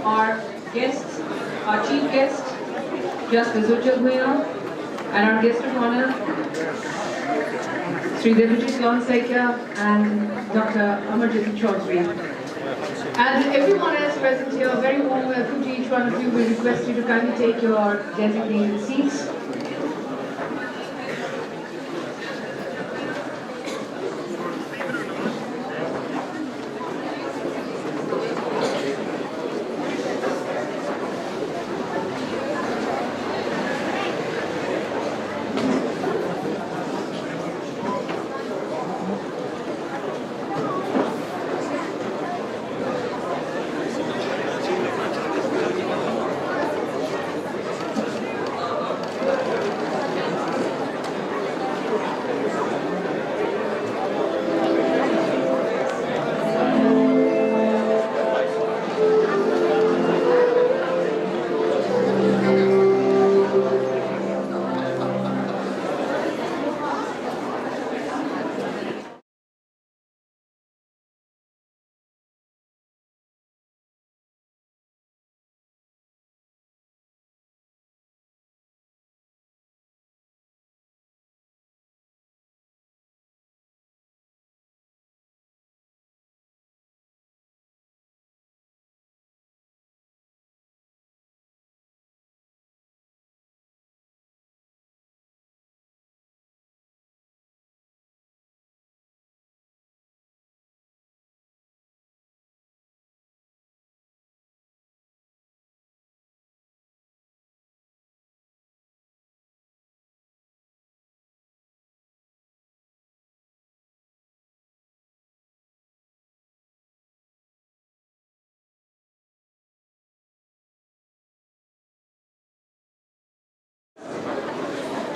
our guests, our chief guest, Justice Ujjal and our guest of honor, Sri Deputy Sekya and Dr. Amarjyoti Chaudhary. And everyone else present here, a very warm welcome to each one of you. We request you to kindly take your designated seats.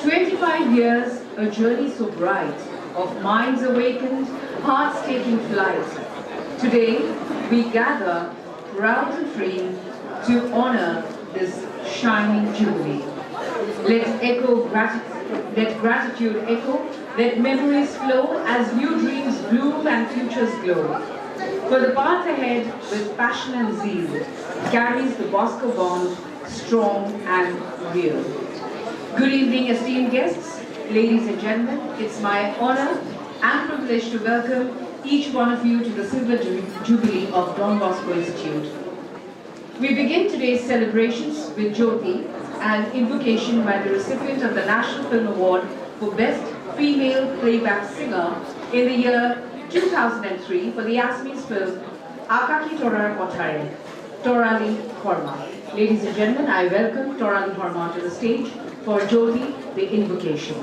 25 years, a journey so bright, of minds awakened, hearts taking flight. Today, we gather, proud and free, to honor this shining jubilee. Let gratitude echo, let memories flow as new dreams bloom and futures glow. For the path ahead, with passion and zeal, carries the Bosco bond, strong and real. Good evening, esteemed guests, ladies and gentlemen. It's my honor and privilege to welcome each one of you to the Silver Jubilee of Don Bosco Institute. We begin today's celebrations with Jyoti and invocation by the recipient of the National Film Award for Best Female Playback Singer in the year 2003 for the Assamese film Akaki Torar Kothare, Torali Horma. Ladies and gentlemen, I welcome Torali Horma to the stage for Jyoti, the invocation.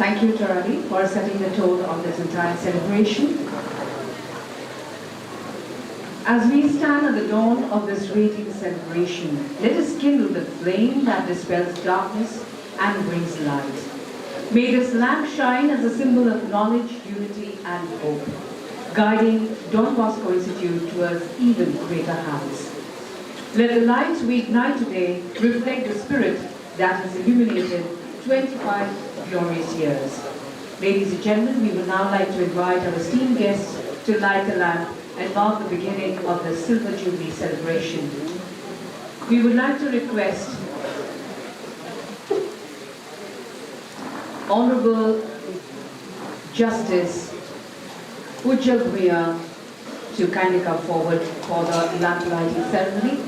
Thank you, Tarali, for setting the tone of this entire celebration. As we stand at the dawn of this radiant celebration, let us kindle the flame that dispels darkness and brings light. May this lamp shine as a symbol of knowledge, unity, and hope, guiding Don Bosco Institute towards even greater heights. Let the light we ignite today reflect the spirit that has illuminated 25 glorious years. Ladies and gentlemen, we would now like to invite our esteemed guests to light the lamp and mark the beginning of the Silver Jubilee celebration. We would like to request Honorable Justice Ujjal Bhuiya to kindly come forward for the lamp lighting ceremony.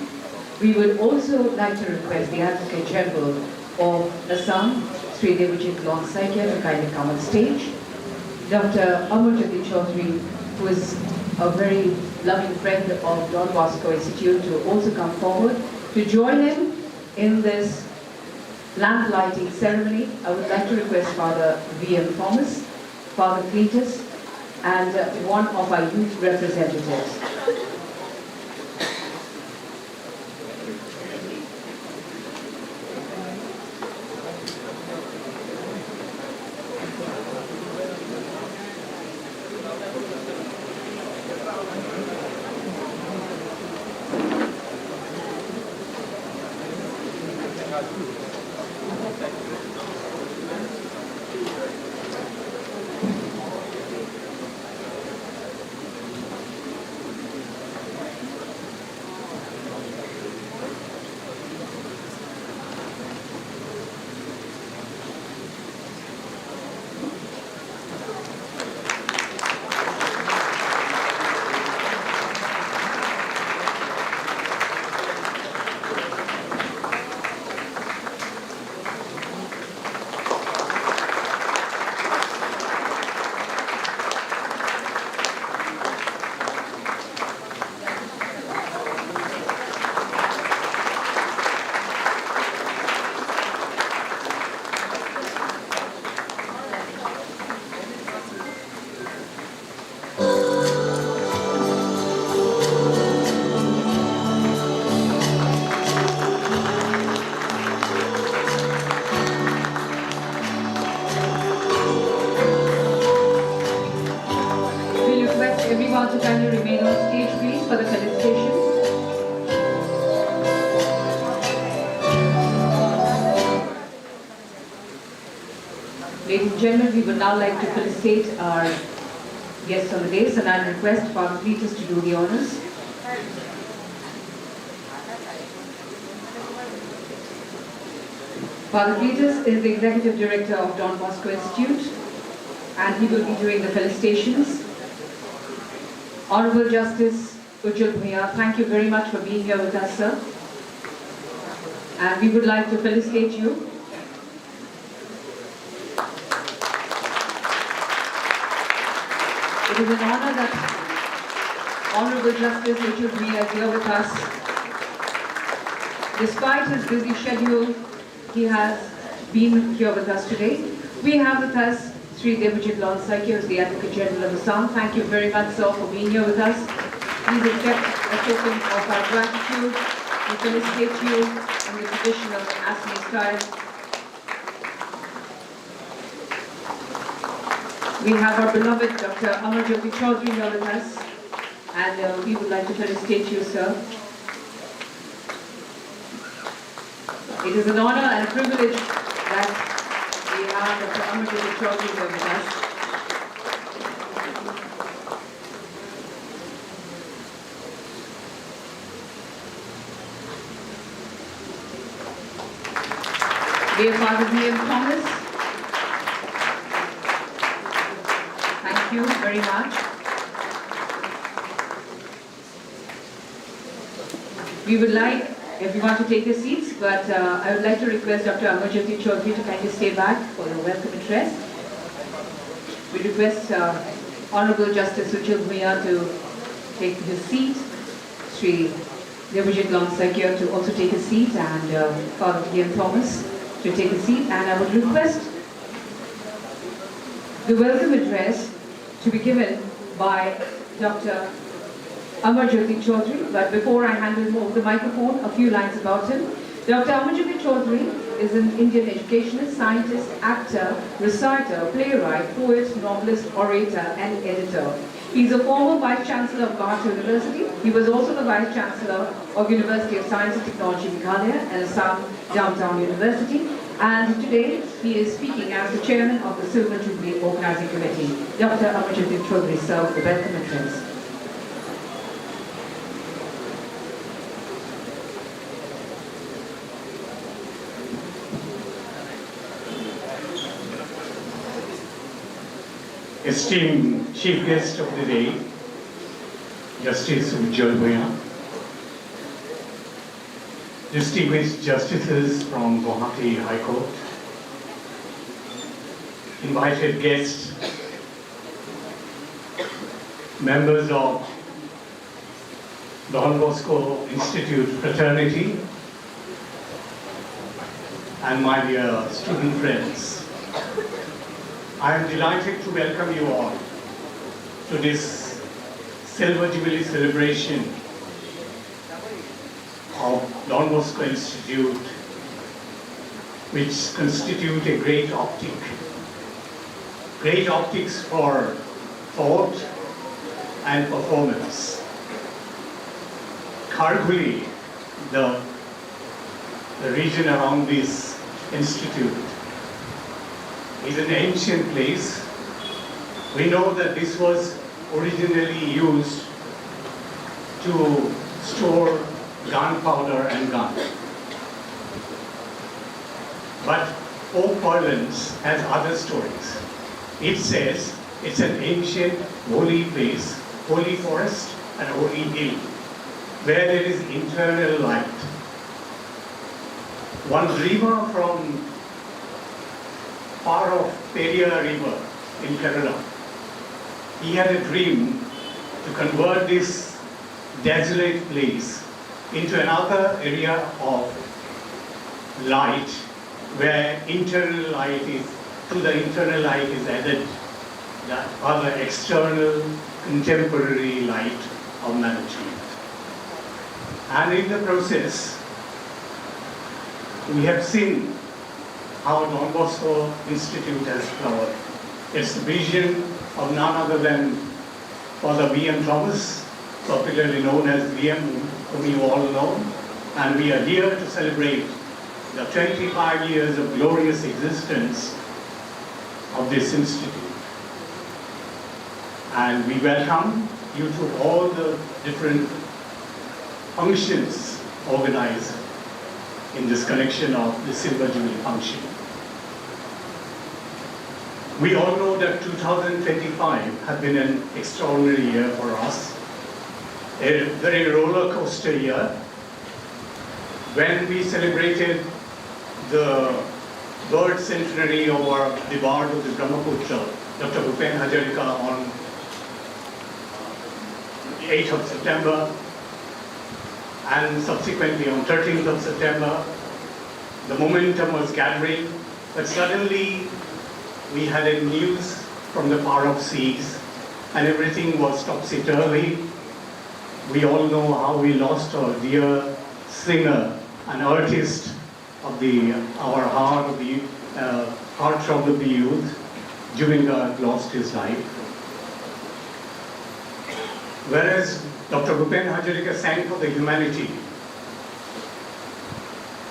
We would also like to request the Advocate General of Assam, Sri Devajit Lon Saikia, to kindly come on stage. Dr. Amarjyoti Chaudhary, who is a very loving friend of Don Bosco Institute, to also come forward to join him in this lamp lighting ceremony. I would like to request Father V.M. Thomas, Father Cletus, and one of our youth representatives. To kindly remain on stage, please, for the felicitation. Ladies and gentlemen, we would now like to felicitate our guests on the dais, and I request Father Cletus to do the honors. Father Cletus is the Executive Director of Don Bosco Institute, and he will be doing the felicitations. Honorable Justice Ujjal Bhuiya, thank you very much for being here with us, sir. And we would like to felicitate you. It is an honor that Honorable Justice Ujjal Bhuiya is here with us. Despite his busy schedule, he has been here with us today. We have with us Sri Devajit Lon Saikia, who is the Advocate General of Assam. Thank you very much, sir, for being here with us. Please accept a token of our gratitude. We felicitate you in the traditional Assami style. We have our beloved Dr. Amarjyoti Chaudhary here with us, and we would like to felicitate you, sir. It is an honor and a privilege that we have Dr. Amarjyoti Chaudhary here with us. Dear Father V.M. Thomas, thank you very much. We would like everyone to take their seats, but I would like to request Dr. Amarjyoti Chaudhary to kindly stay back for the welcome address. We request Honorable Justice Ujjal Bhuiya to take his seat, Sri Devajit Lon Saikia to also take his seat, and Father V.M. Thomas to take a seat. And I would request The welcome address to be given by Dr. Amarjyoti Chaudhary, but before I hand him over the microphone, a few lines about him. Dr. Amarjyoti Chaudhary is an Indian educationist, scientist, actor, reciter, playwright, poet, novelist, orator, and editor. He's a former Vice Chancellor of Guwahati University. He was also the Vice Chancellor of University of Science and Technology, Meghalaya, and Assam Downtown University. And today, he is speaking as the Chairman of the Silver Jubilee Organizing Committee. Dr. Amarjyoti Chaudhary, sir, the welcome address. Esteemed Chief Guest of the day, Justice Ujjwal, distinguished Justices from Guwahati High Court, invited guests, members of Don Bosco Institute fraternity, and my dear student friends. I am delighted to welcome you all to this Silver Jubilee celebration of Don Bosco Institute, which constitute a great optics for thought and performance. Kharghuli, the region around this institute, is an ancient place. We know that this was originally used to store gunpowder and gun. But folk parlance has other stories. It says it's an ancient holy place, holy forest and holy hill, where there is internal light. One dreamer from far off Periyar River in Kerala, he had a dream to convert this desolate place into another area of light, where internal light is, to the internal light is added the other external contemporary light of management. And in the process, we have seen how Don Bosco Institute has flowered. It's the vision of none other than Father V.M. Thomas, popularly known as V.M., whom you all know. And we are here to celebrate the 25 years of glorious existence of this institute. And we welcome you to all the different functions organized in this connection of the Silver Jubilee function. We all know that 2025 has been an extraordinary year for us, a very roller coaster year. When we celebrated the birth centenary of the Bard of the Brahmaputra, Dr. Bhupen Hazarika, on 8th of September, and subsequently on 13th of September, the momentum was gathering, but suddenly we had a news from the far off seas, and everything was topsy-turvy. We all know how we lost our dear singer, an artist of our heartthrob of the youth. Jubilee lost his life. Whereas Dr. Bhupen Hazarika sang for the humanity,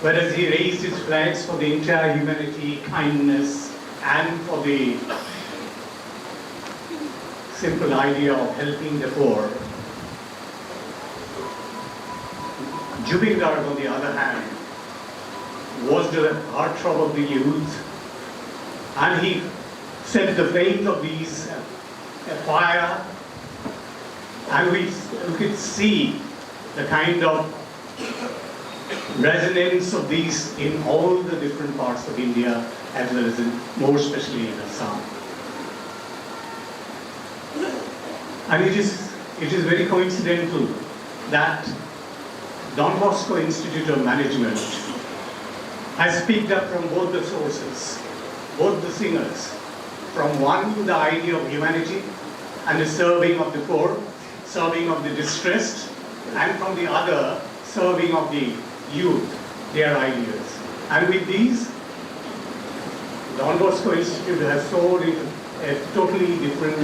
whereas he raised his flags for the entire humanity, kindness, and for the simple idea of helping the poor. Jubilee, on the other hand, was the heartthrob of the youth, and he set the flames of these afire, and we could see the kind of resonance of these in all the different parts of India, as well as more especially in Assam. And it is very coincidental that Don Bosco Institute of Management has picked up from both the sources, both the singers From one, the idea of humanity and the serving of the poor, serving of the distressed, and from the other, serving of the youth, their ideas. And with these, Don Bosco Institute has soared into a totally different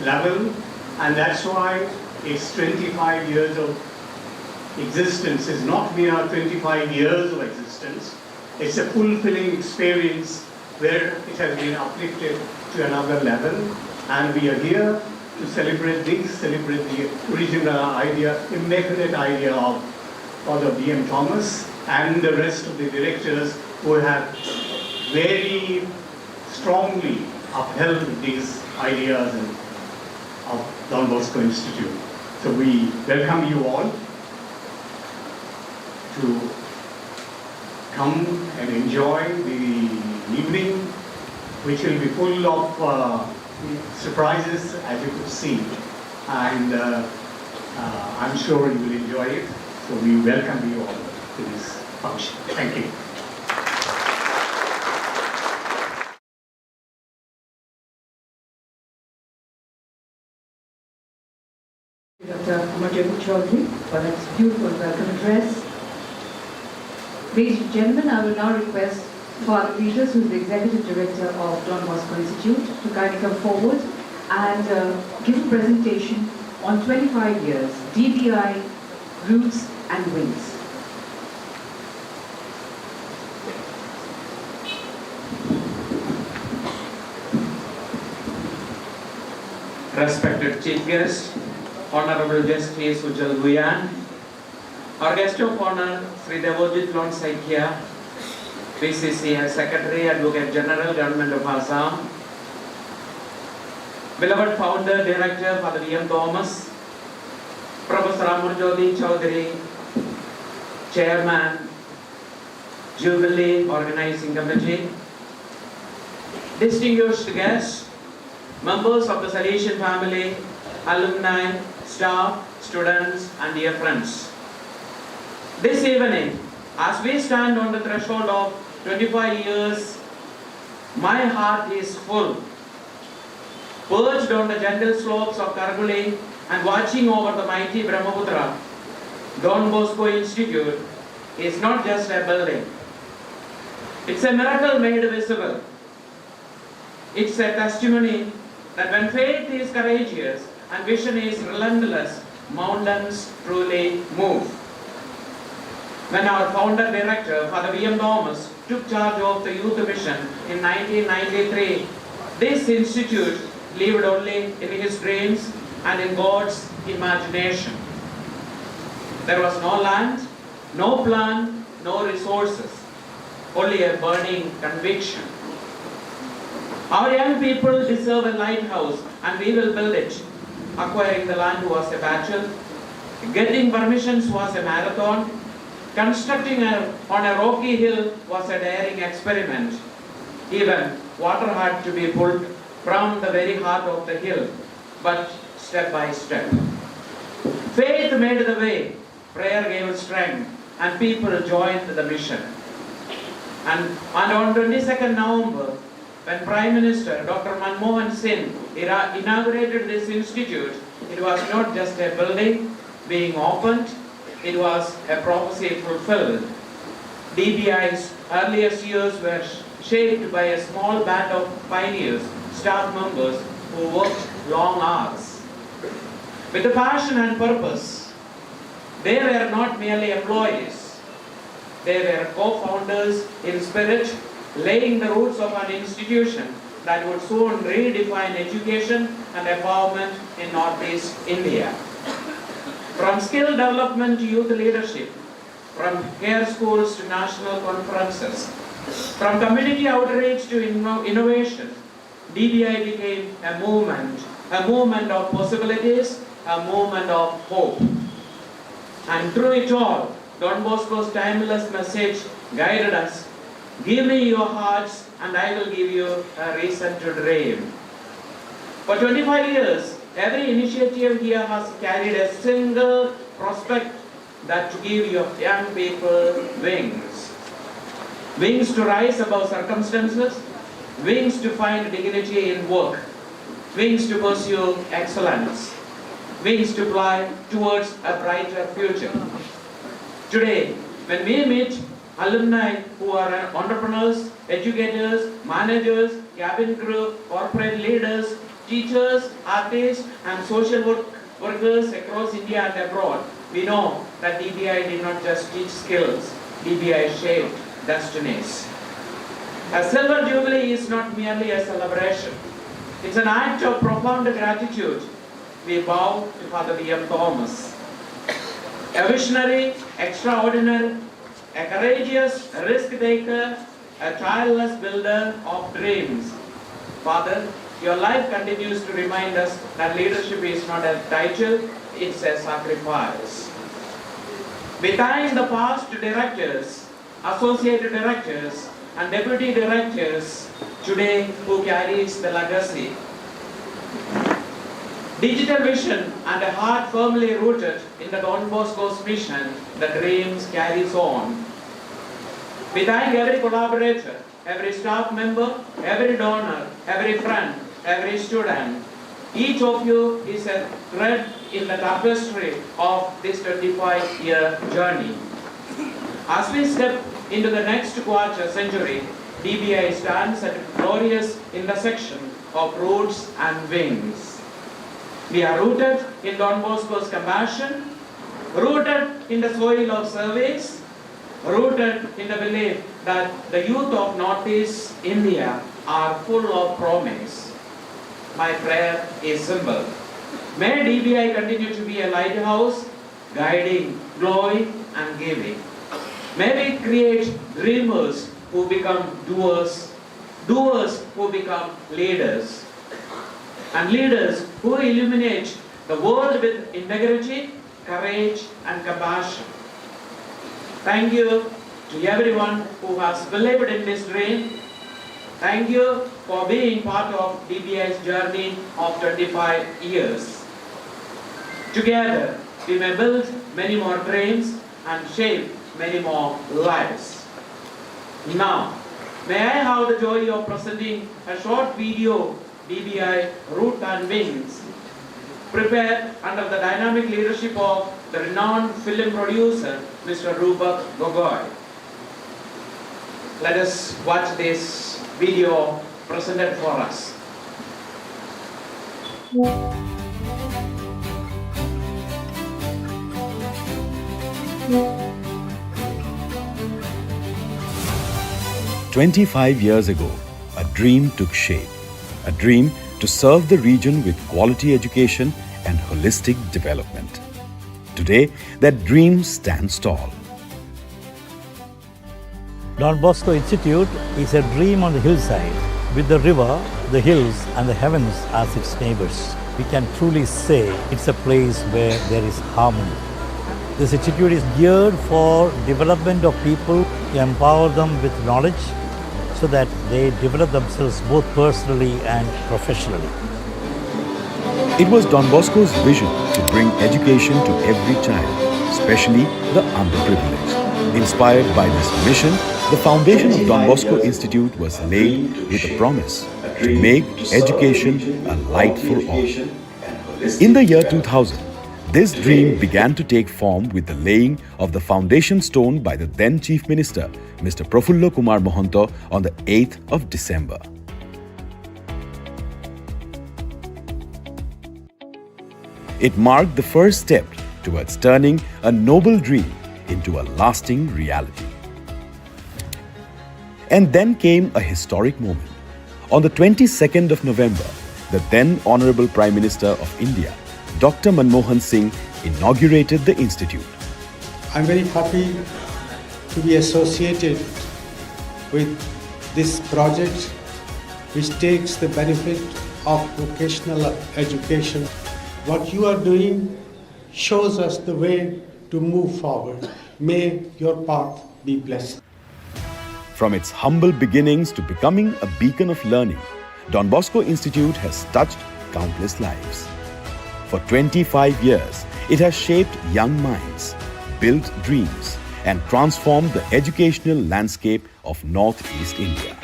level, and that's why its 25 years of existence is not mere 25 years of existence. It's a fulfilling experience where it has been uplifted to another level, and we are here to celebrate the original idea, immaculate idea of Father B.M. Thomas and the rest of the directors who have very strongly upheld these ideas of Don Bosco Institute. So we welcome you all to come and enjoy the evening, which will be full of surprises, as you could see, and I'm sure you will enjoy it. So we welcome you all to this function. Thank you. Dr. Amarjyoti Chaudhary for that beautiful welcome address. Ladies and gentlemen, I will now request Father Peters, who is the Executive Director of Don Bosco Institute, to kindly come forward and give a presentation on 25 years, DBI, Roots and Wings. Respected Chief Guest, Honorable Justice Ujjal Guyan, our guest of honor, Sri Devojit Lon Saikia, PCCI Secretary, Advocate General, Government of Assam, beloved Founder, Director, Father B.M. Thomas, Professor Amarjyoti Chaudhary, Chairman, Jubilee Organizing Committee, distinguished guests, members of the Salesian family, alumni, staff, students, and dear friends. This evening, as we stand on the threshold of 25 years, my heart is full. Perched on the gentle slopes of Karguli and watching over the mighty Brahmaputra, Don Bosco Institute is not just a building. It's a miracle made visible. It's a testimony that when faith is courageous and vision is relentless, mountains truly move. When our founder director, Father B.M. Thomas, took charge of the youth mission in 1993, this institute lived only in his dreams and in God's imagination. There was no land, no plan, no resources, only a burning conviction. Our young people deserve a lighthouse, and we will build it. Acquiring the land was a battle. Getting permissions was a marathon. Constructing on a rocky hill was a daring experiment. Even water had to be pulled from the very heart of the hill, but step by step. Faith made the way, prayer gave strength, and people joined the mission. And on 22nd November, when Prime Minister Dr. Manmohan Singh inaugurated this institute, it was not just a building being opened, it was a prophecy fulfilled. DBI's earliest years were shaped by a small band of pioneers, staff members who worked long hours. With a passion and purpose, they were not merely employees, they were co-founders in spirit, laying the roots of an institution that would soon redefine education and empowerment in Northeast India. From skill development to youth leadership, from care schools to national conferences, from community outreach to innovation, DBI became a movement of possibilities, a movement of hope. And through it all, Don Bosco's timeless message guided us. Give me your hearts and I will give you a reason to dream. For 25 years, every initiative here has carried a single prospect that to give your young people wings. Wings to rise above circumstances, wings to find dignity in work, wings to pursue excellence, wings to fly towards a brighter future. Today, when we meet alumni who are entrepreneurs, educators, managers, cabin crew, corporate leaders, teachers, artists, and social workers across India and abroad, we know that DBI did not just teach skills, DBI shaped destinies. A Silver Jubilee is not merely a celebration. It's an act of profound gratitude. We bow to Father V.M. Thomas, a visionary, extraordinary, a courageous risk-taker, a tireless builder of dreams. Father, your life continues to remind us that leadership is not a title, it's a sacrifice. We thank the past directors, associate directors, and deputy directors today who carries the legacy. Digital vision and a heart firmly rooted in the Don Bosco's mission, the dreams carries on. We thank every collaborator, every staff member, every donor, every friend, every student. Each of you is a thread in the tapestry of this 25-year journey. As we step into the next quarter century, DBI stands at a glorious intersection of roots and wings. We are rooted in Don Bosco's compassion, rooted in the soil of service, rooted in the belief that the youth of Northeast India are full of promise. My prayer is simple. May DBI continue to be a lighthouse, guiding, glowing, and giving. May we create dreamers who become doers, doers who become leaders, and leaders who illuminate the world with integrity, courage, and compassion. Thank you to everyone who has believed in this dream. Thank you for being part of DBI's journey of 25 years. Together, we may build many more dreams and shape many more lives. Now, may I have the joy of presenting a short video, DBI Root and Wings, prepared under the dynamic leadership of the renowned film producer, Mr. Throwback. Let us watch this video presented for us. "25 years ago, a dream took shape. A dream to serve the region with quality education and holistic development. Today, that dream stands tall. Don Bosco Institute is a dream on the hillside, with the river, the hills, and the heavens as its neighbors. We can truly say it's a place where there is harmony. This institute is geared for development of people, to empower them with knowledge so that they develop themselves both personally and professionally. It was Don Bosco's vision to bring education to every child, especially the underprivileged. Inspired by this mission, the foundation of Don Bosco Institute was laid with a promise to make education a light for all. In the year 2000, this dream began to take form with the laying of the foundation stone by the then Chief Minister, Mr. Prafullo Kumar Mohanto, on the 8th of December. It marked the first step towards turning a noble dream into a lasting reality. And then came a historic moment. On the 22nd of November, the then Honorable Prime Minister of India, Dr. Manmohan Singh, inaugurated the institute. I'm very happy to be associated with this project, which takes the benefit of vocational education. What you are doing shows us the way to move forward. May your path be blessed. From its humble beginnings to becoming a beacon of learning, Don Bosco Institute has touched countless lives. For 25 years, it has shaped young minds, built dreams, and transformed the educational landscape of Northeast India.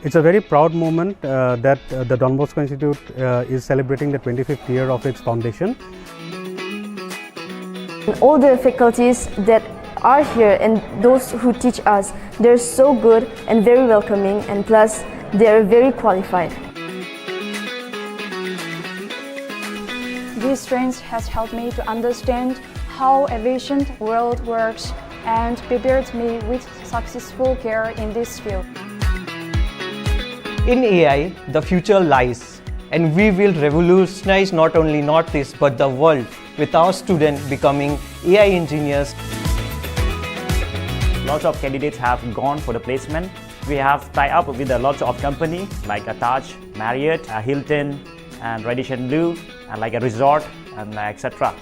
It's a very proud moment that the Don Bosco Institute is celebrating the 25th year of its foundation. All the faculties that are here and those who teach us, they're so good and very welcoming, and plus they're very qualified. This strength has helped me to understand how aviation world works and prepared me with successful career in this field. In AI, the future lies, and we will revolutionize not only Northeast but the world with our students becoming AI engineers. Lots of candidates have gone for the placement. We have tied up with a lot of companies like Taj, Marriott, Hilton, and Radisson Blu, and like a resort, and etc.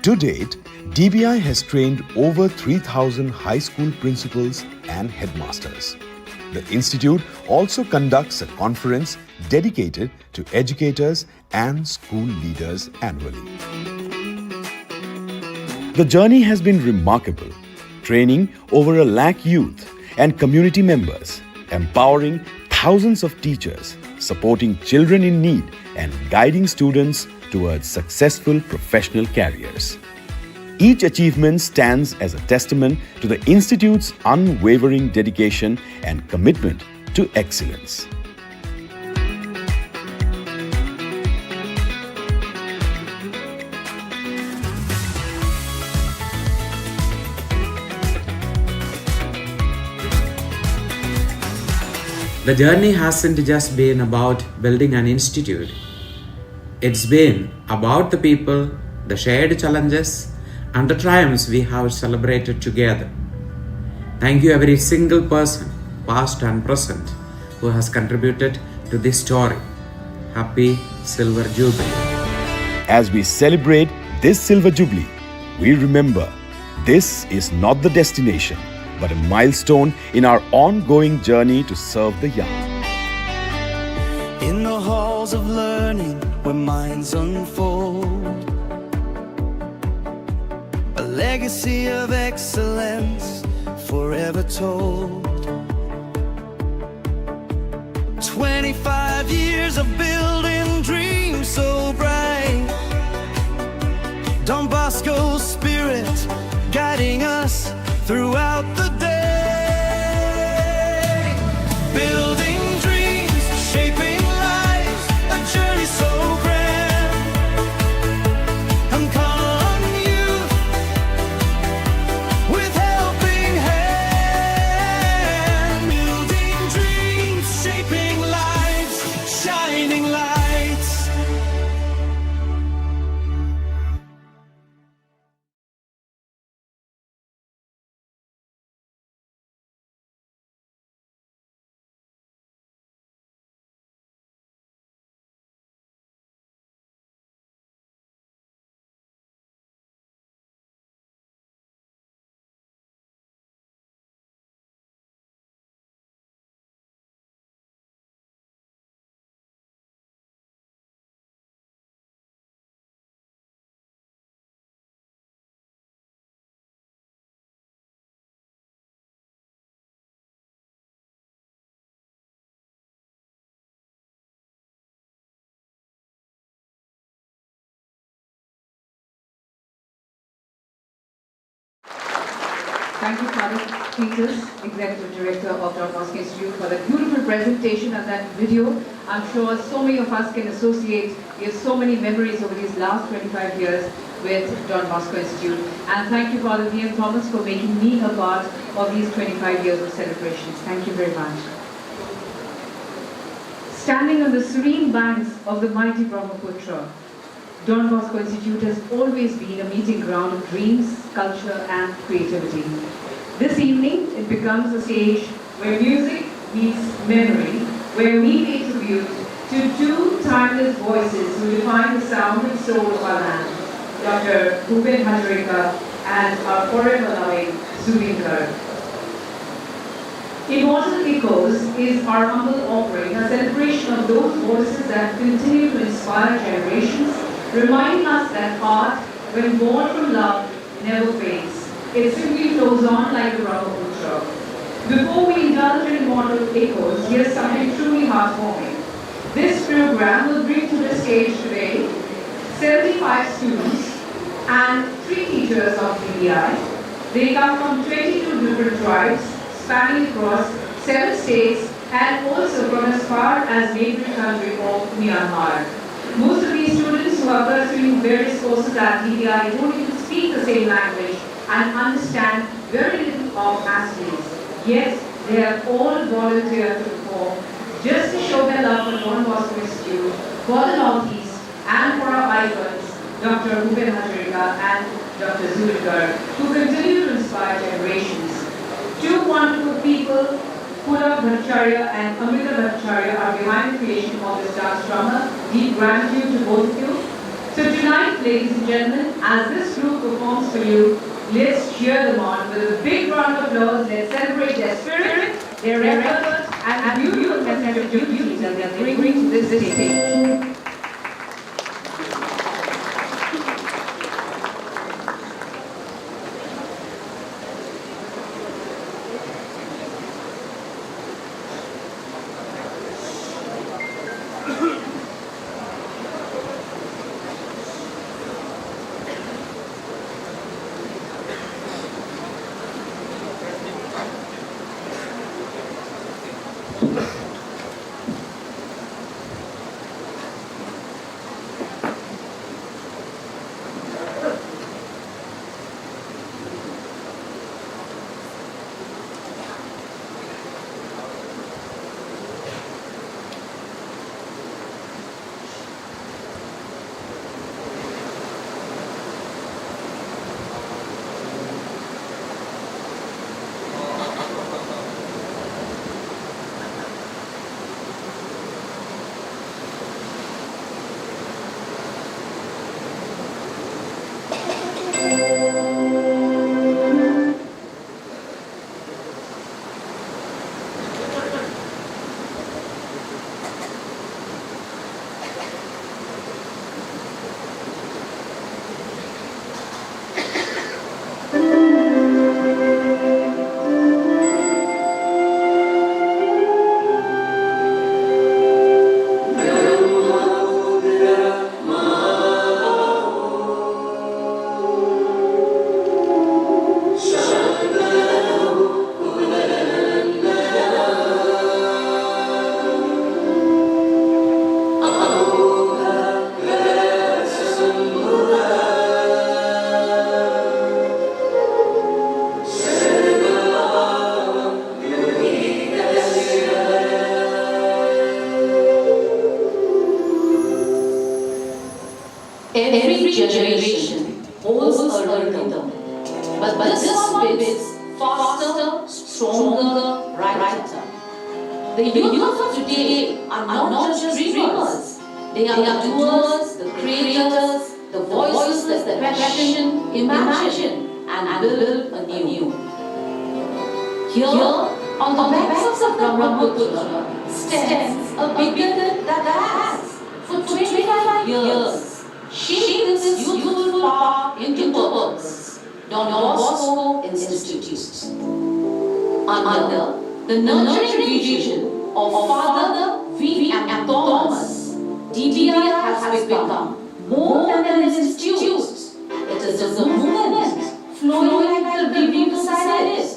To date, DBI has trained over 3,000 high school principals and headmasters. The institute also conducts a conference dedicated to educators and school leaders annually. The journey has been remarkable, training over 1 lakh youth and community members, empowering thousands of teachers, supporting children in need, and guiding students towards successful professional careers. Each achievement stands as a testament to the Institute's unwavering dedication and commitment to excellence. The journey hasn't just been about building an institute. It's been about the people, the shared challenges, and the triumphs we have celebrated together. Thank you every single person, past and present, who has contributed to this story. Happy Silver Jubilee. As we celebrate this Silver Jubilee, we remember this is not the destination, but a milestone in our ongoing journey to serve the young. In the halls of learning where minds unfold, a legacy of excellence forever told. 25 years of building dreams so bright, Don Bosco's spirit guiding us throughout the day. Building dreams, shaping lives, a journey so grand. And call on youth with helping hand. Building dreams, shaping lives, shining lights. Thank you, Father Peters, Executive Director of Don Bosco Institute, for the beautiful presentation and that video. I'm sure so many of us can associate. We have so many memories over these last 25 years with Don Bosco Institute. And thank you, Father V.M. Thomas, for making me a part of these 25 years of celebrations. Thank you very much. Standing on the serene banks of the mighty Brahmaputra, Don Bosco Institute has always been a meeting ground of dreams, culture, and creativity. This evening, it becomes a stage where music meets memory, where we pay tribute to two timeless voices who define the sound and soul of our land, Dr. Bhupen Hazarika and our forever-loving Zubin Garg. Immortal Echoes is our humble offering, a celebration of those voices that continue to inspire generations, reminding us that art, when born from love, never fades. It simply flows on like a Brahmaputra. Before we indulge in immortal echoes, here's something truly heartwarming. This program will bring to the stage today 75 students and 3 teachers of DBI. They come from 22 different tribes, spanning across 7 states and also from as far as neighboring country of Myanmar. Most of these students who are pursuing various courses at DBI don't even speak the same language and understand very little of Assamese. Yet, they have all volunteered to perform just to show their love for Don Bosco Institute, for the Northeast, and for our icons, Dr. Bhupen Hazarika and Dr. Zulfikar, who continue to inspire generations. 2 wonderful people, Pula Bhattacharya and Amrita Bhattacharya, are behind the creation of this dance drama. Deep gratitude to both of you. So tonight, ladies and gentlemen, as this group performs for you, let's cheer them on with a big round of applause. Let's celebrate their spirit, their effort, and the beautiful message of duty that they bring to this stage. Every generation holds a rhythm, but this one beats faster, stronger, brighter. The youth of today are not just dreamers. They are the doers, the creators, the voices that question, imagine, and build anew. Here, on the banks of the Brahmaputra, stands a beacon that has, for 25 years, shaped this youthful power into purpose, Don Bosco Institute. Under the nurturing vision of Father V. M. Thomas, DBI has become more than an institute. It is a movement flowing like the river beside it,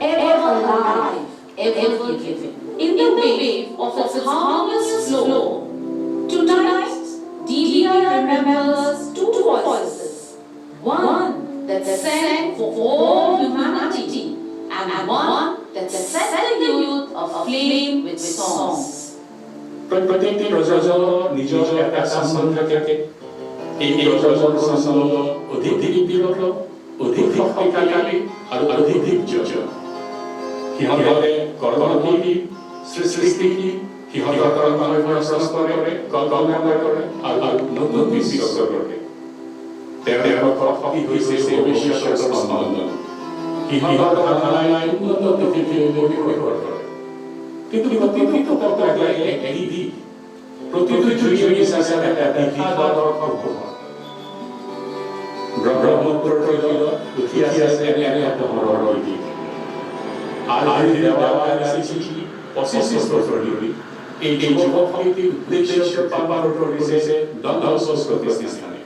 ever alive, ever giving, in the wave of its harmonious flow. Tonight, DBI remembers 2 voices, one that sang for all humanity, and one that set the youth aflame with songs. প্রত্যেকটি প্রজন্ম নিজ একটা সম্বন্ধ থাকে এই প্রজন্ম সম্বন্ধ অধিক দীপ্তিময় অধিক শক্তিশালী আৰু অধিক যোগ্য সিহঁতে কৰ্মশীল সৃষ্টি সিহঁতৰ কৰ্মই প্ৰশ্ন কৰে কল্পনা কৰে আৰু নতুন বিশ্বাস কৰে তেওঁলোকৰ শক্তি হৈছে ভৱিষ্যতৰ সম্বন্ধ সিহঁতৰ ধাৰণাই উন্নত পৃথিৱীলৈ পৰিৱৰ্তন কৰে কিন্তু প্ৰতিটো পত্ৰই এৰি দি প্ৰতিটো জুই হিচাপে এটা শিক্ষাৰ ব্ৰহ্মপুত্ৰৰ তীৰত উঠি আছে এনে এটা মনৰ ঐতিহ্য আজ দেওয়া আসিছি 25 বছর ধরে এই যুবশক্তির উদ্দেশ্য পালন কৰিছে ডন বস্কো প্ৰতিষ্ঠানে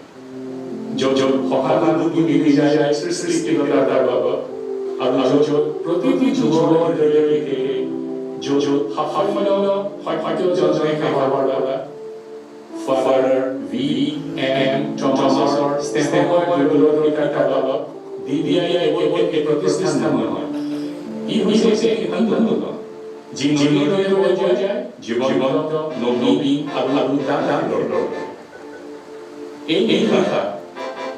য'ত সহানুভূতি মিলি যায় সৃষ্টিকৰ্তাৰ বাবে আৰু য'ত প্ৰতিটি যুৱকৰ হৃদয়কে য'ত সাফল্য সত্যজনে সেৱাৰ দ্বাৰা Father V.M. Thomasৰ স্নেহৰ দূৰদৰ্শিতাৰ বাবে DBI এক প্ৰতিষ্ঠান নহয় ই হৈছে এক আন্দোলন যি নিৰন্তৰে হৈ যায় জীৱন্ত নবীন আৰু দান এই ভাষা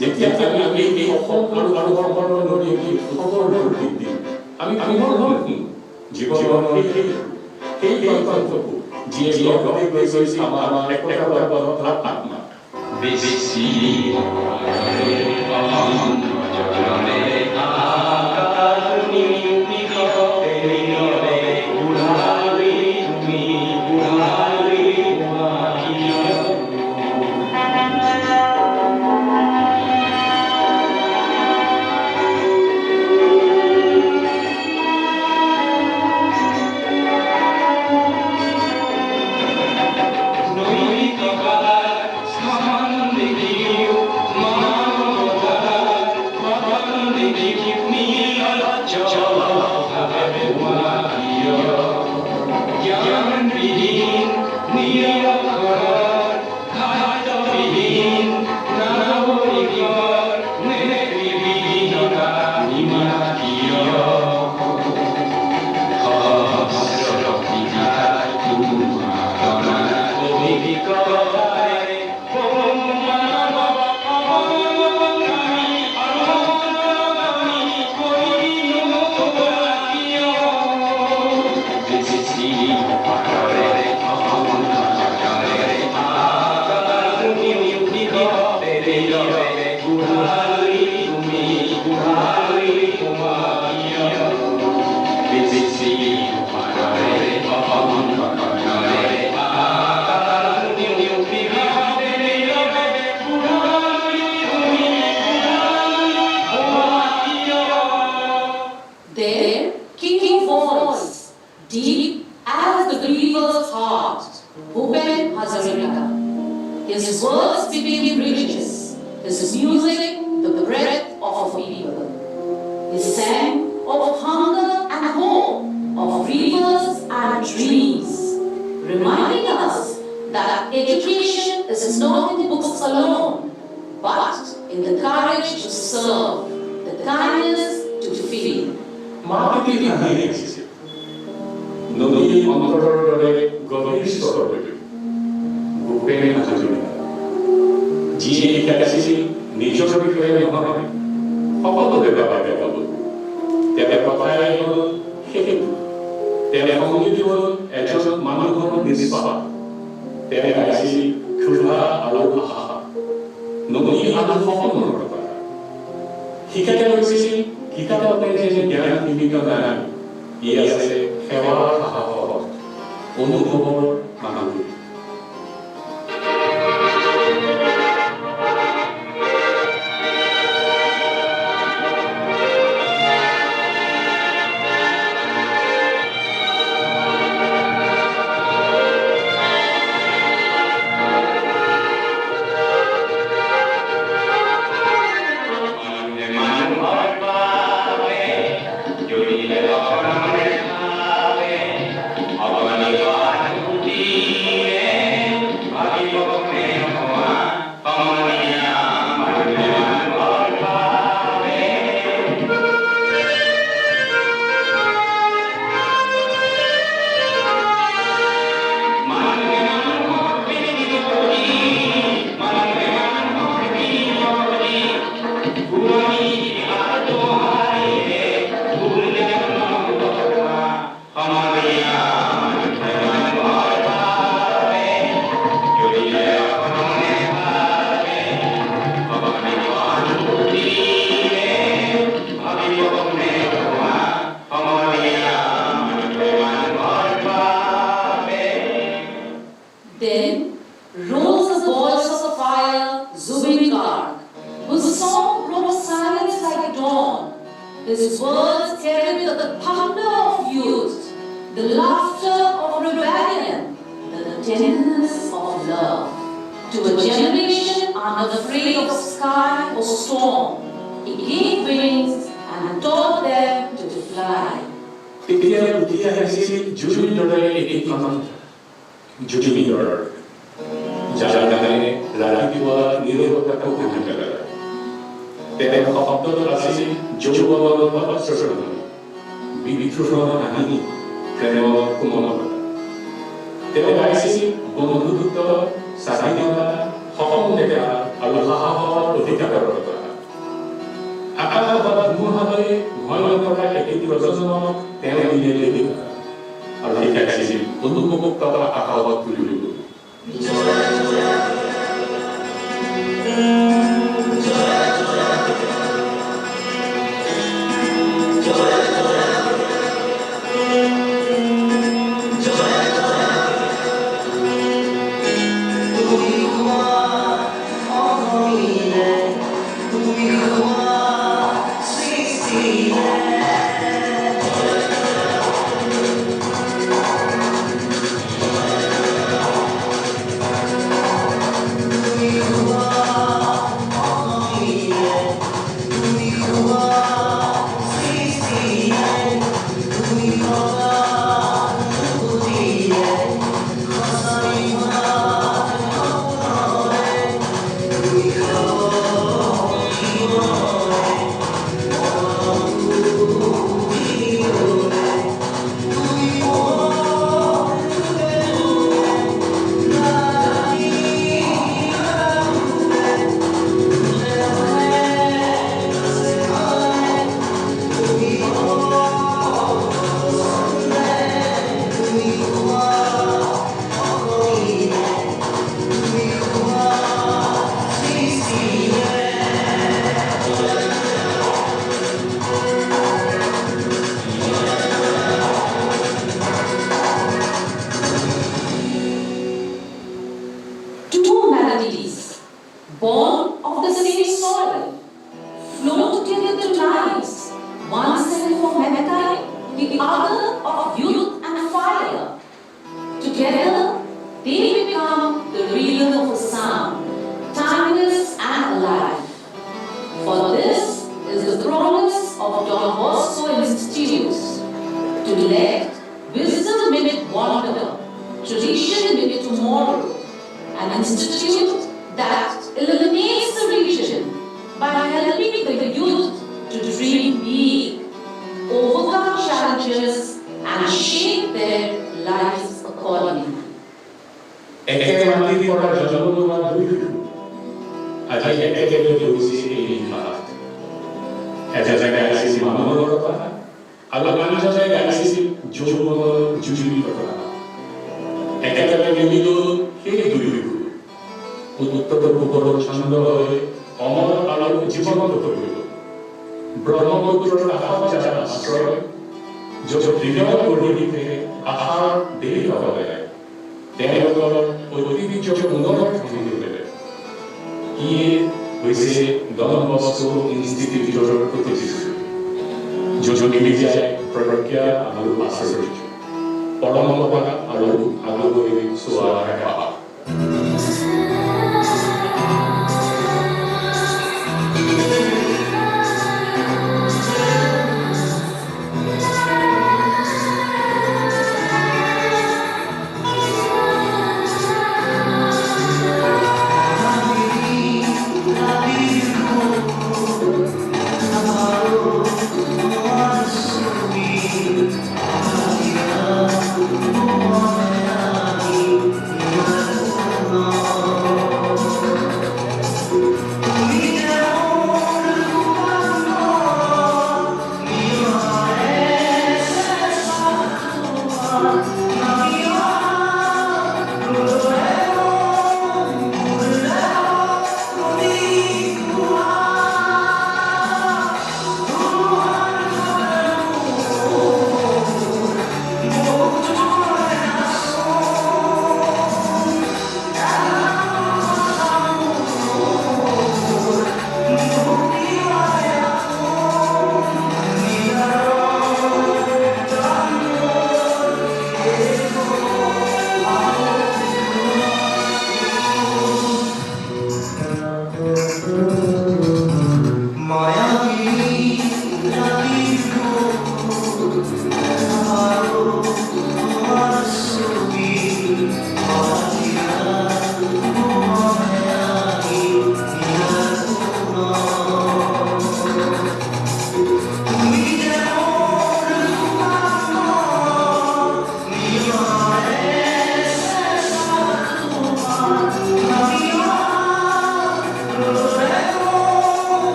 যেতিয়া আমি এই সকলো আৰু সৰ্বনদী সকলো দিম আমি মৰম জীৱনৰ সেই কল্পনাটো যিয়ে গঢ়ি গৈছে আমাৰ একতাবদ্ধ আত্মা বেছি His words became bridges, his music the breath of people. He sang of hunger and hope, of rivers and dreams, reminding us that education is not in books alone, but in the courage to serve, the kindness to feel. মাটিতে হারিয়ে গেছে নদী অন্তৰৰ দৰে গভীৰ স্বৰলৈ ভূপেন হাজৰিকা যিয়ে শিকাইছিল নিজৰ বিষয়ে নহয় সকলোকে বাবে গাব তেওঁৰ কথাই হ'ল সেইটো তেওঁৰ সংগীত হ'ল এজন মানুহৰ নিষ্পাপ তেওঁ গাইছিল ক্ষুধা আৰু আশা নদী আৰু সপোনৰ কথা শিকাই গৈছিল কিতাপতে যে জ্ঞান সীমিত নাই ই আছে সেৱাৰ সাহস অনুভৱৰ মানৱী the laughter of rebellion, the tenderness of love. To a generation unafraid of sky or storm, he gave wings and taught them to fly. স্বাধীনতা সপোন দেখা আৰু সাহসৰ অধিকাৰৰ কথা আকাশ বা ধুমুহালৈ ভয় নকৰা এটি প্ৰজন্মক তেওঁ দিলে আৰু শিকাইছিল অনুপযুক্ত আকাশত তুলিব। For this is the promise of Don Bosco Institute to let wisdom meet wonder, tradition meet tomorrow, an institute that illuminates the region by helping the youth to dream big, overcome challenges, and shape their lives accordingly. Don Bosco Institute Pragya Alu Asarich Paramapara Alu Alu Suara.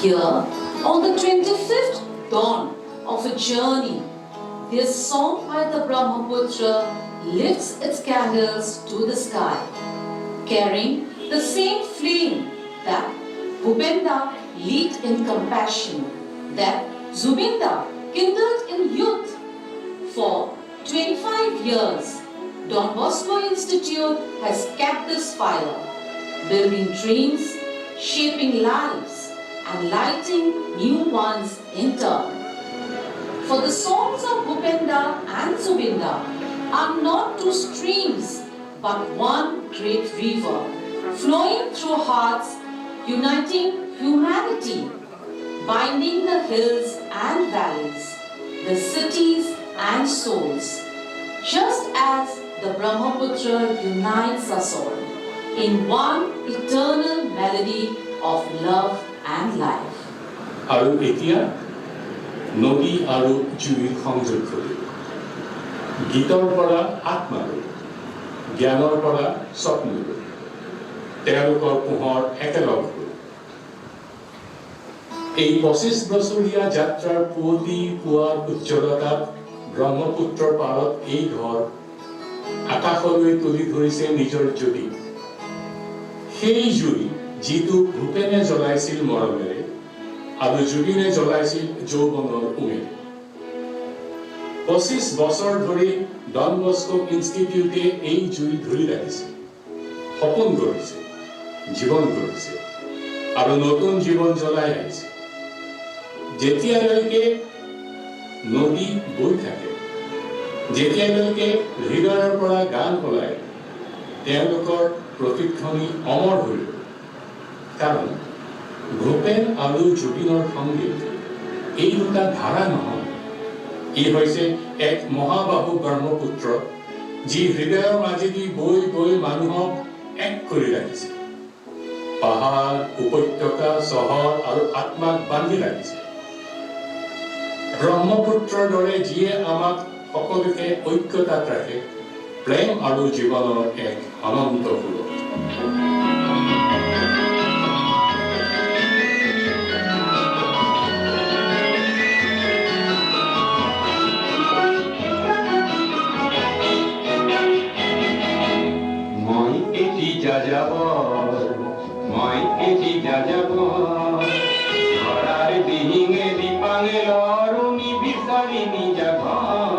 Here, on the 25th dawn of a journey, this song by the Brahmaputra lifts its candles to the sky, carrying the same flame that Bhupenda lit in compassion, that Zubinda kindled in youth. For 25 years, Don Bosco Institute has kept this fire, building dreams, shaping lives, and lighting new ones in turn. For the songs of Bhupenda and Zubinda are not two streams, but one great river, flowing through hearts, uniting humanity, binding the hills and valleys, the cities and souls, just as the Brahmaputra unites us all in one eternal melody of love and life. আৰু এতিয়া নদী আৰু জুইৰ সংযোগ কৰি গীতৰ পৰা আত্মালৈ জ্ঞানৰ পৰা স্বপ্নলৈ তেওঁলোকৰ পোহৰ একেলগ হৈ এই 25 বছৰীয়া যাত্ৰাৰ পুৱতি পুৱাৰ উজ্জ্বলতাত ব্ৰহ্মপুত্ৰৰ পাৰত এই ঘৰ আকাশলৈ তুলি ধৰিছে নিজৰ জ্যোতি সেই জুই যিটো ভূপেনে জ্বলাইছিল মৰমেৰে আৰু জুবিনে জ্বলাইছিল যৌৱনৰ উমেৰে 25 বছৰ ধৰি ডন বস্কো ইনষ্টিটিউটে এই জুই ধৰি ৰাখিছে সপোন গঢ়িছে জীৱন গঢ়িছে আৰু নতুন জীৱন জ্বলাই আহিছে যেতিয়ালৈকে নদী বৈ থাকে যেতিয়ালৈকে হৃদয়ৰ পৰা গান ওলায় তেওঁলোকৰ প্ৰতিধ্বনি অমৰ হৈ ৰয় কাৰণ ভূপেন আৰু জুবিনৰ সংগীত এই দুটা ধাৰা নহয় ই হৈছে এক মহাবাহু ব্ৰহ্মপুত্ৰ যি হৃদয়ৰ মাজেদি বৈ গৈ মানুহক এক কৰি ৰাখিছে পাহাৰ উপত্যকা চহৰ আৰু আত্মাক বান্ধি ৰাখিছে ব্ৰহ্মপুত্ৰৰ দৰে যিয়ে আমাক সকলোকে ঐক্যতাত ৰাখে প্ৰেম আৰু জীৱনৰ এক অনন্ত সুৰ মই এটি যাযাব ঘরার দিহিঙে দীপাঙে লরুনি বিচারি নিজা ঘর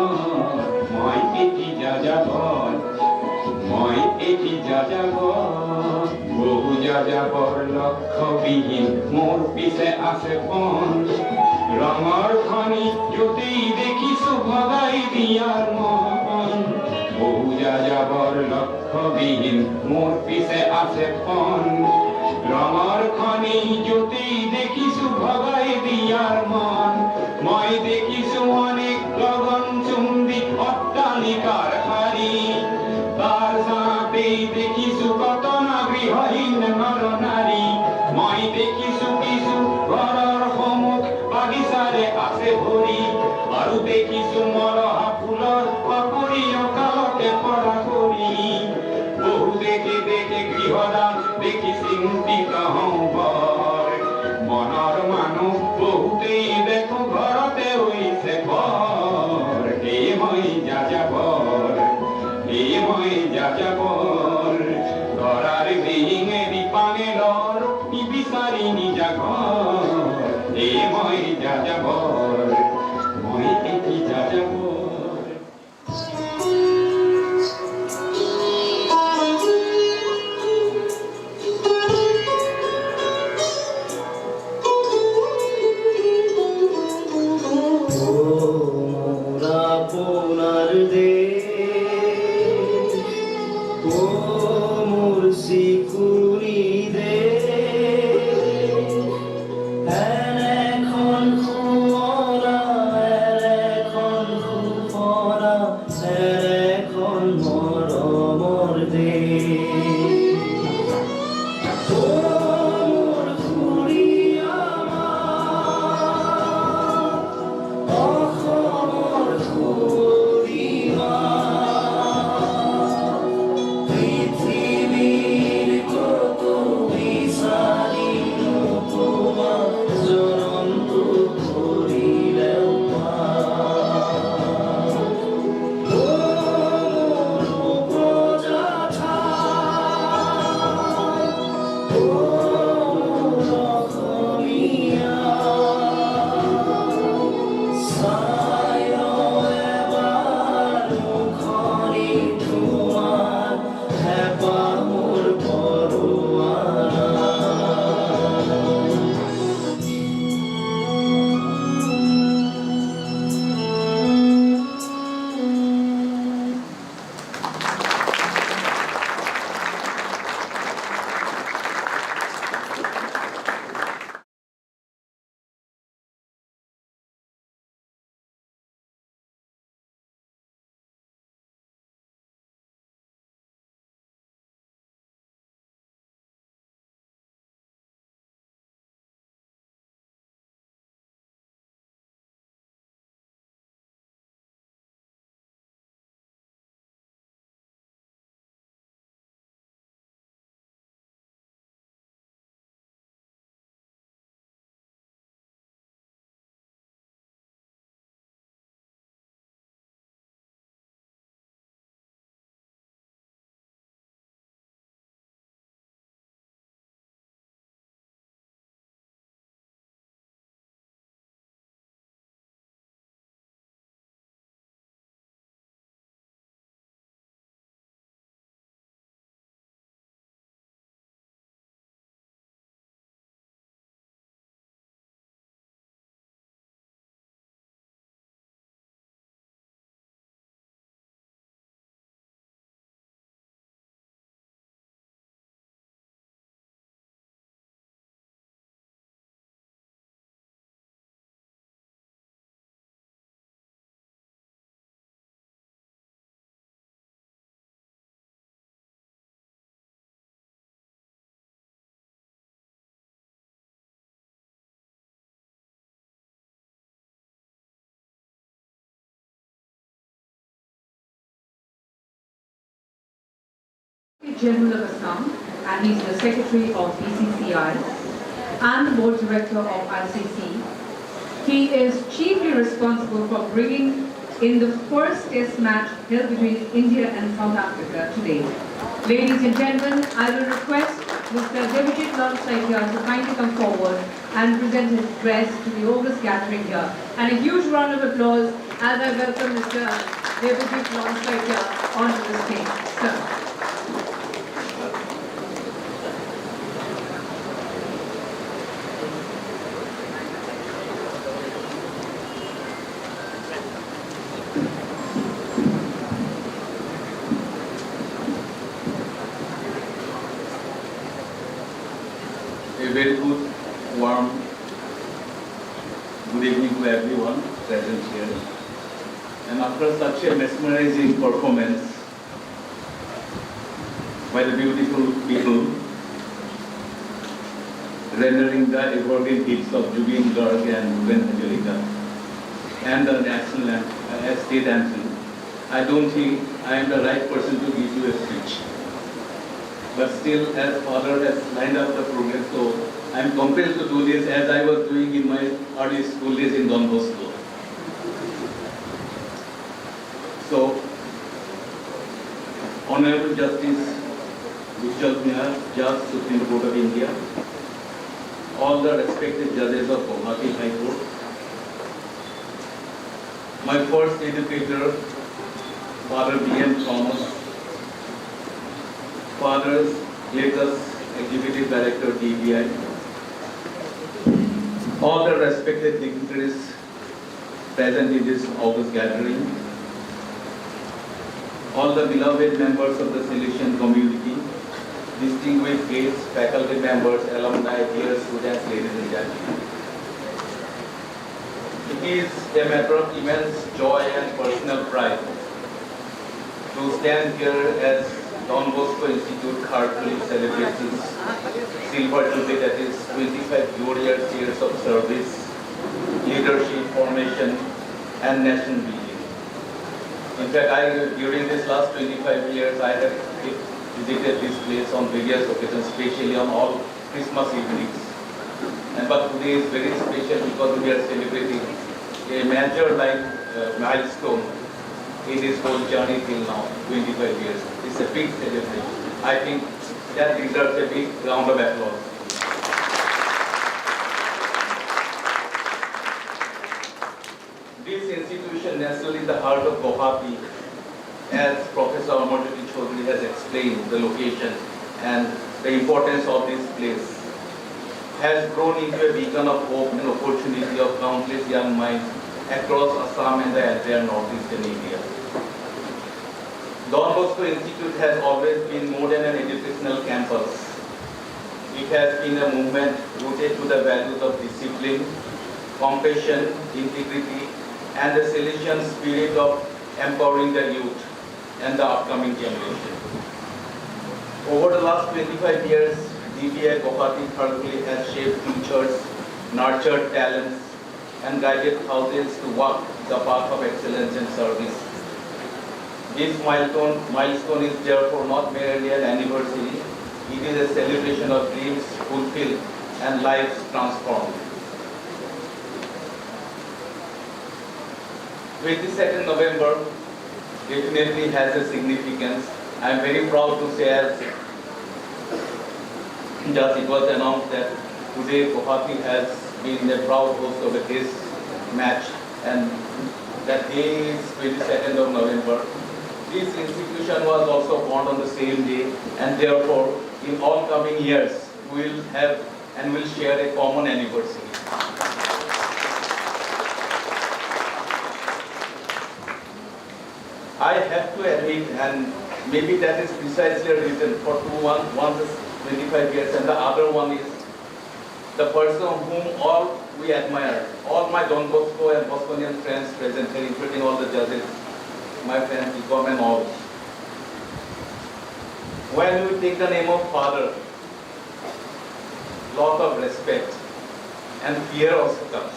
মই এটি যাযাব বহু যাযাবর লক্ষ্যবিহীন মোর পিছে আছে পণ রঙর খনি যদি দেখিছো ভগাই দিয়ার মন বহু যাযাবর লক্ষ্যবিহীন মোর পিছে আছে পণ রঙর খনি যদি দেখিছো ভগাই দিয়ার মন মই দেখিছো অনেক গগন চুম্বী অট্টালিকার হারি তার সাথেই দেখিছো কত না গৃহহীন নর নারী মই দেখিছো কিছু ঘৰৰ সন্মুখ বাগিচাৰে আছে ভৰি আৰু দেখিছো মৰহা ফুলৰ পাপৰি অকালতে পৰা কৰি বহু দেখি দেখি গৃহদান দেখি চিন্তিত হওঁ মনৰ মানুহ বহুতেই দেখো ঘৰতে হৈছে ঘৰ এই মই যাযাবৰ ঘরার দিহিঙে দীপাঙে লর বিচারি নিজা ঘর এ মই যাযাবর মই এটি যাযাবর So General of Assam, and he's the Secretary of BCCI and the Board Director of ICC. He is chiefly responsible for bringing in the first test match held between India and South Africa today. Ladies and gentlemen, I will request Mr. Devajit Lal Saitya to kindly come forward and present his address to the August gathering here. And a huge round of applause as I welcome Mr. Devajit Lal Saitya onto the stage. Sir. A very good, warm, good evening to everyone present here. And after such a mesmerizing performance by the beautiful people, rendering the evergreen hits of Jubin Garg and Ruben Hajalika and the national state anthem, I don't think I am the right person to give you a speech. But still, as Father has lined up the program, so I am compelled to do this as I was doing in my early school days in Don Bosco. So, Honorable Justice Vishal Mia, Judge, Supreme Court of India, all the respected judges of Guwahati High Court, my first educator, Father B.M. Thomas, Fathers, latest Executive Director DBI, all the respected dignitaries present in this August gathering, all the beloved members of the Salesian community, distinguished guests, faculty members, alumni, dear students, ladies and gentlemen. It is a matter of immense joy and personal pride to stand here as Don Bosco Institute heartily celebrates its Silver Jubilee, that is 25 glorious years of service, leadership, formation, and nation building. In fact, during this last 25 years, I have visited this place on various occasions, especially on all Christmas evenings. But today is very special because we are celebrating a major milestone in this whole journey till now, 25 years. It's a big celebration. I think that deserves a big round of applause. This institution naturally in the heart of Guwahati, as Professor Amarjyoti Chaudhary has explained the location and the importance of this place, has grown into a beacon of hope and opportunity of countless young minds across Assam and the entire northeastern India. Don Bosco Institute has always been more than an educational campus. It has been a movement rooted to the values of discipline, compassion, integrity, and the Salesian spirit of empowering the youth and the upcoming generation. Over the last 25 years, DBI Guwahati thoroughly has shaped futures, nurtured talents, and guided thousands to walk the path of excellence and service. This milestone is therefore not merely an anniversary, it is a celebration of dreams fulfilled and lives transformed. 22nd November definitely has a significance. I am very proud to say, as just it was announced, that today Guwahati has been a proud host of a test match, and that day is 22nd of November. This institution was also born on the same day, and therefore in all coming years we will have and will share a common anniversary. I have to admit, and maybe that is precisely a reason for one is 25 years and the other one is the person whom all we admire, all my Don Bosco and Bosconian friends present here, including all the judges, my friends, Ecom and all. When we take the name of Father, lot of respect and fear also comes.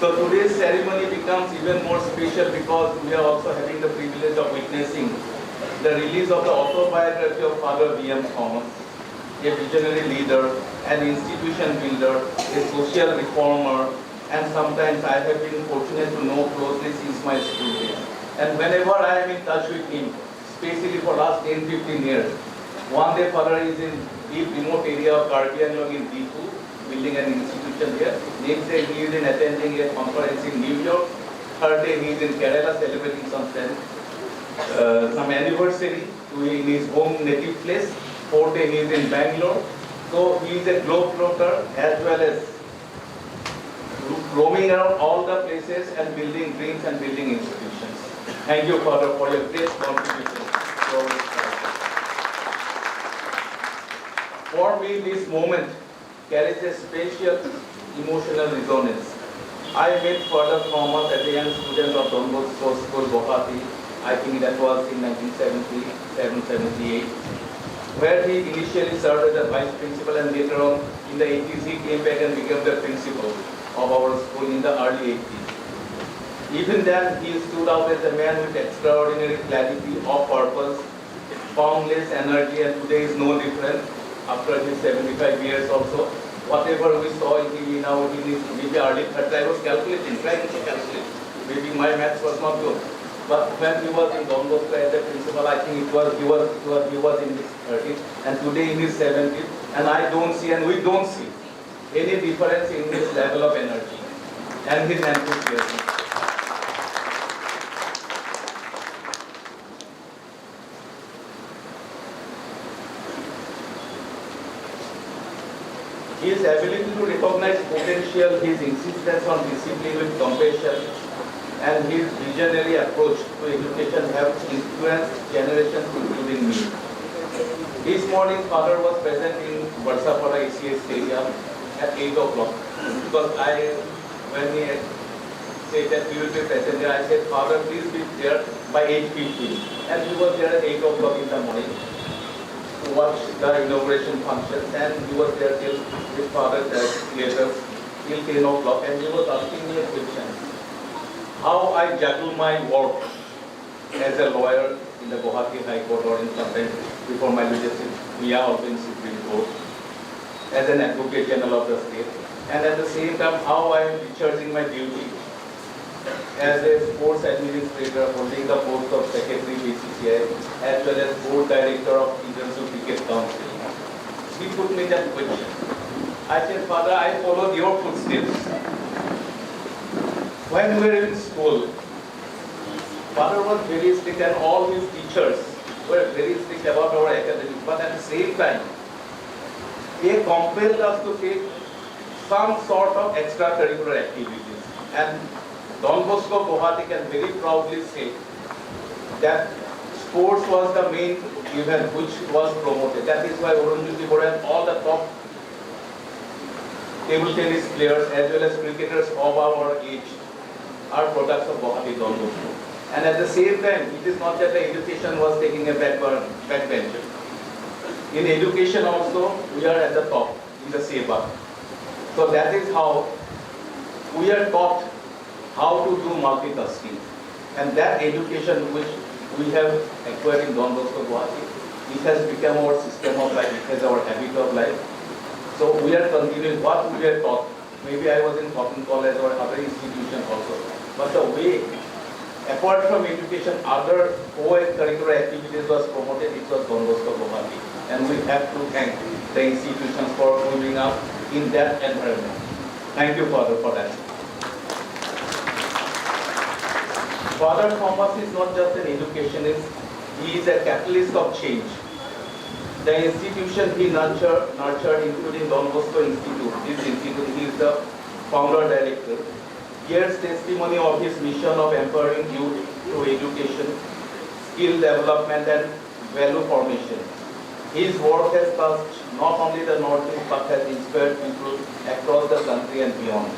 So today's ceremony becomes even more special because we are also having the privilege of witnessing witnessing the release of the autobiography of Father V.M. Thomas, a visionary leader, an institution builder, a social reformer, and sometimes I have been fortunate to know closely since my school days. And whenever I am in touch with him, especially for last 10-15 years, one day Father is in deep remote area of Karbi Anglong in Difu, building an institution here. Next day he is in attending a conference in New York. Third day he is in Kerala celebrating some anniversary in his home native place. Fourth day he is in Bangalore. So he is a globetrotter as well as roaming around all the places and building dreams and building institutions. Thank you, Father, for your great contribution. For me, this moment carries a special emotional resonance. I met Father Thomas as a young student of Don Bosco School, Guwahati. I think that was in 1977-78, where he initially served as a vice principal, and later on in the 80s he came back and became the principal of our school in the early 80s. Even then, he stood out as a man with extraordinary clarity of purpose, boundless energy, and today is no different. After his 75 years also, whatever we saw in him now in his maybe early 30s, I was trying to calculate. Maybe my maths was not good. But when he was in Don Bosco as a principal, I think he was in his 30s, and today in his 70s, and I don't see, and we don't see any difference in his level of energy and his enthusiasm. His ability to recognize potential, his insistence on discipline with compassion, and his visionary approach to education have influenced generations including me. This morning, Father was present in Barsapara ACS Stadium at 8 o'clock. Because when he said that we will be present there, I said, Father, please be there by 8:15. And he was there at 8 o'clock in the morning to watch the inauguration functions, and he was there till his father later till 10 o'clock, and he was asking me a question. How I juggle my work as a lawyer in the Guwahati High Court or in sometimes before my leadership, we are also in Supreme Court, as an advocate general of the state, and at the same time how I am discharging my duty as a sports administrator holding the post of Secretary BCCI as well as board director of International Cricket Council. He put me that question. I said, Father, I followed your footsteps. When we were in school, Father was very strict and all his teachers were very strict about our academics, but at the same time, they compelled us to take some sort of extracurricular activities. And Don Bosco Guwahati can very proudly say that sports was the main event which was promoted. That is why Orunjuti Bora and all the top table tennis players as well as cricketers of our age are products of Guwahati Don Bosco. And at the same time, it is not that the education was taking a backbencher. In education also, we are at the top in the SEBA. So that is how we are taught how to do multitasking. And that education which we have acquired in Don Bosco Guwahati, it has become our system of life, it has our habit of life. So we are continuing what we are taught. Maybe I was in Cotton College or other institutions also. But the way, apart from education, other co-curricular activities was promoted, it was Don Bosco Guwahati. And we have to thank the institutions for moving up in that environment. Thank you, Father, for that. Father Thomas is not just an educationist, he is a catalyst of change. The institution he nurtured including Don Bosco Institute, this institute, he is the founder director, bears testimony of his mission of empowering youth through education, skill development and value formation. His work has touched not only the Northeast but has inspired people across the country and beyond.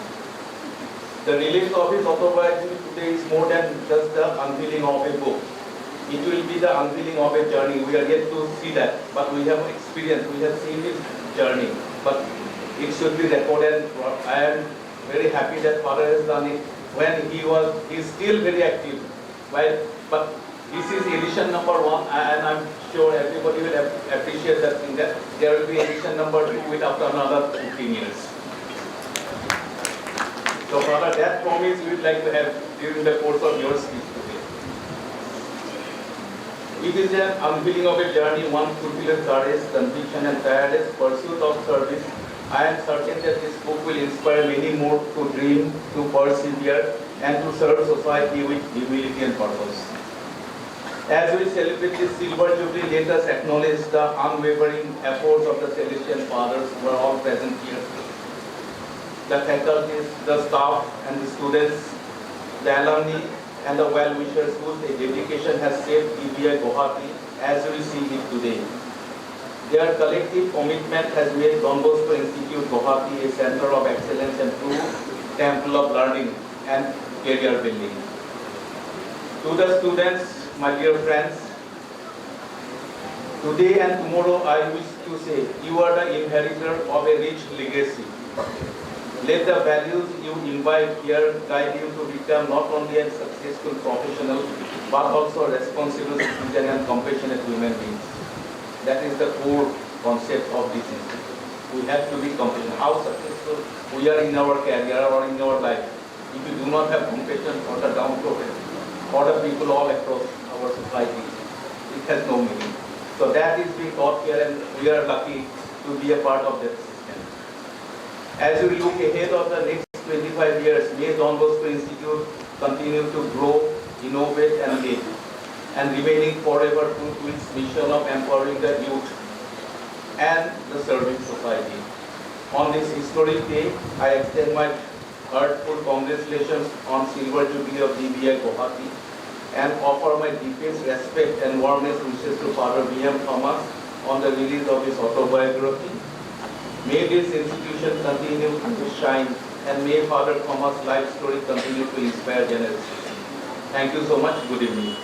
The release of his autobiography today is more than just the unveiling of a book. It will be the unveiling of a journey. We are yet to see that, but we have experienced, we have seen his journey. But it should be recorded. I am very happy that Father has done it when he is still very active. But this is edition number 1, and I'm sure everybody will appreciate that thing, that there will be edition number 2 with after another 15 years. So Father, that promise we would like to have during the course of your speech today. It is an unveiling of a journey one fulfilled with courage, conviction and tireless pursuit of service. I am certain that this book will inspire many more to dream, to persevere and to serve society with humility and purpose. As we celebrate this Silver Jubilee, let us acknowledge the unwavering efforts of the Celestial Fathers who are all present here. The faculties, the staff and the students, the alumni and the well-wishers whose dedication has shaped EBI Guwahati as we see it today. Their collective commitment has made Don Bosco Institute Guwahati a center of excellence and true temple of learning and career building. To the students, my dear friends, today and tomorrow I wish to say you are the inheritor of a rich legacy. Let the values you imbibe here guide you to become not only a successful professional but also a responsible citizen and compassionate human being. That is the core concept of this institute. We have to be compassionate. How successful we are in our career or in our life, if you do not have compassion for the downtrodden, for the people all across our society, it has no meaning. So that is being taught here and we are lucky to be a part of that system. As we look ahead of the next 25 years, may Don Bosco Institute continue to grow, innovate and lead, and remaining forever true to its mission of empowering the youth and the serving society. On this historic day, I extend my heartful congratulations on Silver Jubilee of DBI Guwahati and offer my deepest respect and warmest wishes to Father B.M. Thomas on the release of his autobiography. May this institution continue to shine and may Father Thomas' life story continue to inspire generations. Thank you so much. Good evening.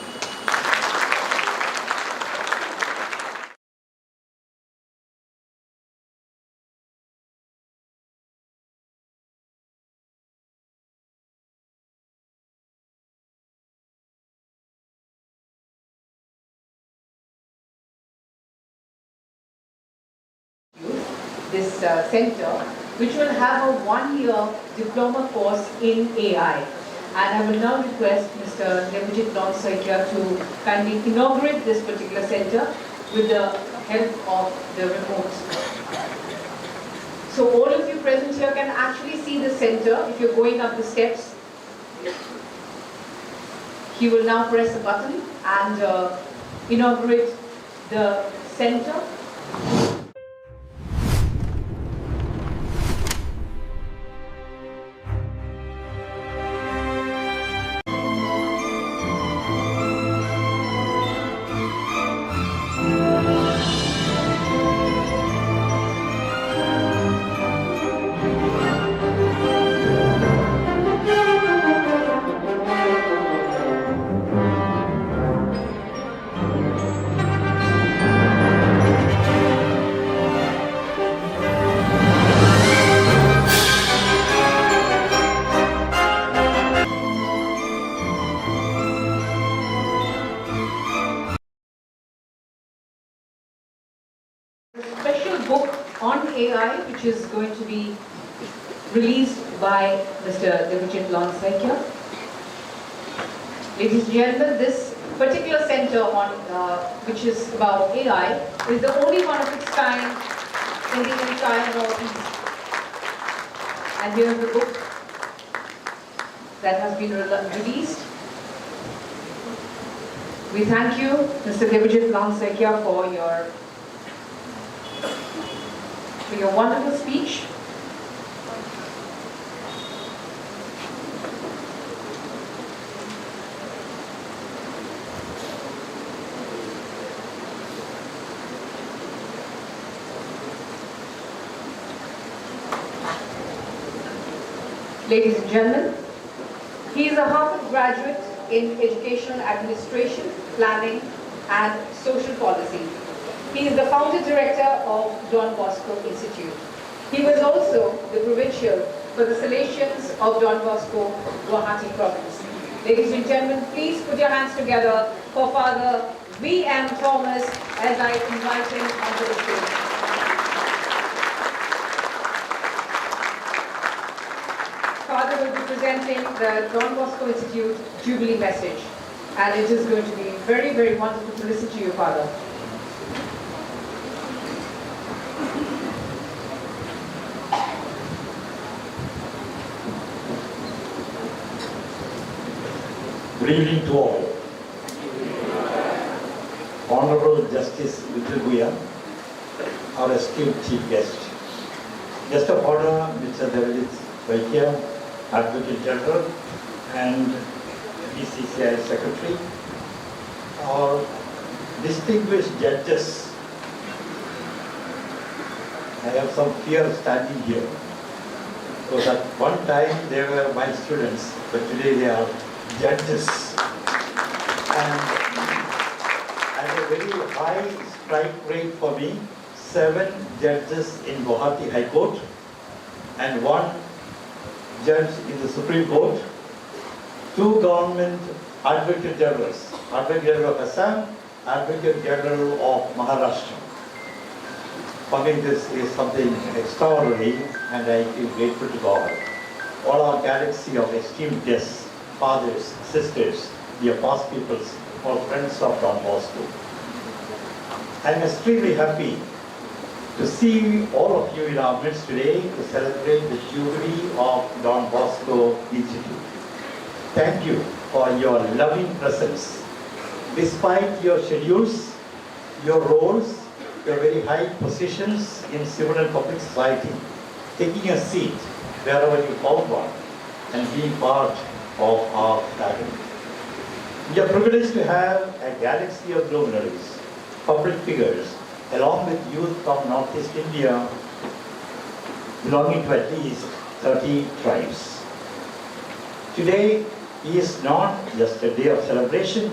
This center, which will have a one-year diploma course in AI. And I will now request Mr. Devajit Lonsaikia to kindly inaugurate this particular center with the help of the remote. So all of you present here can actually see the center if you're going up the steps. He will now press a button and inaugurate the center. On AI, which is going to be released by Mr. Devajit Lonsaikia. Ladies and gentlemen, this particular center on which is about AI is the only one of its kind in the entire Northeast. And here is the book that has been released. We thank you, Mr. Devajit Lonsaikia, for your wonderful speech. Ladies and gentlemen, he is a Harvard graduate in educational administration, planning and social policy. He is the founder director of Don Bosco Institute. He was also the provincial for the Salesians of Don Bosco, Guwahati province. Ladies and gentlemen, please put your hands together for Father V.M. Thomas as I invite him onto the stage. Father will be presenting the Don Bosco Institute Jubilee message, and it is going to be very, very wonderful to listen to you, Father. Good evening to all. Honorable Justice Vitraguya, our esteemed Chief Guest, Guest of Honor Mr. David Vaikya, Advocate General and BCCI Secretary, our distinguished judges. I have some fear standing here, because at one time they were my students, but today they are judges. And a very high strike rate for me, 7 judges in Guwahati High Court and 1 judge in the Supreme Court, 2 government Advocate Generals, Advocate General of Assam, Advocate General of Maharashtra. For me this is something extraordinary and I feel grateful to God. All our galaxy of esteemed guests, fathers, sisters, dear past peoples, all friends of Don Bosco. I am extremely happy to see all of you in our midst today to celebrate the Jubilee of Don Bosco Institute. Thank you for your loving presence. Despite your schedules, your roles, your very high positions in civil and public society, taking a seat wherever you found one and being part of our family. We are privileged to have a galaxy of luminaries, public figures, along with youth from Northeast India, belonging to at least 30 tribes. Today is not just a day of celebration,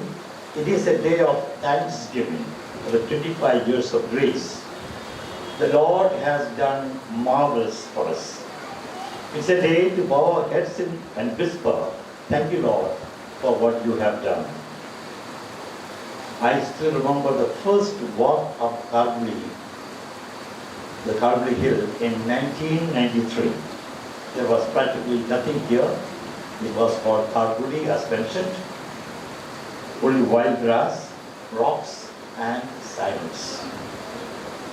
it is a day of thanksgiving for the 25 years of grace. The Lord has done marvels for us. It's a day to bow our heads and whisper, "Thank you, Lord, for what you have done." I still remember the first walk of the Karbali Hill in 1993. There was practically nothing here. It was called Karbali as mentioned. Only wild grass, rocks and silence.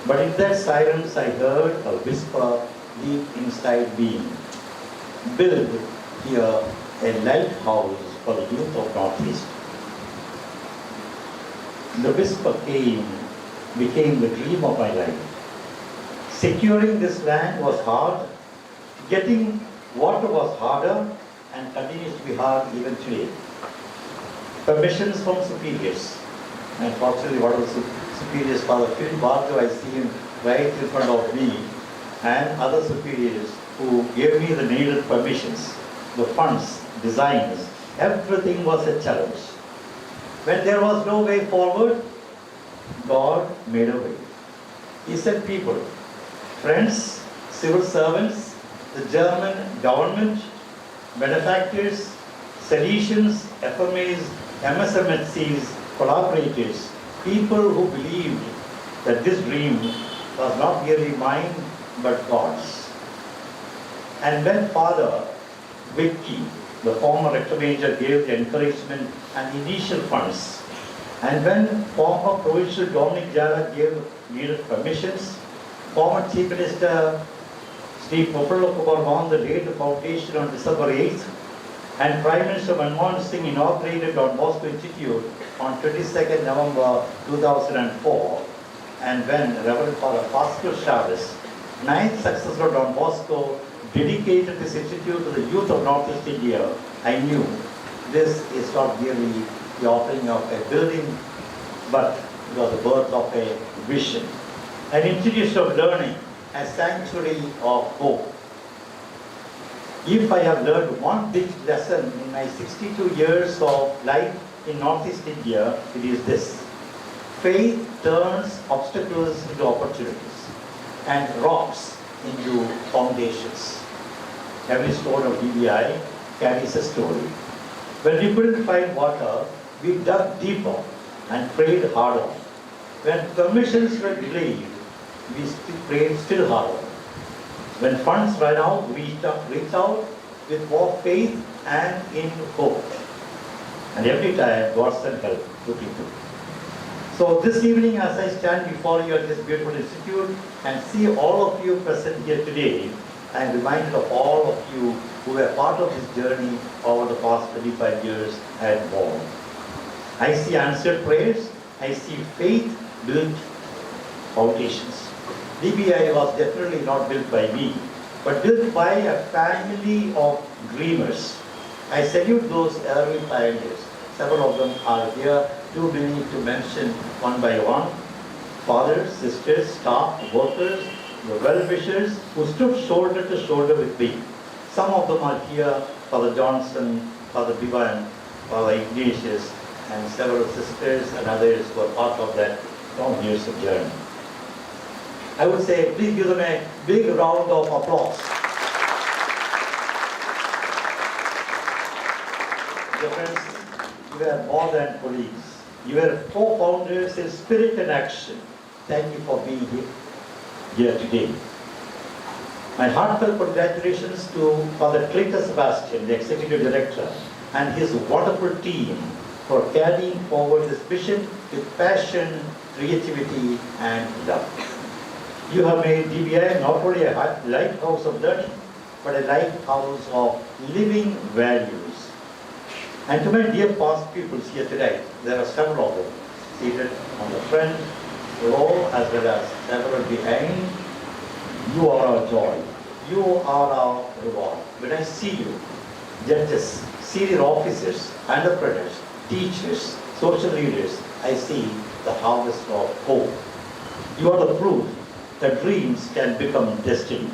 But in that silence I heard a whisper deep inside me. Build here a lighthouse for the youth of Northeast. The whisper became the dream of my life. Securing this land was hard, getting water was harder and continues to be hard even today. Permissions from superiors, and fortunately one of the superiors, Father Phil Barjo, I see him right in front of me, and other superiors who gave me the needed permissions, the funds, designs, everything was a challenge. When there was no way forward, God made a way. He sent people, friends, civil servants, the German government, benefactors, Salesians, FMAs, MSMHCs, collaborators, people who believed that this dream was not merely mine but God's. And when Father Vicky, the former rector major, gave the encouragement and initial funds, and when former provincial Dominic Jara gave needed permissions, former Chief Minister Sri Popolo Kumar won the laid the foundation on December 8th, and Prime Minister Manmohan Singh inaugurated Don Bosco Institute on 22nd November 2004, and when Reverend Father Pascal Chavez, 9th successor of Don Bosco, dedicated this institute to the youth of Northeast India, I knew this is not merely the offering of a building, but it was the birth of a vision. An institution of learning, a sanctuary of hope. If I have learned one big lesson in my 62 years of life in Northeast India, it is this. Faith turns obstacles into opportunities and rocks into foundations. Every stone of DBI carries a story. When we couldn't find water, we dug deeper and prayed harder. When permissions were delayed, we prayed still harder. When funds ran out, we reached out with more faith and in hope. And every time, God sent help to people. So this evening, as I stand before you at this beautiful institute and see all of you present here today, I am reminded of all of you who were part of this journey over the past 25 years and more. I see answered prayers, I see faith built foundations. DBI was definitely not built by me, but built by a family of dreamers. I salute those early pioneers. Several of them are here, too many to mention one by one. Fathers, sisters, staff, workers, the well-wishers who stood shoulder to shoulder with me. Some of them are here, Father Johnson, Father Divan, Father Ignatius, and several sisters and others who are part of that long years of journey. I would say, please give them a big round of applause. Dear friends, you are more than colleagues. You are co-founders in spirit and action. Thank you for being here today. My heartfelt congratulations to Father Clayton Sebastian, the Executive Director, and his wonderful team for carrying forward this mission with passion, creativity, and love. You have made DBI not only a lighthouse of learning, but a lighthouse of living values. And to my dear past pupils here today, there are several of them seated on the front row as well as several behind. You are our joy. You are our reward. When I see you, judges, senior officers, entrepreneurs, teachers, social leaders, I see the harvest of hope. You are the proof that dreams can become destiny.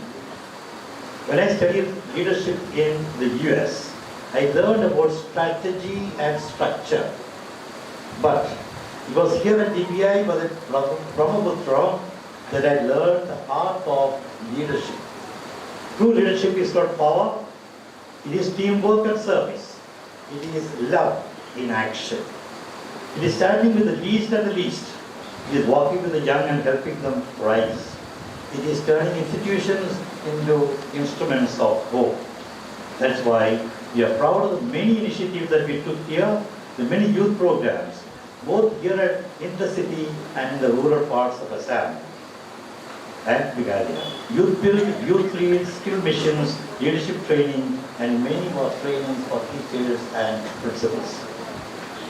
When I studied leadership in the US, I learned about strategy and structure. But it was here at DBI by the Brahmaputra that I learned the art of leadership. True leadership is not power, it is teamwork and service. It is love in action. It is standing with the least and the least. It is walking with the young and helping them rise. It is turning institutions into instruments of hope. That's why we are proud of the many initiatives that we took here, the many youth programs, both here in the city and in the rural parts of Assam and Meghalaya. Youth build, youth lead, skill missions, leadership training, and many more trainings for teachers and principals.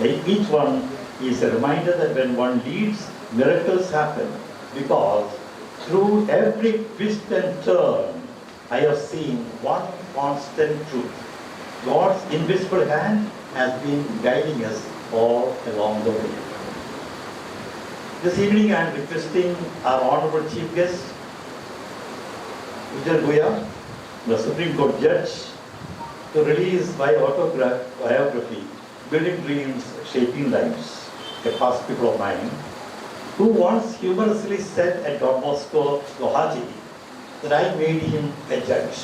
Each one is a reminder that when one leads, miracles happen, because through every twist and turn, I have seen one constant truth. God's invisible hand has been guiding us all along the way. This evening I am requesting our Honorable Chief Guest, Vijay Goya, the Supreme Court Judge, to release my biography, Building Dreams, Shaping Lives, a past pupil of mine, who once humorously said at Don Bosco, Guwahati, that I made him a judge.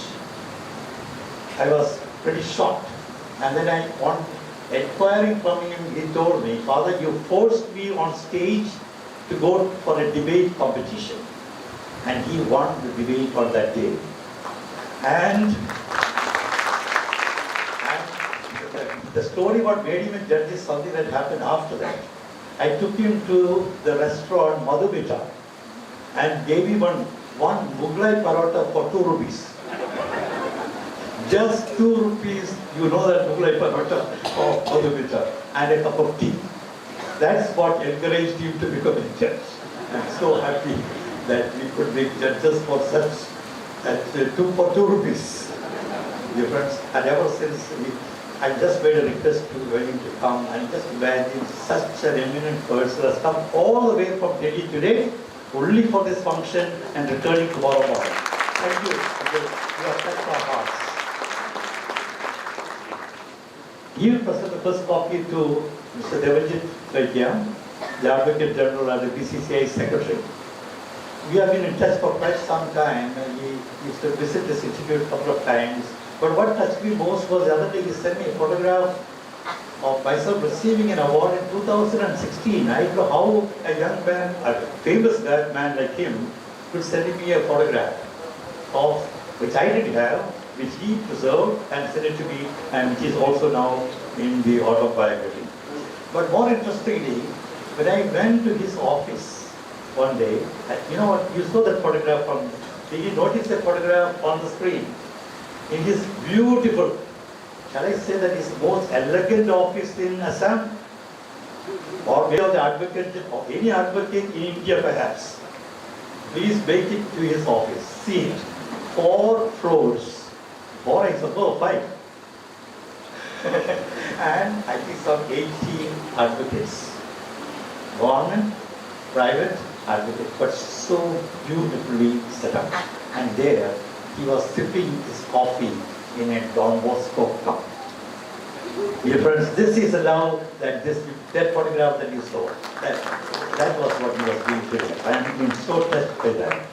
I was pretty shocked. And then inquiring from him, he told me, Father, you forced me on stage to go for a debate competition. And he won the debate on that day. And the story what made him a judge is something that happened after that. I took him to the restaurant Madhumita and gave him one Mughlai parota for 2 rupees. Just 2 rupees, you know that Mughlai parota of Madhumita, and a cup of tea. That's what encouraged him to become a judge. I'm so happy that we could make judges for such, for 2 rupees. Dear friends, and ever since I just made a request to him to come, and just imagine such an eminent person has come all the way from Delhi today only for this function and returning tomorrow morning. Thank you. You have touched our hearts. He will present the first copy to Mr. Devajit Vaidya, the Advocate General and the BCCI Secretary. We have been in touch for quite some time, and he used to visit this institute a couple of times. But what touched me most was the other day he sent me a photograph of myself receiving an award in 2016. I don't know how a young man, a famous man like him, could send me a photograph of which I didn't have, which he preserved and sent it to me, and which is also now in the autobiography. But more interestingly, when I went to his office one day, you know what, you saw that photograph from, did you notice the photograph on the screen? In his beautiful, shall I say that his most elegant office in Assam? Or maybe the advocate, or any advocate in India perhaps. Please make it to his office. See it. 4 floors. 4, I suppose, 5. And I think some 18 advocates. Government, private, advocate, but so beautifully set up. And there, he was sipping his coffee in a Don Bosco cup. Dear friends, this is now that photograph that you saw. That was what he was doing today. I am being so touched by that.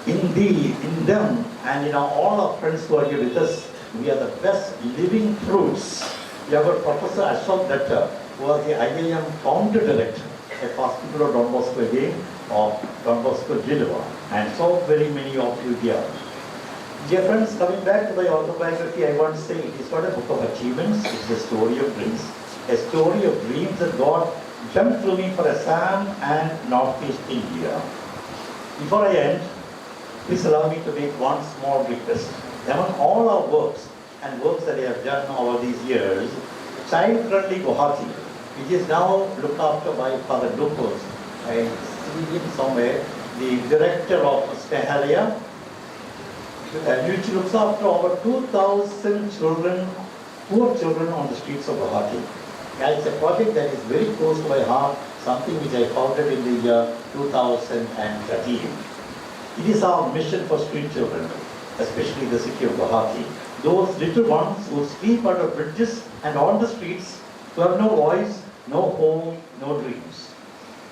In them, and in all our friends who are here with us, we are the best living fruits. We have a Professor Ashok Datta, who was the IIM founder director, a past people of Don Bosco again, of Don Bosco Geneva, and so very many of you here. Dear friends, coming back to my autobiography, I want to say it is not a book of achievements, it is a story of dreams. A story of dreams that God jumped through me for Assam and Northeast India. Before I end, please allow me to make one small request. Among all our works and works that I have done over these years, child-friendly Guwahati, which is now looked after by Father Dupos, I see him somewhere, the director of Snehalaya, which looks after over 2,000 children, poor children on the streets of Guwahati. It's a project that is very close to my heart, something which I founded in the year 2013. It is our mission for street children, especially the city of Guwahati. Those little ones who sleep under bridges and on the streets, who have no voice, no home, no dreams.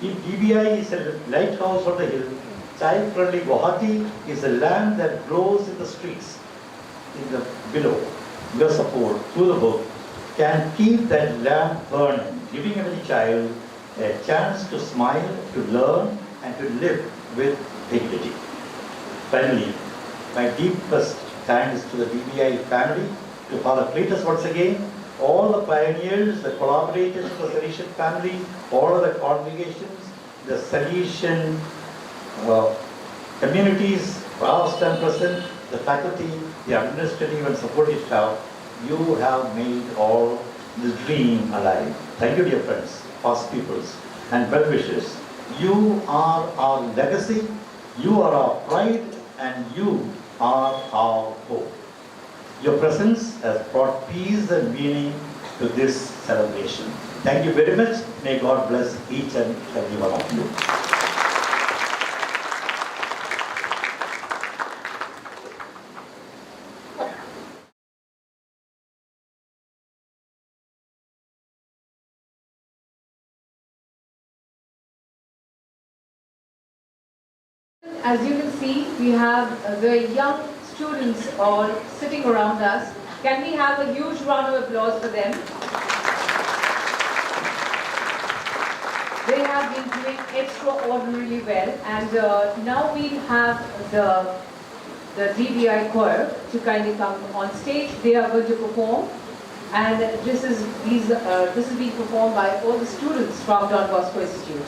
If DBI is a lighthouse on the hill, child-friendly Guwahati is a lamp that glows in the streets, in the below. Your support through the book can keep that lamp burning, giving every child a chance to smile, to learn, and to live with dignity. Finally, my deepest thanks to the DBI family, to Father Cletus once again, all the pioneers, the collaborators of the Salesian family, all of the congregations, the Salesian communities, past and present, the faculty, the administrative and supportive staff. You have made all the dream alive. Thank you, dear friends, past peoples, and well wishers. You are our legacy, you are our pride, and you are our hope. Your presence has brought peace and meaning to this celebration. Thank you very much. May God bless each and every one of you. As you can see, we have the young students all sitting around us. Can we have a huge round of applause for them? They have been doing extraordinarily well, and now we have the DBI choir to kindly come on stage. They are going to perform, and this is being performed by all the students from Don Bosco Institute.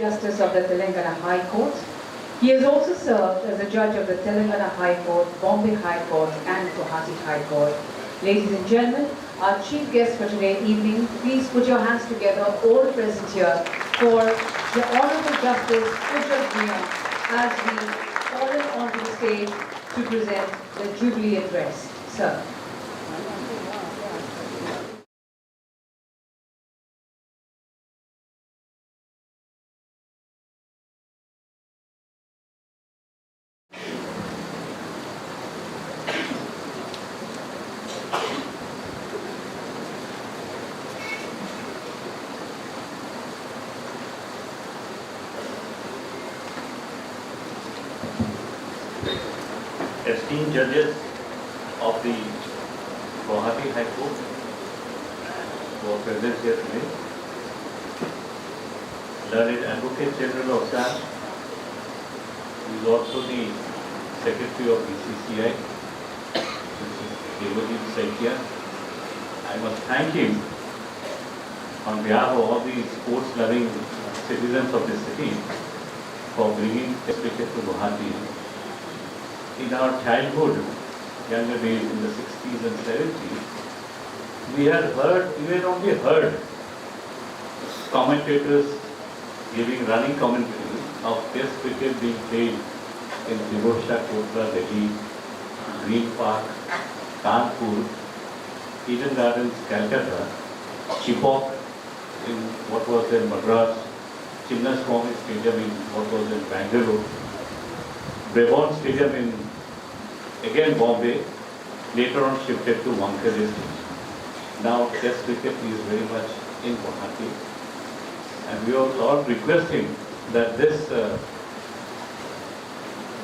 Justice of the Telangana High Court. He has also served as a judge of the Telangana High Court, Bombay High Court and Guwahati High Court. Ladies and gentlemen, our chief guest for today evening, please put your hands together, all present here, for the Honorable Justice Ujjwal Miya as we call him onto the stage to present the Jubilee Address. Sir. Esteemed judges of the Guwahati High Court who are present here today, learned Advocate General of SAM, who is also the Secretary of BCCI, Devajit Saikia. I must thank him on behalf of all the sports-loving citizens of the city for bringing Test cricket to Guwahati. In our childhood, younger days in the 60s and 70s, we had only heard commentators giving running commentary of Test cricket being played in Firozshah Kotla, Delhi, Green Park, Kanpur, Eden Gardens, Calcutta, Chibok in what was then Madras, Chinnaswamy Stadium in what was then Bangalore, Brevon Stadium in again Bombay, later on shifted to Wankhede. Now Test cricket is very much in Guwahati, and we are all requesting that this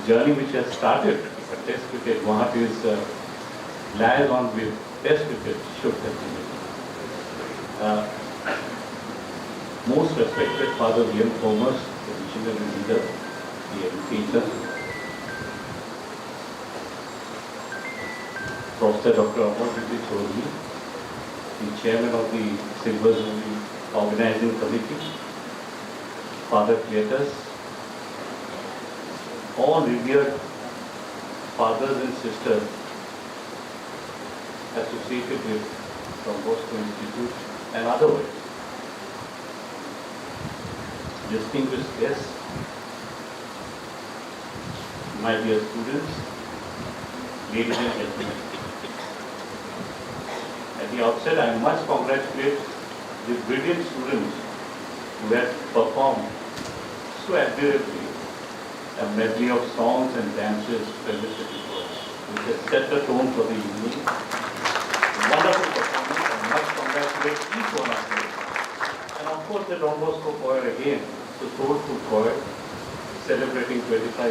journey which has started for Test cricket, Guwahati is lies on with Test cricket should continue. Most respected Father William Thomas, the visionary leader, the educator, Professor Dr. Amarjyoti Chaudhary, the Chairman of the Silver Jubilee Organizing Committee, Father Cletus, all revered fathers and sisters associated with Don Bosco Institute and otherwise. Distinguished guests, my dear students, ladies and gentlemen. At the outset, I must congratulate the brilliant students who had performed so admirably a medley of songs and dances presented before us, which has set the tone for the evening. Wonderful performance, I must congratulate each one of them. And of course, the Don Bosco choir again, the soulful choir, celebrating 25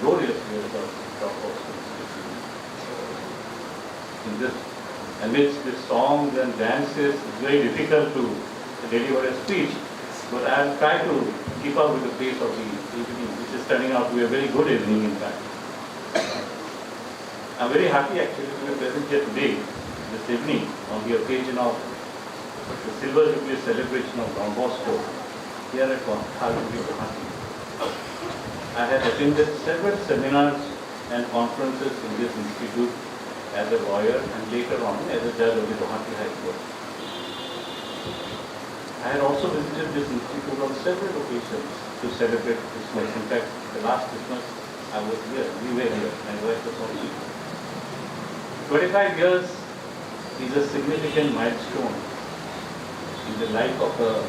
glorious years of Don Bosco. In this, amidst the songs and dances, it's very difficult to deliver a speech, but I'll try to keep up with the pace of the evening, which is turning out to be a very good evening in fact. I'm very happy actually to be present here today, this evening, on the occasion of the Silver Jubilee celebration of Don Bosco here at Guwahati. I had attended several seminars and conferences in this institute as a lawyer and later on as a judge of the Guwahati High Court. I had also visited this institute on several occasions to celebrate Christmas. In fact, the last Christmas I was here, we were here, and I was also 25 years is a significant milestone in the life of a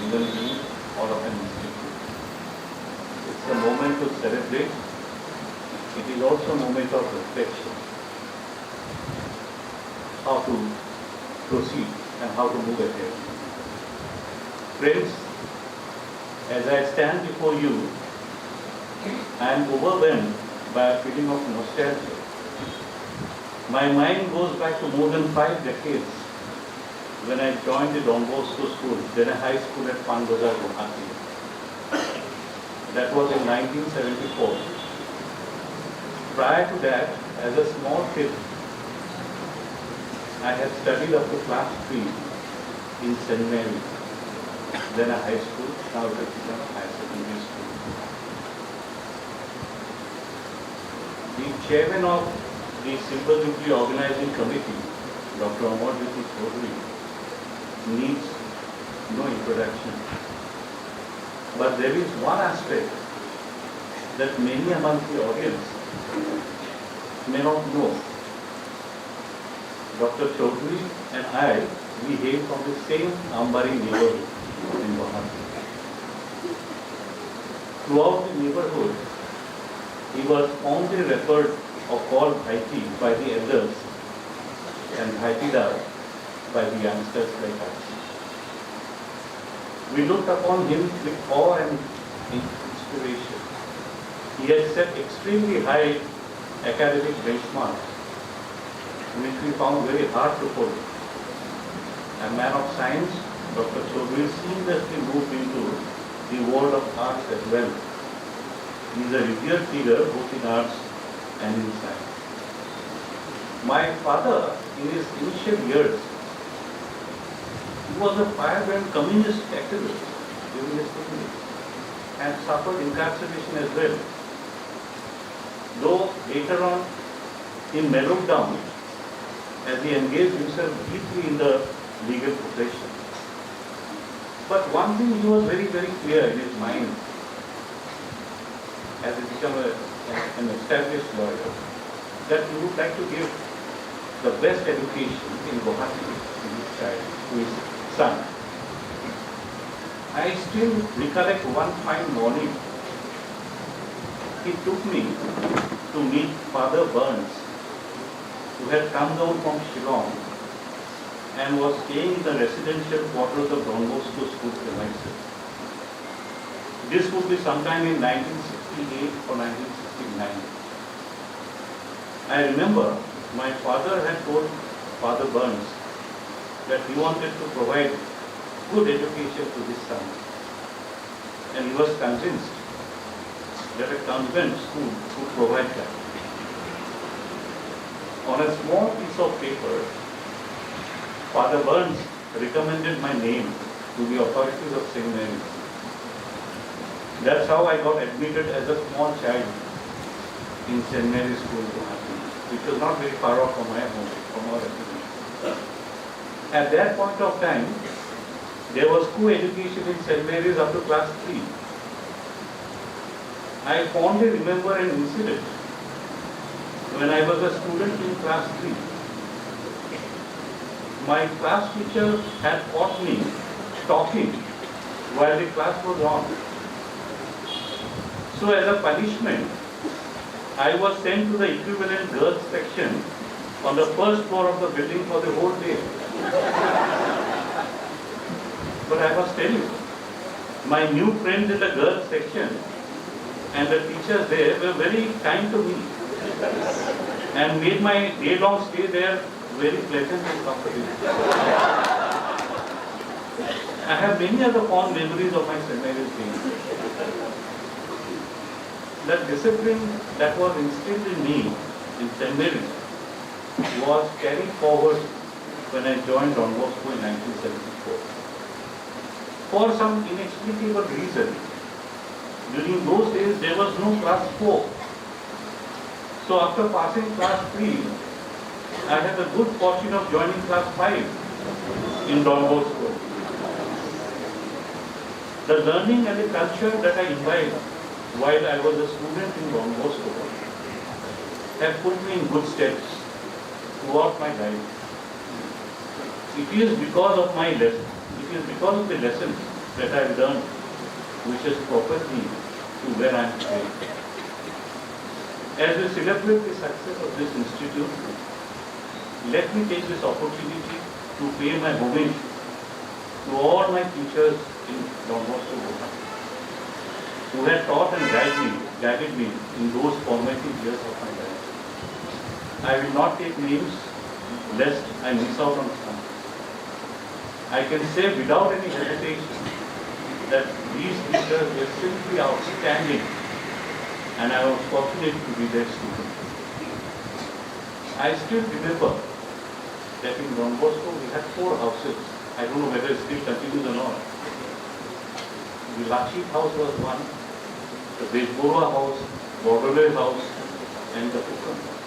human being or of an institute. It's a moment to celebrate. It is also a moment of reflection. How to proceed and how to move ahead. Friends, as I stand before you, I am overwhelmed by a feeling of nostalgia. My mind goes back to more than 5 decades when I joined the Don Bosco School, then a high school at Panbazar, Guwahati. That was in 1974. Prior to that, as a small kid, I had studied up to class 3 in St. Mary. then a high school, now it has become a high secondary school. The chairman of the Silver Jubilee Organizing Committee, Dr. Amarjyoti Chaudhary, needs no introduction. But there is one aspect that many among the audience may not know. Dr. Chaudhary and I, we hail from the same Ambari neighborhood in Guwahati. Throughout the neighborhood, he was fondly referred or called Bhaiti by the elders and Bhaitida by the youngsters like us. We looked upon him with awe and inspiration. He had set extremely high academic benchmarks, which we found very hard to follow. A man of science, Dr. Chaudhary seamlessly moved into the world of arts as well. He is a revered figure both in arts and in science. My father, in his initial years, he was a firebrand communist activist during his tenure and suffered incarceration as well. Though later on he mellowed down as he engaged himself deeply in the legal profession. But one thing he was very, very clear in his mind as he became an established lawyer, that he would like to give the best education in Guwahati to his child, to his son. I still recollect one fine morning, he took me to meet Father Burns, who had come down from Shillong and was staying in the residential quarters of Don Bosco School premises. This would be sometime in 1968 or 1969. I remember my father had told Father Burns that he wanted to provide good education to his son. And he was convinced that a convent school would provide that. On a small piece of paper, Father Burns recommended my name to the authorities of St. Mary's. That's how I got admitted as a small child in St. Mary's School, which was not very far off from my home, from our residence. At that point of time, there was co-education in St. Mary's up to class 3. I fondly remember an incident when I was a student in class 3. My class teacher had caught me talking while the class was on. So as a punishment, I was sent to the equivalent girls section on the first floor of the building for the whole day. But I must tell you, my new friends in the girls section and the teachers there were very kind to me and made my day-long stay there very pleasant and comfortable. I have many other fond memories of my St. Mary's days. That discipline that was instilled in me in St. Mary's was carried forward when I joined Don Bosco in 1974. For some inexplicable reason, during those days there was no class 4. So after passing class 3, I had the good fortune of joining class 5 in Don Bosco. The learning and the culture that I imbibed while I was a student in Don Bosco have put me in good steps throughout my life. It is because of my lesson, it is because of the lessons that I have learned which has propelled me to where I am today. As we celebrate the success of this institute, let me take this opportunity to pay my homage to all my teachers in Don Bosco, who had taught and guided me in those formative years of my life. I will not take names lest I miss out on some. I can say without any hesitation that these teachers were simply outstanding and I was fortunate to be their student. I still remember that in Don Bosco we had 4 houses. I don't know whether it still continues or not. The Lakshit house was one, the Bejborua house, Bordelais house, and the Pukan house.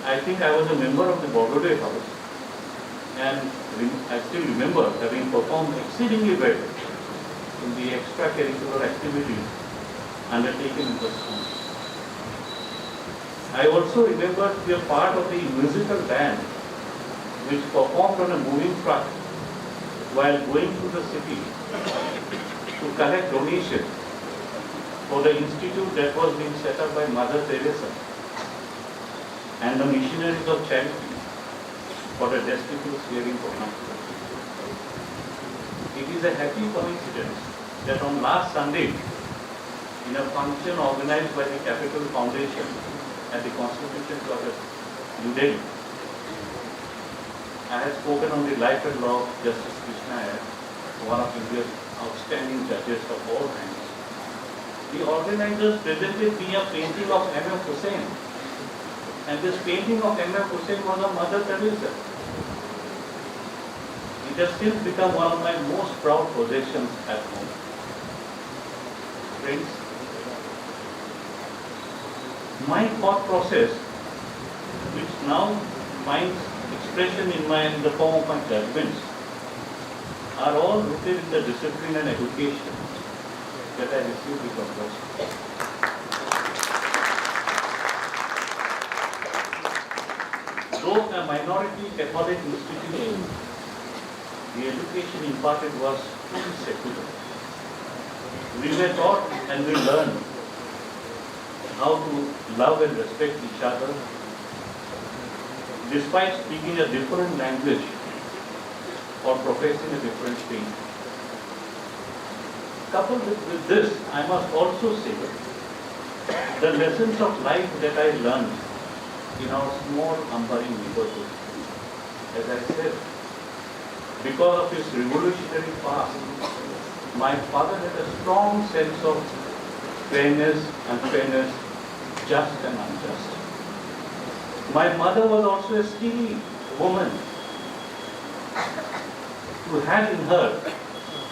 I think I was a member of the Bordelais house, and I still remember having performed exceedingly well in the extracurricular activities undertaken in the school. I also remember to be a part of the musical band which performed on a moving truck while going through the city to collect donations for the institute that was being set up by Mother Teresa and the missionaries of charity for the destitute caring for hunger. It is a happy coincidence that on last Sunday, in a function organized by the Capital Foundation at the Constitution Club at New Delhi, I have spoken on the life and law of Justice Krishna Iyer, one of India's outstanding judges of all ranks. The organizers presented me a painting of M.F. Hussain, and this painting of M.F. Hussain was of Mother Teresa. It has since become one of my most proud possessions at home. Friends, my thought process, which now finds expression in the form of my judgments, are all rooted in the discipline and education that I received with Don Bosco. Though a minority Catholic institution, the education imparted was fully secular. We were taught and we learned how to love and respect each other, despite speaking a different language or professing a different faith. Coupled with this, I must also say the lessons of life that I learned in our small Ambari neighborhood. As I said, because of his revolutionary past, my father had a strong sense of fairness, unfairness, just and unjust. My mother was also a steely woman who had in her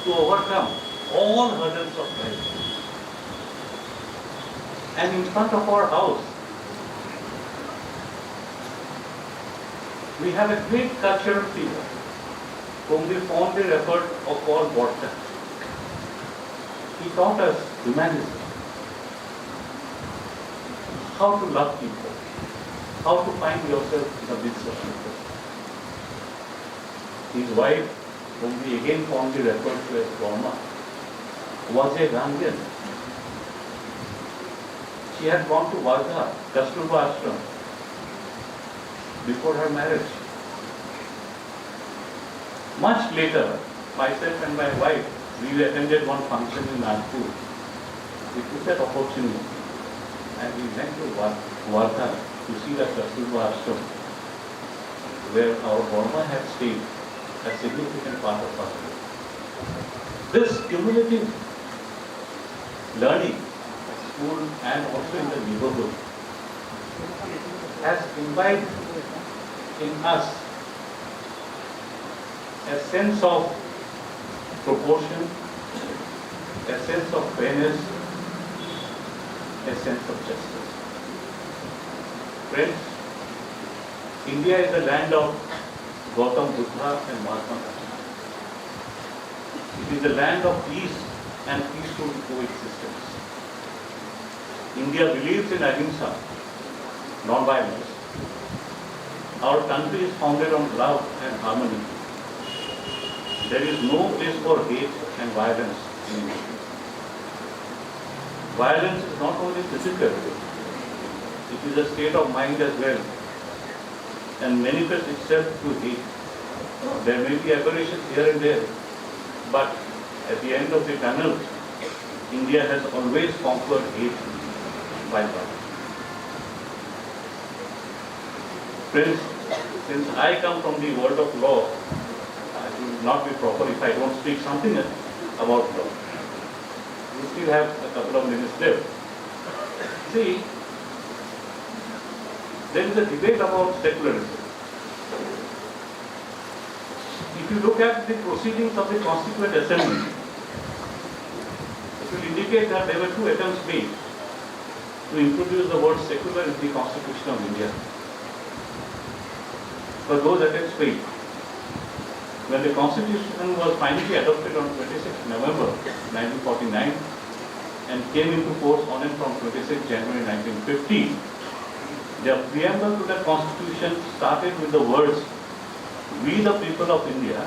to overcome all hurdles of life. And in front of our house, we have a great cultural figure whom we fondly referred or called Vodka. He taught us humanism, how to love people, how to find yourself in the midst of people. His wife, whom we again fondly referred to as Gorma, was a Gandhian. She had gone to Wardha, Kasturba Ashram, before her marriage. Much later, myself and my wife, we attended one function in Nagpur. We took that opportunity and we went to Wardha to see the Kasturba Ashram, where our Burma had stayed, a significant part of our life. This cumulative learning at school and also in the neighborhood has imbibed in us a sense of proportion, a sense of fairness, a sense of justice. Friends, India is the land of Gautam Buddha and Mahatma Gandhi. It is the land of peace and peaceful coexistence. India believes in ahimsa, non-violence. Our country is founded on love and harmony. There is no place for hate and violence in India. Violence is not only physical, it is a state of mind as well, and manifests itself through hate. There may be aberrations here and there, but at the end of the tunnel, India has always conquered hate by violence. Friends, since I come from the world of law, it will not be proper if I don't speak something about law. We still have a couple of minutes left. See, there is a debate about secularism. If you look at the proceedings of the Constituent Assembly, indicate that there were two attempts made to introduce the word secular in the Constitution of India. But those attempts failed. When the Constitution was finally adopted on 26 November 1949 and came into force on and from 26 January 1950, the preamble to the Constitution started with the words, "We the people of India,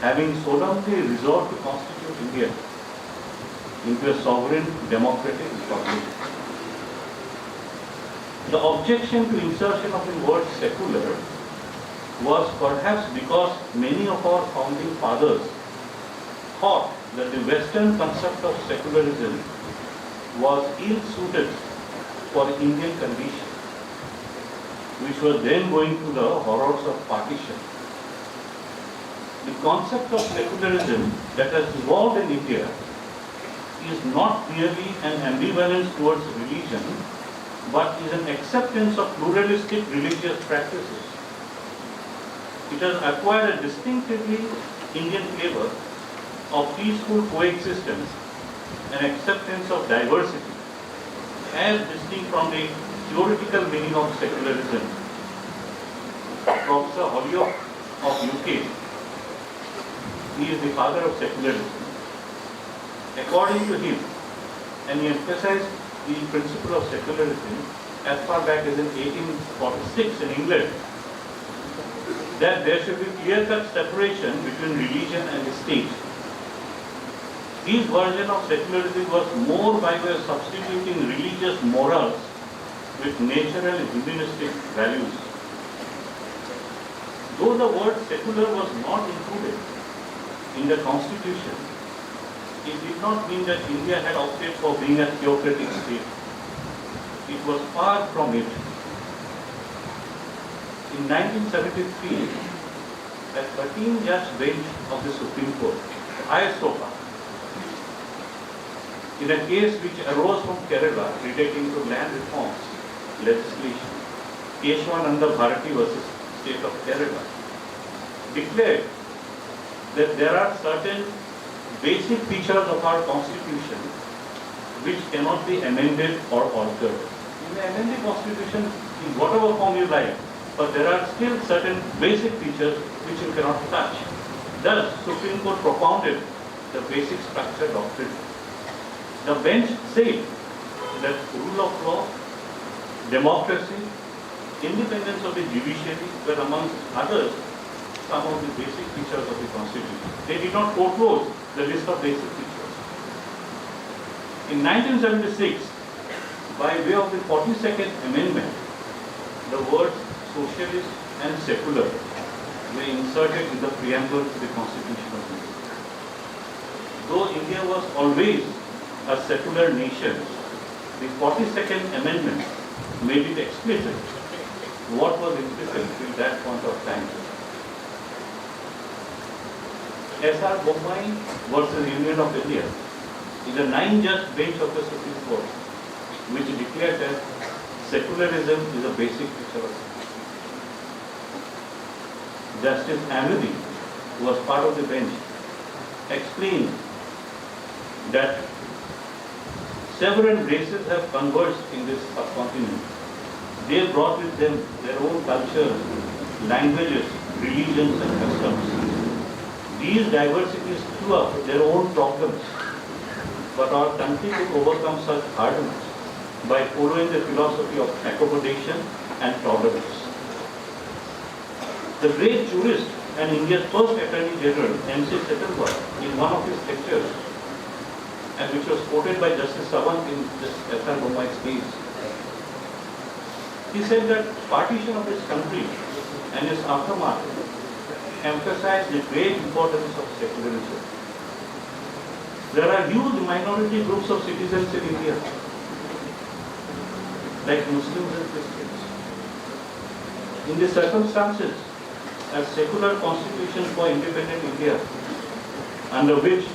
having solemnly resolved to constitute India into a sovereign democratic republic." The objection to insertion of the word secular was perhaps because many of our founding fathers thought that the Western concept of secularism was ill-suited for Indian conditions, which were then going through the horrors of partition. The concept of secularism that has evolved in India is not merely an ambivalence towards religion, but is an acceptance of pluralistic religious practices. It has acquired a distinctively Indian flavor of peaceful coexistence and acceptance of diversity, as distinct from the theoretical meaning of secularism. Professor Holyoake of UK, he is the father of secularism. According to him, and he emphasized the principle of secularism as far back as in 1846 in England, that there should be clear-cut separation between religion and the state. His version of secularism was more by way of substituting religious morals with natural and humanistic values. Though the word secular was not included in the Constitution, it did not mean that India had opted for being a theocratic state. It was far from it. In 1973, a 13-judge bench of the Supreme Court, the highest so far, in a case which arose from Kerala relating to land reforms legislation, Keshwananda Bharati versus State of Kerala, declared that there are certain basic features of our constitution which cannot be amended or altered. You may amend the constitution in whatever form you like, but there are still certain basic features which you cannot touch. Thus, Supreme Court propounded the basic structure doctrine. The bench said that rule of law, democracy, independence of the judiciary were amongst others some of the basic features of the Constitution. They did not foreclose the list of basic features. In 1976, by way of the 42nd Amendment, the words socialist and secular were inserted in the preamble to the Constitution of India. Though India was always a secular nation, the 42nd Amendment made it explicit what was implicit till that point of time. S.R. Bommai versus Union of India is a 9-judge bench of the Supreme Court which declared that secularism is a basic feature of it. Justice Amity, who was part of the bench, explained that several races have converged in this subcontinent. They brought with them their own cultures, languages, religions and customs. These diversities threw up their own problems, but our country could overcome such hurdles by following the philosophy of accommodation and tolerance. The great jurist and India's first Attorney General, M.C. Settlewar, in one of his lectures, and which was quoted by Justice Sawant in this S.R. Bommai's case, he said that partition of his country and its aftermath emphasized the great importance of secularism. There are huge minority groups of citizens in India, like Muslims and Christians. In these circumstances, a secular constitution for independent India, under which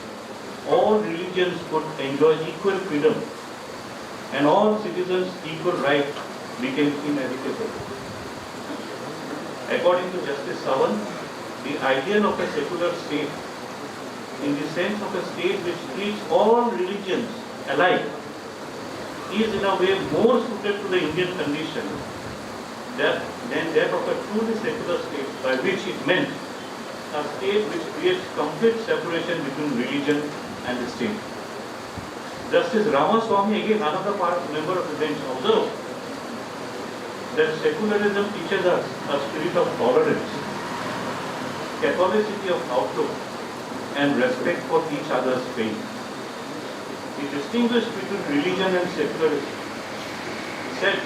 all religions could enjoy equal freedom and all citizens equal rights, became inevitable. According to Justice Sawant, the ideal of a secular state in the sense of a state which treats all religions alike, is in a way more suited to the Indian condition than that of a truly secular state, by which it meant a state which creates complete separation between religion and the state. Justice Ramaswamy, again another member of the bench, observed that secularism teaches us a spirit of tolerance, Catholicity of outlook, and respect for each other's faith. He distinguished between religion and secularism. He said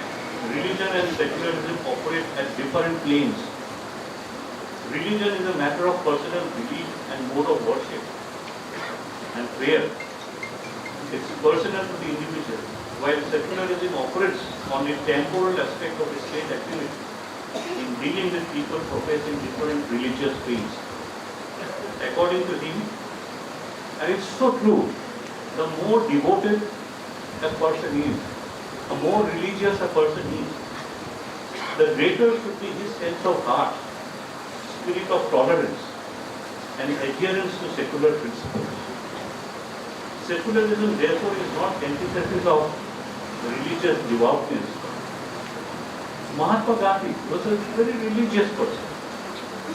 religion and secularism operate at different planes. Religion is a matter of personal belief and mode of worship and prayer. It's personal to the individual, while secularism operates on the temporal aspect of the state activity in dealing with people professing different religious faiths. According to him, and it's so true, the more devoted a person is, the more religious a person is, the greater should be his sense of heart, spirit of tolerance, and adherence to secular principles. Secularism, therefore, is not antithesis of religious devoutness. Mahatma Gandhi was a very religious person,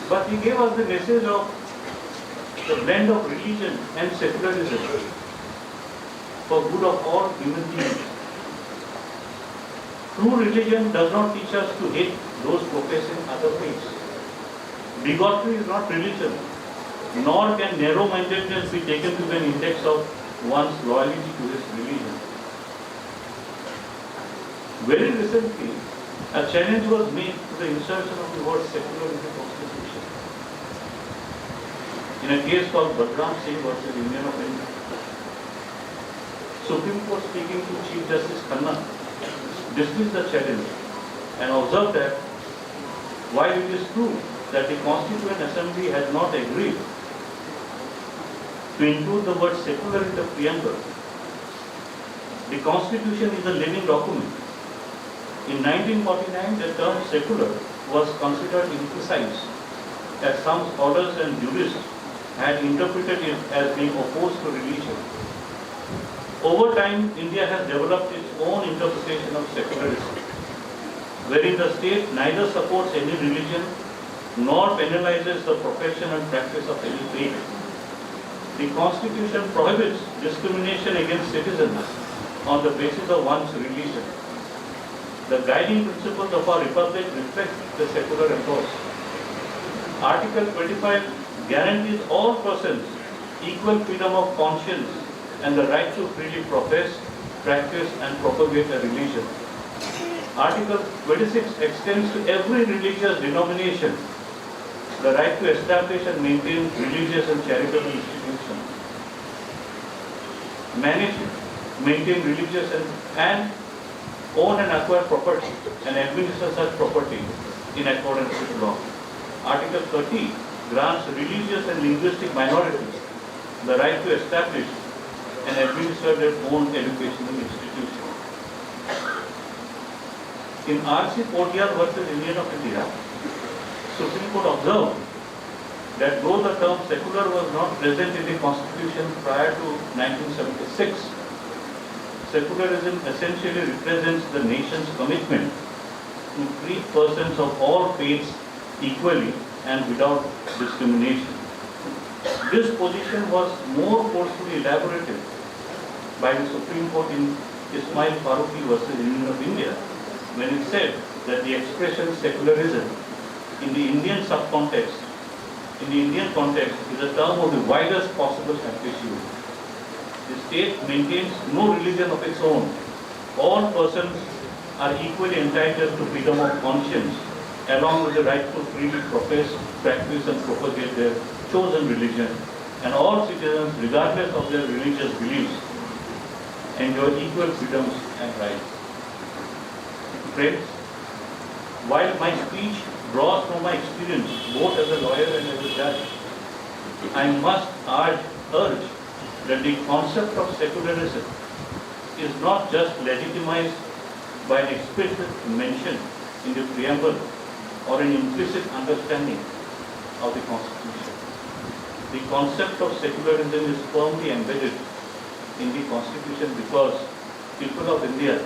but he gave us the message of the blend of religion and secularism for good of all human beings. True religion does not teach us to hate those professing other faiths. Bigotry is not religion, nor can narrow-mindedness be taken to be an index of one's loyalty to his religion. Very recently, a challenge was made to the insertion of the word secular in the Constitution. In a case called Badram Singh versus Union of India, Supreme Court, speaking to Chief Justice Khanna, dismissed the challenge and observed that while it is true that the Constituent Assembly has not agreed to include the word secular in the preamble, the Constitution is a living document. In 1949, the term secular was considered imprecise, as some scholars and jurists had interpreted it as being opposed to religion. Over time, India has developed its own interpretation of secularism, wherein the state neither supports any religion nor penalizes the profession and practice of any faith. The Constitution prohibits discrimination against citizens on the basis of one's religion. The guiding principles of our republic reflect the secular ethos. Article 25 guarantees all persons equal freedom of conscience and the right to freely profess, practice and propagate a religion. Article 26 extends to every religious denomination the right to establish and maintain religious and charitable institutions, manage, maintain religious and own and acquire property and administer such property in accordance with law. Article 30 grants religious and linguistic minorities the right to establish and administer their own educational institutions. In R.C. Podyal versus Union of India, Supreme Court observed that though the term secular was not present in the Constitution prior to 1976, secularism essentially represents the nation's commitment to treat persons of all faiths equally and without discrimination. This position was more forcefully elaborated by the Supreme Court in Ismail Faruqi versus Union of India, when it said that the expression secularism in the Indian subcontext, in the Indian context, is a term of the widest possible amplitude. The state maintains no religion of its own. All persons are equally entitled to freedom of conscience, along with the right to freely profess, practice and propagate their chosen religion, and all citizens, regardless of their religious beliefs, enjoy equal freedoms and rights. Friends, while my speech draws from my experience, both as a lawyer and as a judge, I must urge that the concept of secularism is not just legitimized by an explicit mention in the preamble or an implicit understanding of the Constitution. the concept of secularism is firmly embedded in the Constitution because people of India,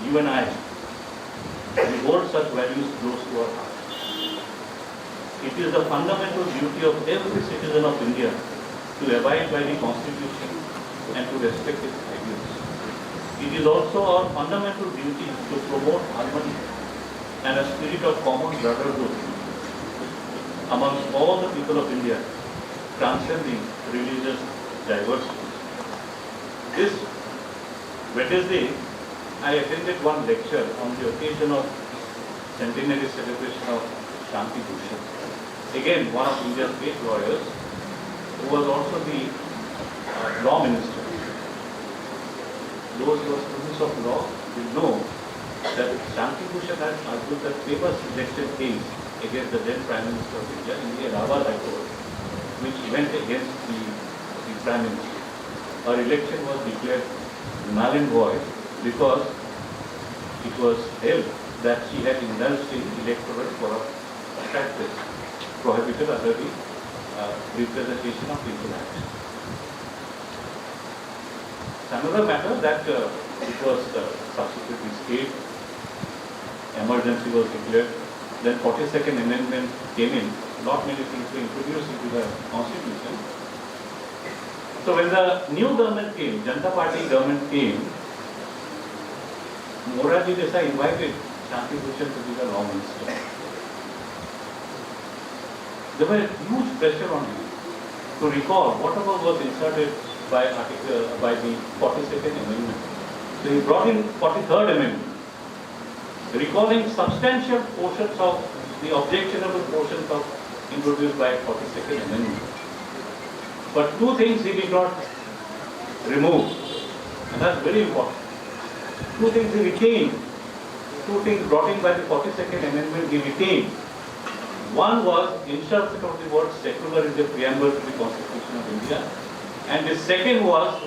you and I, we hold such values close to our heart. It is the fundamental duty of every citizen of India to abide by the Constitution and to respect its ideals. It is also our fundamental duty to promote harmony and a spirit of common brotherhood amongst all the people of India, transcending religious diversity. This Wednesday, I attended one lecture on the occasion of centenary celebration of Shanti Bhushan. Again, one of India's great lawyers, who was also the law minister. Those who are students of law will know that Shanti Bhushan had argued that famous rejection case against the then Prime Minister of India in the Allahabad High Court, which went against the Prime Minister. Her election was declared null and void because it was held that she had indulged in electoral practice prohibited under the Representation of People Act. Another matter that it was subsequently stayed, emergency was declared, then 42nd Amendment came in, not many things were introduced into the Constitution. So when the new government came, Janata Party government came, Morarji Desai invited Shanti Bhushan to be the law minister. There was huge pressure on him to recall whatever was inserted by the 42nd Amendment. So he brought in 43rd Amendment, recalling substantial portions of the objectionable portions of introduced by 42nd Amendment. But two things he did not remove, and that's very important. Two things he retained, two things brought in by the 42nd Amendment he retained. One was insertion of the word secular in the preamble to the Constitution of India, and the second was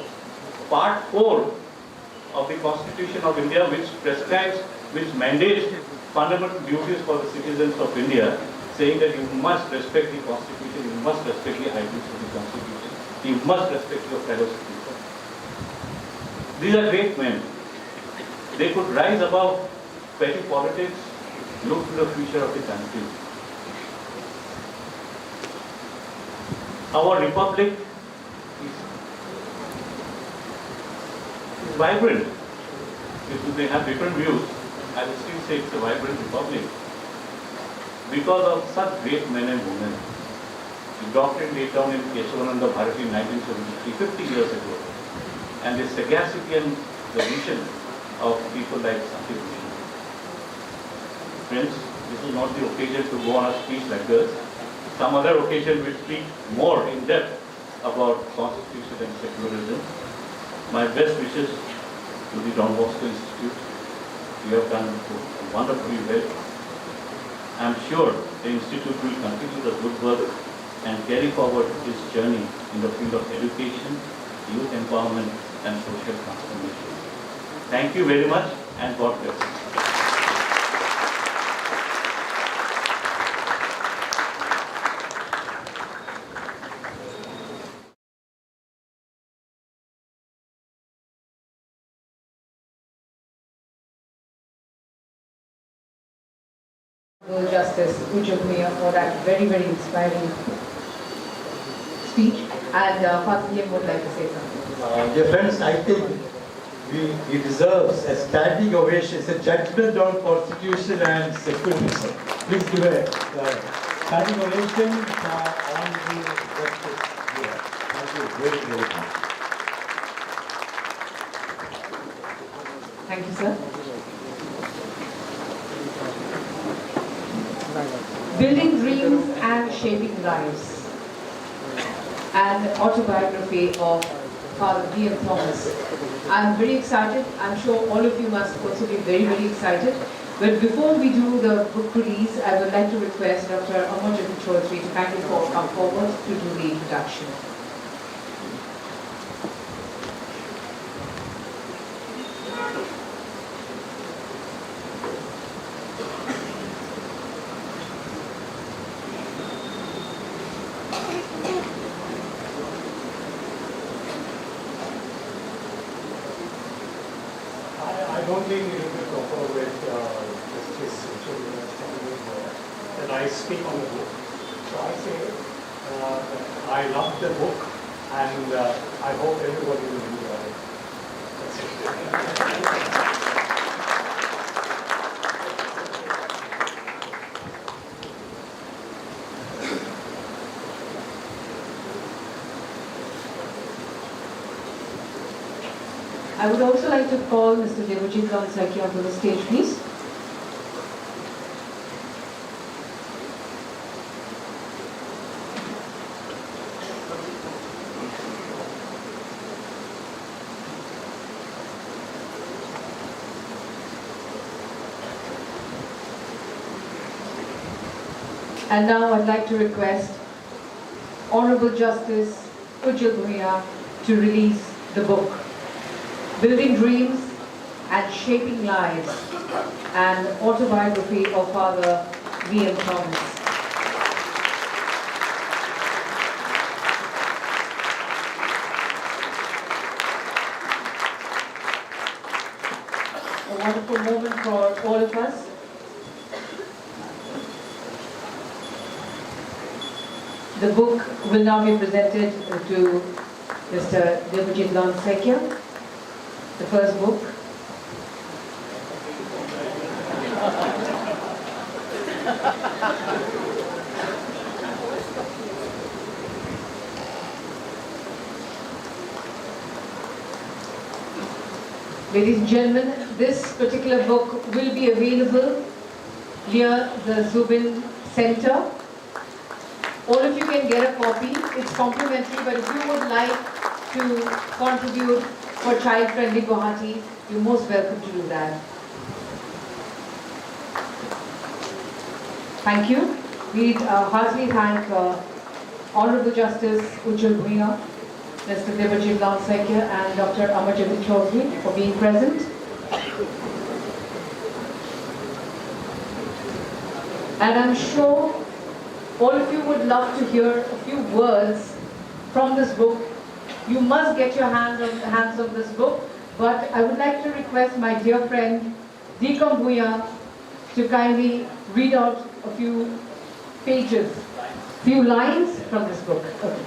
Part 4 of the Constitution of India, which prescribes, which mandates fundamental duties for the citizens of India, saying that you must respect the Constitution, you must respect the ideals of the Constitution, you must respect your fellow citizens. These are great men. They could rise above petty politics, look to the future of the country. Our republic is vibrant. If you may have different views, I will still say it's a vibrant republic because of such great men and women. The doctrine laid down in Keshavananda Bharati in 1973, 50 years ago, and the sagacity and the vision of people like Shanti Bhushan. Friends, this is not the occasion to go on a speech like this. Some other occasion will speak more in depth about Constitution and secularism. My best wishes to the Don Bosco Institute. You have done wonderfully well. I am sure the Institute will continue the good work and carry forward its journey in the field of education, youth empowerment and social transformation. Thank you very much and God bless. Justice Ujjumia for that very, very inspiring speech. And Father Yim would like to say something. Dear friends, I think he deserves a standing ovation. It's a judgment on Constitution and secularism. Please give a standing ovation for Honorable Justice here. Thank you very, very much. Thank you, sir. Building Dreams and Shaping Lives, an autobiography of Father D.M. Thomas. I'm very excited. I'm sure all of you must also be very, very excited. But before we do the book release, I would like to request Dr. Amojit Chaudhary to kindly come forward to do the introduction. only need to confer with Justice that I speak on the book. So I say I love the book and I hope everybody will enjoy it. That's it. I would also like to call Mr. Devajit Gansaki onto the stage, please. And now I'd like to request Honorable Justice Ujjwal Bhuiya to release the book, Building Dreams and Shaping Lives, an autobiography of Father V.M. Thomas. A wonderful moment for all of us. The book will now be presented to Mr. Devajit Gansaki. The first book. Ladies and gentlemen, this particular book will be available near the Zubin Center. All of you can get a copy. It's complimentary, but if you would like to contribute for child-friendly Guwahati, you're most welcome to do that. Thank you. We heartily thank Honorable Justice Ujjwal Bhuiya, Mr. Devajit Gansaki and Dr. Amarjyoti Chaudhary for being present. And I'm sure all of you would love to hear a few words from this book. You must get your hands on this book, but I would like to request my dear friend Deekam Bhuiya to kindly read out a few pages, few lines from this book. Okay.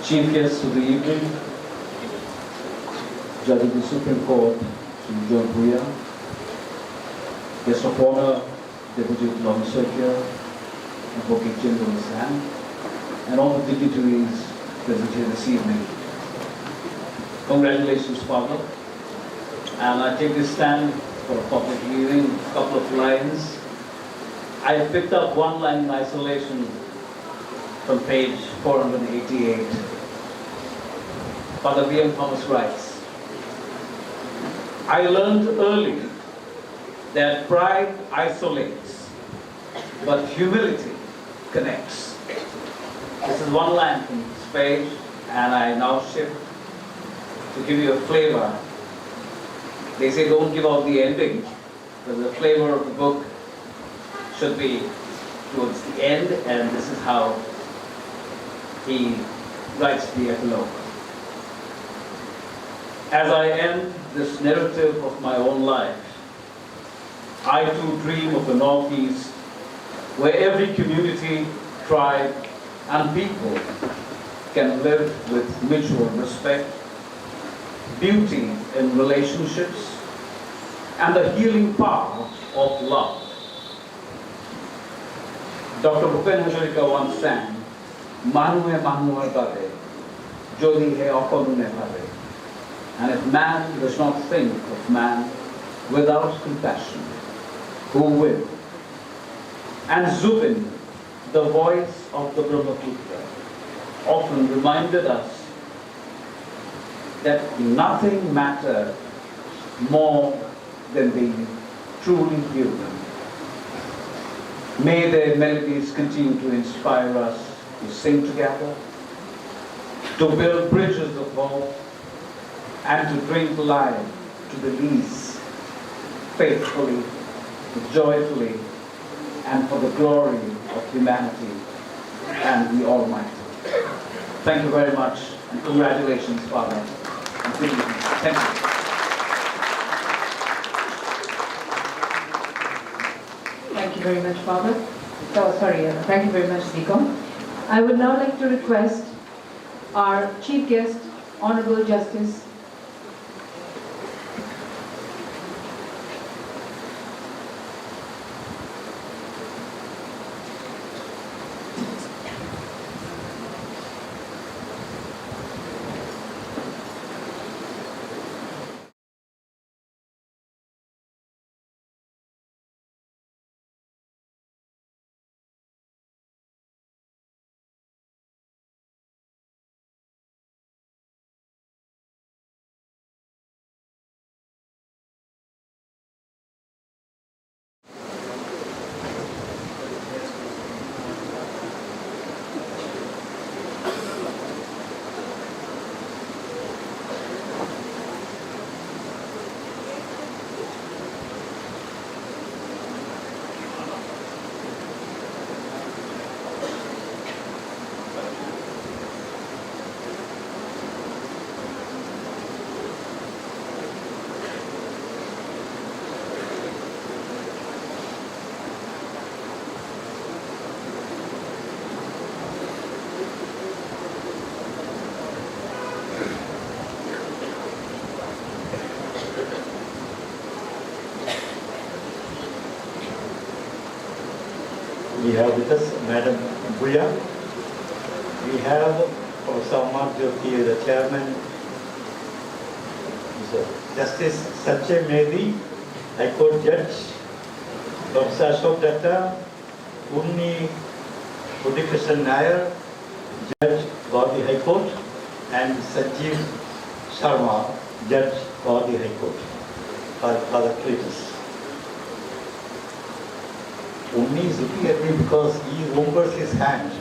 Chief guests of the evening, Judge of the Supreme Court, Ujjwal Bhuiya, guest of honor, Deputy Longsekia, Advocate General Sam, and all the dignitaries present here this evening. Congratulations, Father. And I take this stand for a public hearing, a couple of lines. I picked up one line in isolation from page 488. Father V.M. Thomas writes, I learned early that pride isolates, but humility connects. This is one line from this page, and I now shift to give you a flavor. They say don't give out the ending, but the flavor of the book should be towards the end, and this is how he writes the epilogue. As I end this narrative of my own life, I too dream of the Northeast, where every community, tribe, and people can live with mutual respect, beauty in relationships, and the healing power of love. Dr. Bhupen Hazarika once sang, Manue Manuar Bade, Jodi He Okonune Bade. And if man does not think of man without compassion, who will? And Zubin, the voice of the Brahmaputra, often reminded us that nothing mattered more than being truly human. May their melodies continue to inspire us to sing together, to build bridges of hope, and to bring life to the least, faithfully, joyfully, and for the glory of humanity. and the Almighty. Thank you very much, and congratulations, Father. And good evening. Thank you. Thank you very much, Father. Thank you very much, Deacon. I would now like to request our Chief Guest, Honorable Justice We have with us Madam Buya. We have Samad Jyoti, the chairman, Justice Sanjay Mehdi, High Court Judge, Dr. Ashok Datta, Unni Krishnan Nair, Judge for the High Court, and Sanjeev Sharma, Judge for the High Court, for the Cletus. Unni is looking at me because he remembers his hand.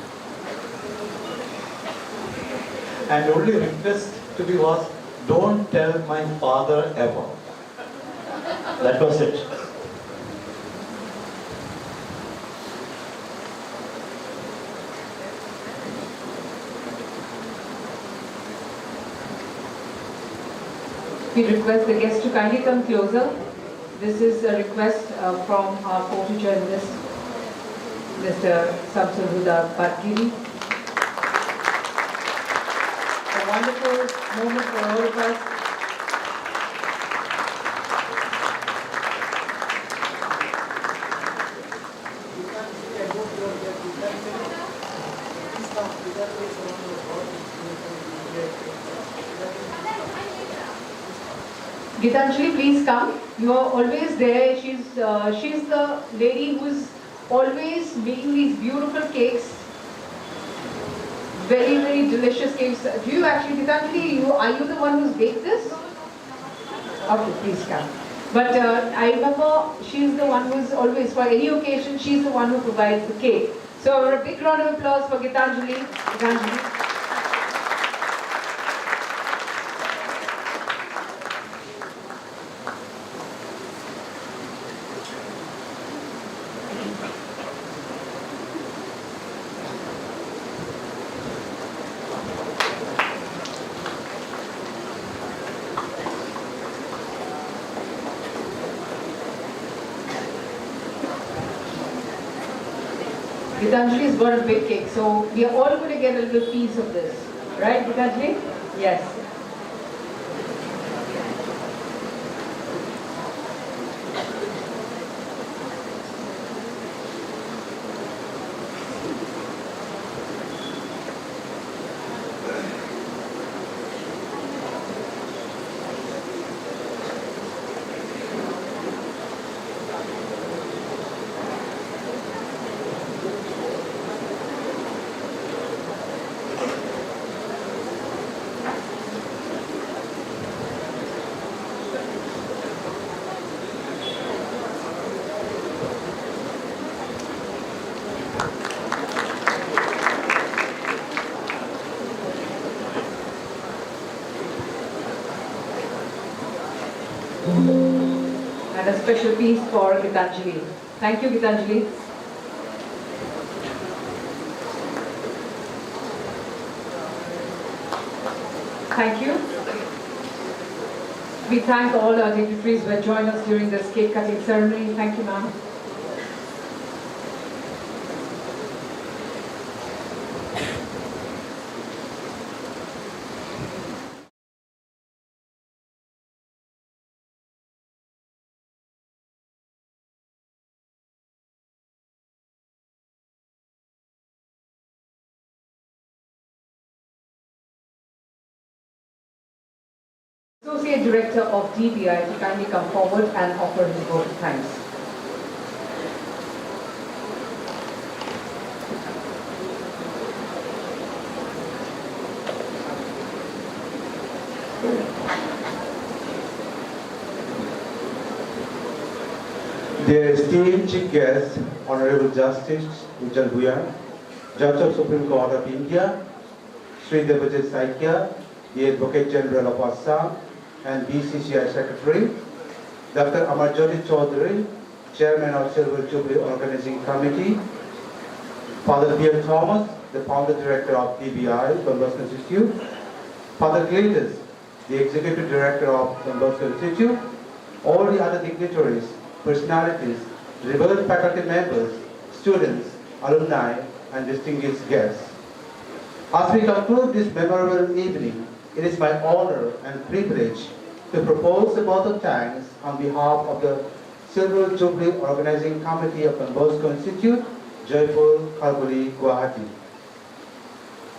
And only request to me was, don't tell my father ever. That was it. We request the guests to kindly come closer. This is a request from our photo journalist, Mr. Samsul Huda Barkiri. A wonderful moment for all of us. Gitanjali, please come. You are always there. She's the lady who's always making these beautiful cakes. Very, very delicious cakes. Do you actually, Gitanjali, are you the one who's baked this? Okay, please come. But I remember she's the one who's always, for any occasion, she's the one who provides the cake. So a big round of applause for Gitanjali. Gitanjali. Gitanjali's got a big cake, so we are all going to get a little piece of this. Right, Gitanjali? Yes. And a special piece for Gitanjali. Thank you, Gitanjali. Thank you. We thank all our dignitaries who have joined us during this cake cutting ceremony. Thank you, ma'am. Associate Director of DBI to kindly come forward and offer his vote of thanks. Dear esteemed Chief Guest, Honorable Justice Ujjwal Bhuyan, Judge of Supreme Court of India, Sri Devajit Saikya, the Advocate General of Assam, and BCCI Secretary, Dr. Amarjyoti Chaudhary, Chairman of Silver Jubilee Organizing Committee, Father B.M. Thomas, the Founder Director of DBI, Don Bosco Institute, Father Gladys, the Executive Director of Don Bosco Institute, all the other dignitaries, personalities, revered faculty members, students, alumni, and distinguished guests. As we conclude this memorable evening, it is my honor and privilege to propose a vote of thanks on behalf of the Silver Jubilee Organizing Committee of Don Bosco Institute, Jaipur, Kalguri, Guwahati.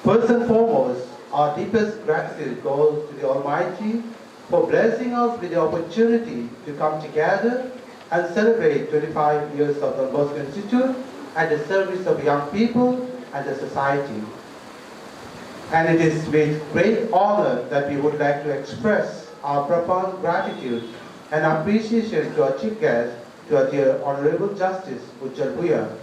First and foremost, our deepest gratitude goes to the Almighty for blessing us with the opportunity to come together and celebrate 25 years of Don Bosco Institute at the service of young people and the society. And it is with great honor that we would like to express our profound gratitude and appreciation to our Chief Guest, to our dear Honorable Justice Ujjwal Bhuyan,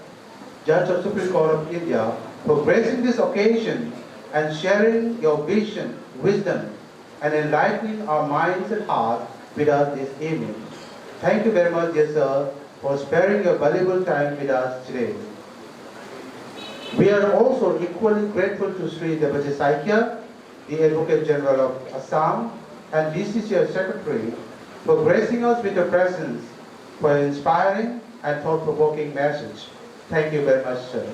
Judge of Supreme Court of India, for gracing this occasion and sharing your vision, wisdom, and enlightening our minds and hearts with us this evening. Thank you very much, dear sir, for sparing your valuable time with us today. We are also equally grateful to Sri Devajit Saikya, the Advocate General of Assam, and BCCI Secretary for gracing us with your presence for an inspiring and thought-provoking message. Thank you very much, sir.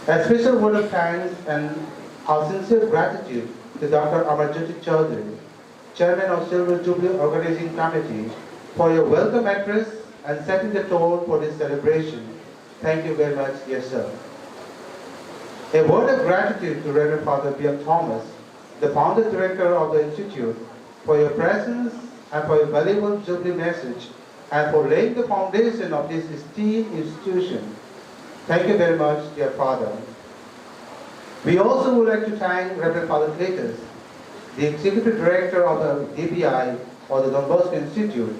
A special word of thanks and our sincere gratitude to Dr. Amarjyoti Chaudhary, Chairman of Silver Jubilee Organizing Committee, for your welcome address and setting the tone for this celebration. Thank you very much, dear sir. A word of gratitude to Reverend Father B.M. Thomas, the Founder Director of the Institute, for your presence and for your valuable Jubilee message and for laying the foundation of this esteemed institution. Thank you very much, dear Father. We also would like to thank Reverend Father Cletus, the Executive Director of the DBI or the Don Bosco Institute,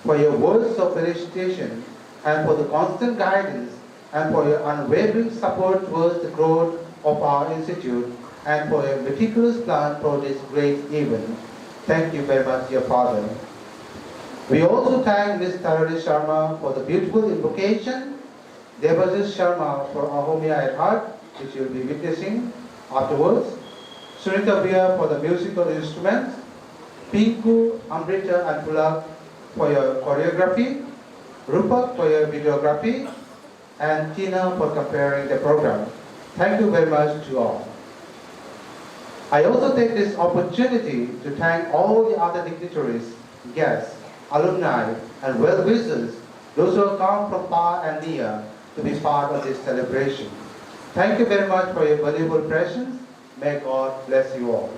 for your words of felicitation and for the constant guidance and for your unwavering support towards the growth of our institute and for your meticulous plan for this great event. Thank you very much, dear Father. We also thank Ms. Tarari Sharma for the beautiful invocation, Devajit Sharma for Ahomia at Heart, which you'll be witnessing afterwards, Sunita Bia for the musical instruments, Pinku, Amrita and Pulak for your choreography, Rupak for your videography, and Tina for comparing the program. Thank you very much to all. I also take this opportunity to thank all the other dignitaries, guests, alumni, and well-wishers, those who have come from far and near to be part of this celebration. Thank you very much for your valuable presence. May God bless you all.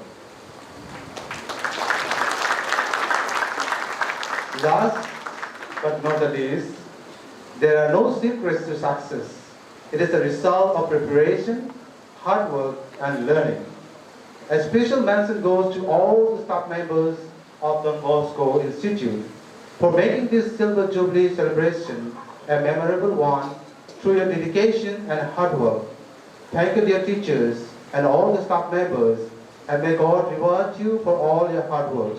Last but not the least, there are no secrets to success. It is a result of preparation, hard work, and learning. A special mention goes to all the staff members of Don Bosco Institute for making this Silver Jubilee celebration a memorable one through your dedication and hard work. Thank you, dear teachers, and all the staff members, and may God reward you for all your hard work.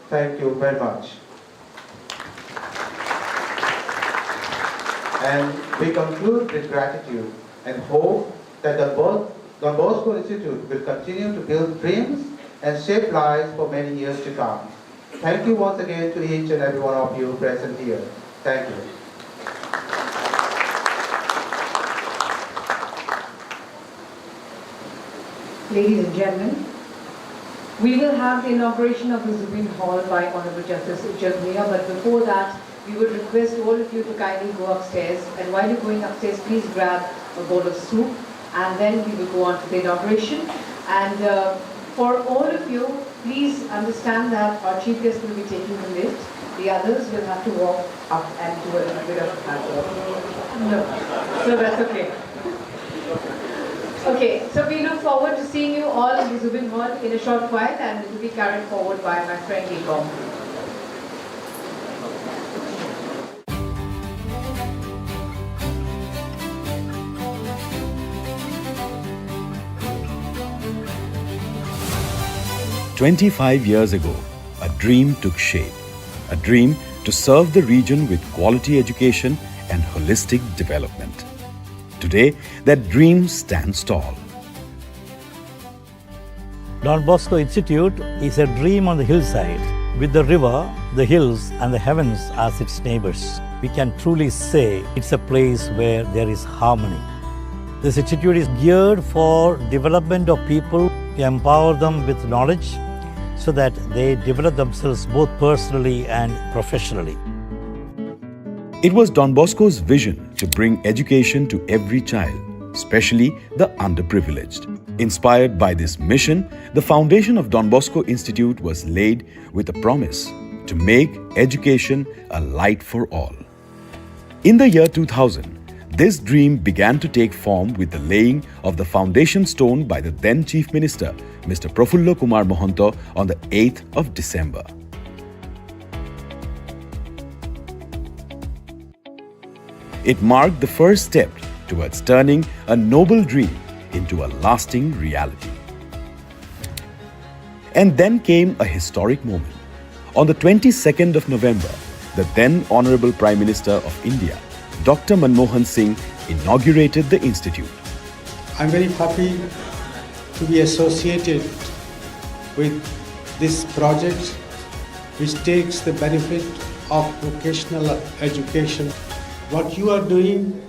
Thank you very much. And we conclude with gratitude and hope that Don Bosco Institute will continue to build dreams and shape lives for many years to come. Thank you once again to each and every one of you present here. Thank you. Ladies and gentlemen, we will have the inauguration of the Zubin Hall by Honorable Justice Jalmiya, but before that, we would request all of you to kindly go upstairs, and while you're going upstairs, please grab a bowl of soup, and then we will go on to the inauguration. And for all of you, please understand that our chief guest will be taking the lift. The others will have to walk up and do a little bit of hard work. No, so that's okay. Okay, so we look forward to seeing you all in the Zubin Hall in a short while, and it will be carried forward by my friend Igom. "25 years ago, a dream took shape. A dream to serve the region with quality education and holistic development. Today, that dream stands tall. Don Bosco Institute is a dream on the hillside, with the river, the hills and the heavens as its neighbors. We can truly say it's a place where there is harmony. This institute is geared for development of people, to empower them with knowledge so that they develop themselves both personally and professionally. It was Don Bosco's vision to bring education to every child, especially the underprivileged. Inspired by this mission, the foundation of Don Bosco Institute was laid with a promise to make education a light for all. In the year 2000, this dream began to take form with the laying of the foundation stone by the then Chief Minister, Mr. Prafullo Kumar Mohanto, on the 8th of December. It marked the first step towards turning a noble dream into a lasting reality. And then came a historic moment. On the 22nd of November, the then Honorable Prime Minister of India, Dr. Manmohan Singh, inaugurated the institute. I'm very happy to be associated with this project, which takes the benefit of vocational education. What you are doing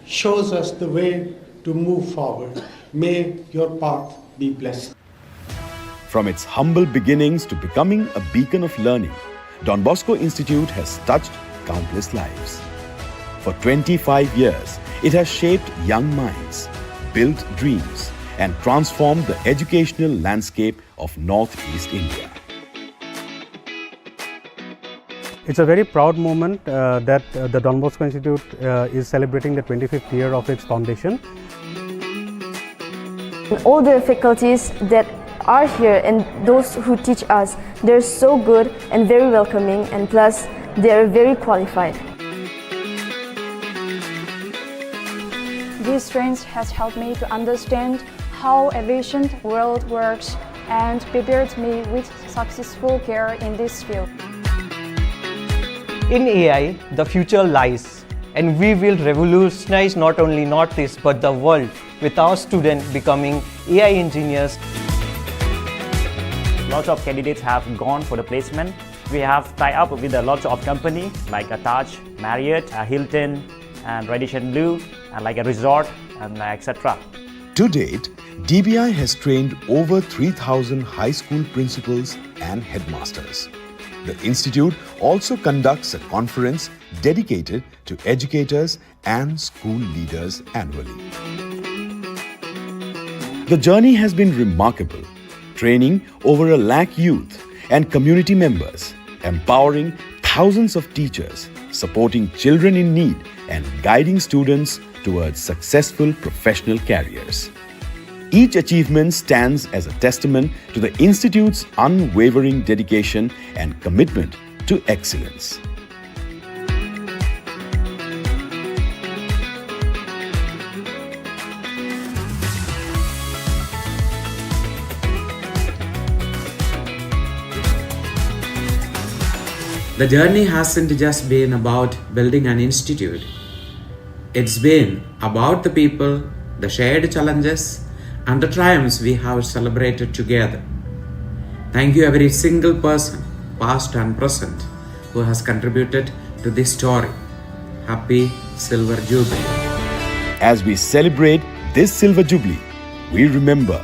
shows us the way to move forward. May your path be blessed. From its humble beginnings to becoming a beacon of learning, Don Bosco Institute has touched countless lives. For 25 years, it has shaped young minds, built dreams, and transformed the educational landscape of Northeast India. It's a very proud moment that the Don Bosco Institute is celebrating the 25th year of its foundation. All the faculties that are here and those who teach us, they're so good and very welcoming, and plus they're very qualified. This strength has helped me to understand how aviation world works and prepared me with successful career in this field. In AI, the future lies, and we will revolutionize not only Northeast but the world with our students becoming AI engineers. Lots of candidates have gone for the placement. We have tied up with a lot of companies like Taj, Marriott, Hilton, and Radisson Blu, and like a resort, and etc. To date, DBI has trained over 3,000 high school principals and headmasters. The institute also conducts a conference dedicated to educators and school leaders annually. The journey has been remarkable, training over 1 lakh youth and community members, empowering thousands of teachers, supporting children in need, and guiding students towards successful professional careers. Each achievement stands as a testament to the Institute's unwavering dedication and commitment to excellence. The journey hasn't just been about building an institute. It's been about the people, the shared challenges, and the triumphs we have celebrated together. Thank you every single person, past and present, who has contributed to this story. Happy Silver Jubilee. As we celebrate this Silver Jubilee, we remember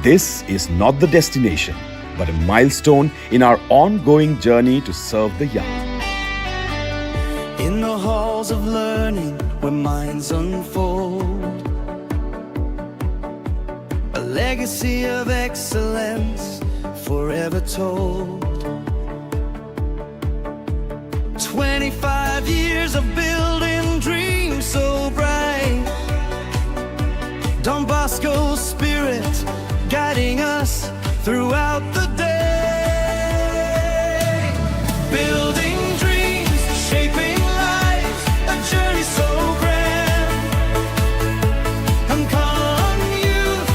this is not the destination, but a milestone in our ongoing journey to serve the young. In the halls of learning where minds unfold, a legacy of excellence forever told. 25 years of building dreams so bright, Don Bosco's spirit guiding us throughout the day. Building dreams, shaping lives, a journey so grand. And come youth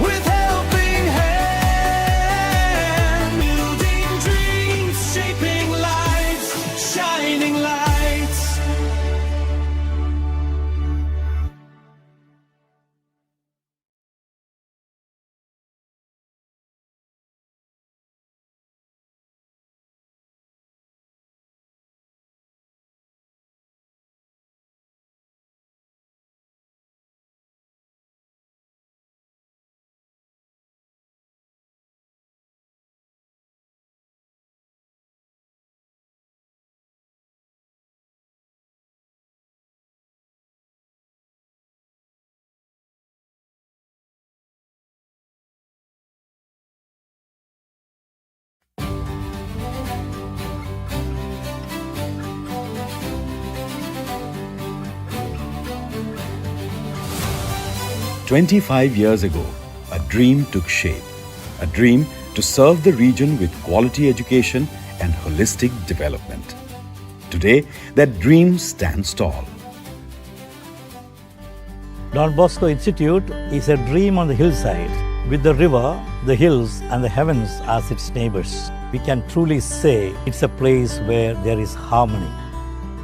with helping hand. Building dreams, shaping lives, shining lights. "25 years ago, a dream took shape. A dream to serve the region with quality education and holistic development. Today, that dream stands tall. Don Bosco Institute is a dream on the hillside, with the river, the hills, and the heavens as its neighbors. We can truly say it's a place where there is harmony.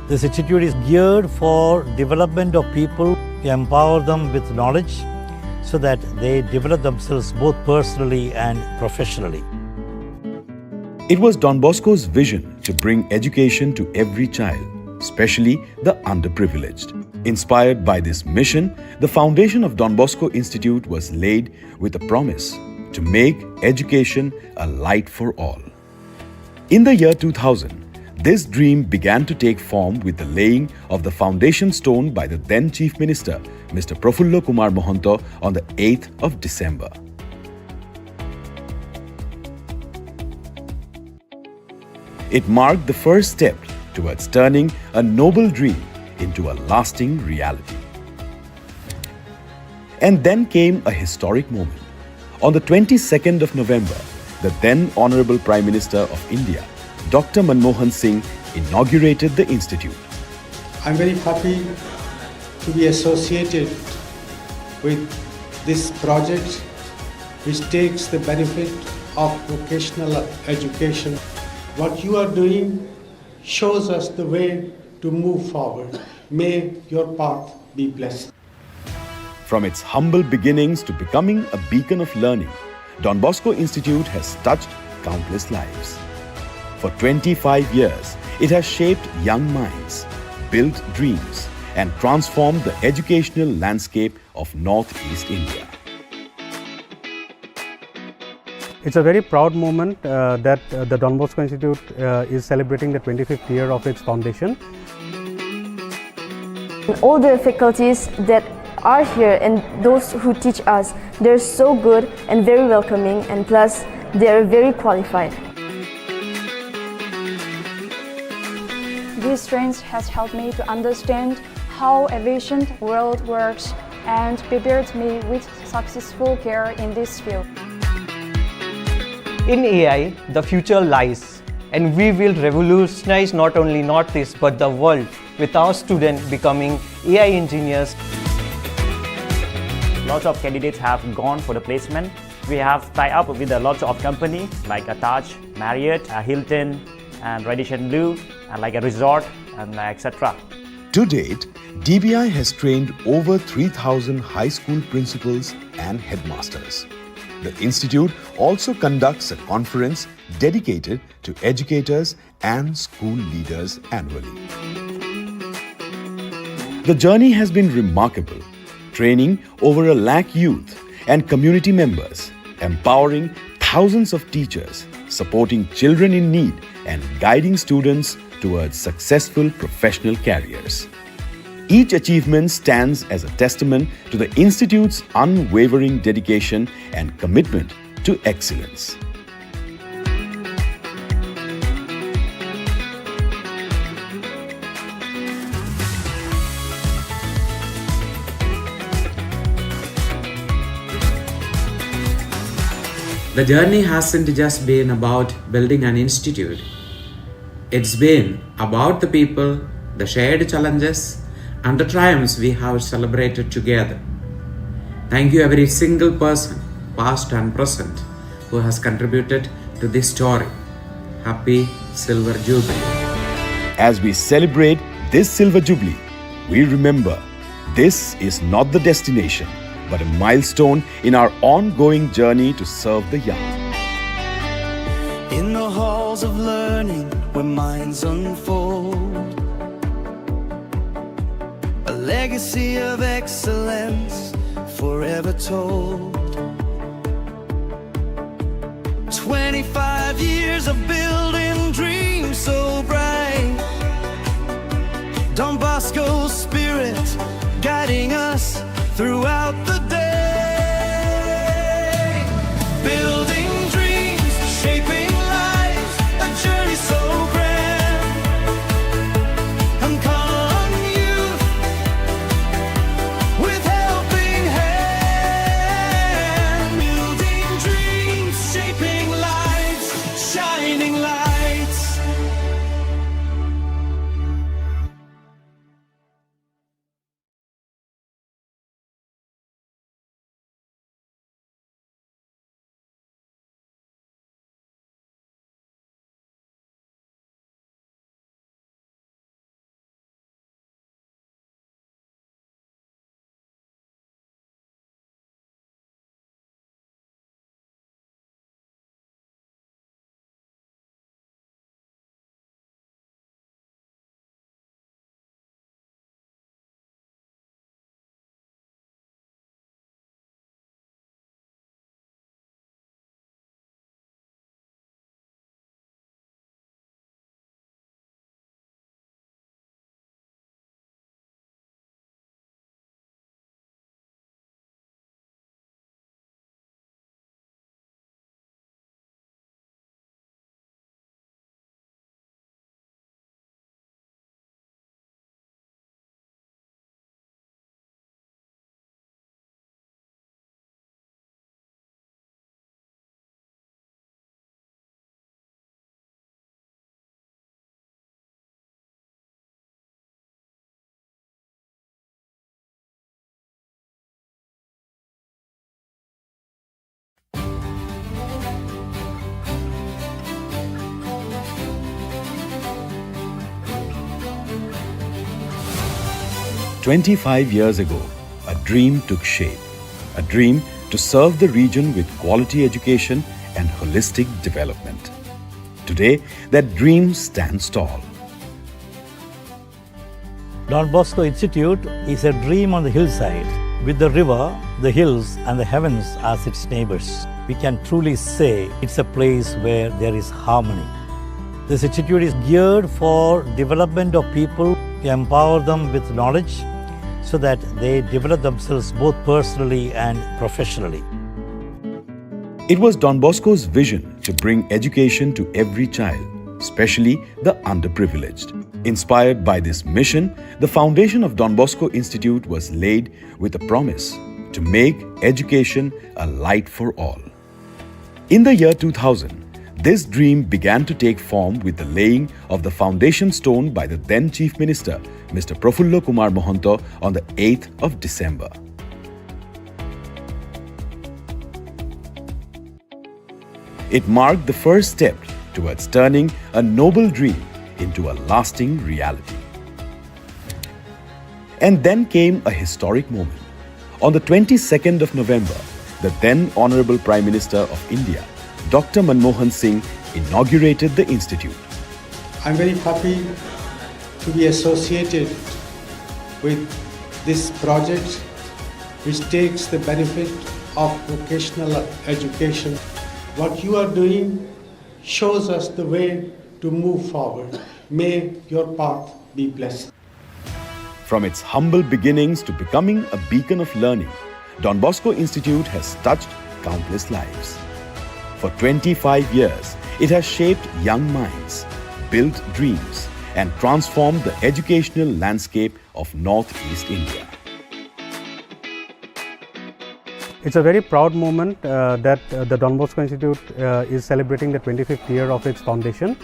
This institute is geared for development of people, to empower them with knowledge so that they develop themselves both personally and professionally. It was Don Bosco's vision to bring education to every child, especially the underprivileged. Inspired by this mission, the foundation of Don Bosco Institute was laid with a promise to make education a light for all. In the year 2000, this dream began to take form with the laying of the foundation stone by the then Chief Minister, Mr. Prafullo Kumar Mohanto, on the 8th of December. It marked the first step towards turning a noble dream into a lasting reality. And then came a historic moment. On the 22nd of November, the then Honorable Prime Minister of India, Dr. Manmohan Singh, inaugurated the institute. I'm very happy to be associated with this project, which takes the benefit of vocational education. What you are doing shows us the way to move forward. May your path be blessed. From its humble beginnings to becoming a beacon of learning, Don Bosco Institute has touched countless lives. For 25 years, it has shaped young minds, built dreams, and transformed the educational landscape of Northeast India. It's a very proud moment that the Don Bosco Institute is celebrating the 25th year of its foundation. All the faculties that are here and those who teach us, they're so good and very welcoming, and plus they're very qualified. This strength has helped me to understand how aviation world works and prepared me with successful career in this field. In AI, the future lies, and we will revolutionize not only Northeast but the world with our students becoming AI engineers. Lots of candidates have gone for the placement. We have tied up with a lot of companies like Taj, Marriott, Hilton, and Radisson Blu, and like a resort, and etc. To date, DBI has trained over 3,000 high school principals and headmasters. The institute also conducts a conference dedicated to educators and school leaders annually. The journey has been remarkable, training over 1 lakh youth and community members, empowering thousands of teachers, supporting children in need and guiding students towards successful professional careers. Each achievement stands as a testament to the Institute's unwavering dedication and commitment to excellence. The journey hasn't just been about building an institute. It's been about the people, the shared challenges, and the triumphs we have celebrated together. Thank you every single person, past and present, who has contributed to this story. Happy Silver Jubilee. As we celebrate this Silver Jubilee, we remember this is not the destination, but a milestone in our ongoing journey to serve the young. In the halls of learning where minds unfold, a legacy of excellence forever told. 25 years of building dreams so bright, Don Bosco's spirit guiding us throughout the day. Building dreams, shaping lives, a journey so grand. And call on youth with helping hand. Building dreams, shaping lives, shining lights. "25 years ago, a dream took shape. A dream to serve the region with quality education and holistic development. Today, that dream stands tall. Don Bosco Institute is a dream on the hillside, with the river, the hills, and the heavens as its neighbors. We can truly say it's a place where there is harmony. This institute is geared for development of people, to empower them with knowledge so that they develop themselves both personally and professionally. It was Don Bosco's vision to bring education to every child, especially the underprivileged. Inspired by this mission, the foundation of Don Bosco Institute was laid with a promise to make education a light for all. In the year 2000, this dream began to take form with the laying of the foundation stone by the then Chief Minister, Mr. Prafullo Kumar Mohanto, on the 8th of December. It marked the first step towards turning a noble dream into a lasting reality. And then came a historic moment. On the 22nd of November, the then Honorable Prime Minister of India, Dr. Manmohan Singh, inaugurated the institute. I'm very happy to be associated with this project which takes the benefit of vocational education. What you are doing shows us the way to move forward. May your path be blessed. From its humble beginnings to becoming a beacon of learning, Don Bosco Institute has touched countless lives. For 25 years, it has shaped young minds, built dreams, and transformed the educational landscape of Northeast India. It's a very proud moment that the Don Bosco Institute is celebrating the 25th year of its foundation.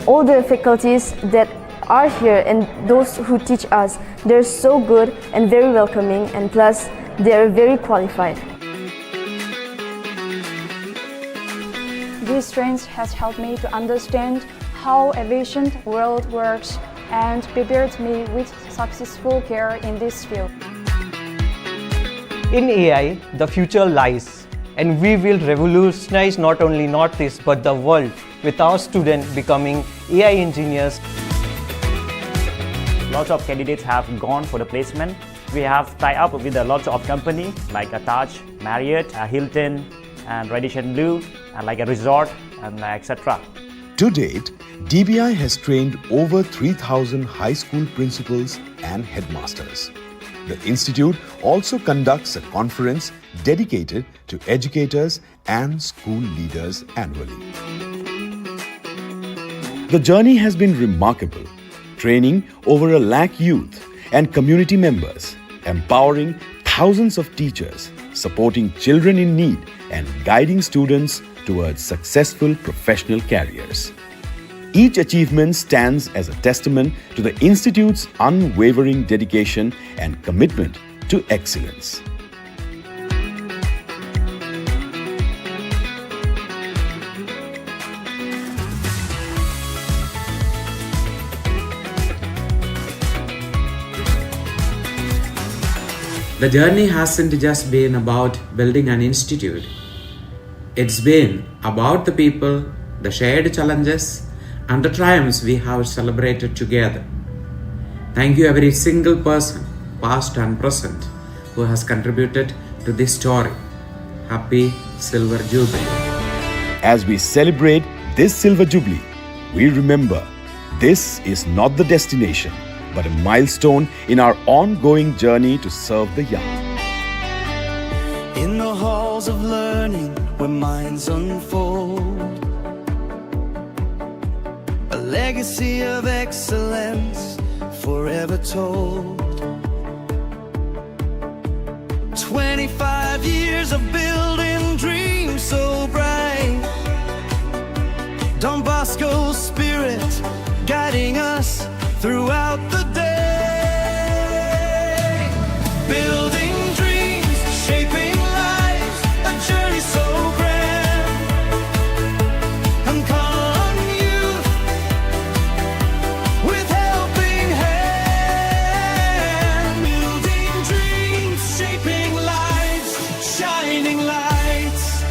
All the faculties that are here and those who teach us, they're so good and very welcoming, and plus they're very qualified. This strength has helped me to understand how aviation world works and prepared me with successful career in this field. In AI, the future lies, and we will revolutionize not only Northeast but the world with our students becoming AI engineers. Lots of candidates have gone for the placement. We have tied up with a lot of companies like a Taj, Marriott, Hilton, and Radisson Blu, and like a resort, and etc. To date, DBI has trained over 3,000 high school principals and headmasters. The institute also conducts a conference dedicated to educators and school leaders annually. The journey has been remarkable, training over 1 lakh youth and community members, empowering thousands of teachers, supporting children in need, and guiding students towards successful professional careers. Each achievement stands as a testament to the Institute's unwavering dedication and commitment to excellence. The journey hasn't just been about building an institute. It's been about the people, the shared challenges, and the triumphs we have celebrated together. Thank you every single person, past and present, who has contributed to this story. Happy Silver Jubilee. As we celebrate this Silver Jubilee, we remember this is not the destination, but a milestone in our ongoing journey to serve the young. In the halls of learning where minds unfold, a legacy of excellence forever told. 25 years of building dreams so bright, Don Bosco's spirit guiding us throughout the day. Building dreams, shaping lives, a journey so grand. And call on youth with helping hand. Building dreams, shaping lives, shining lights.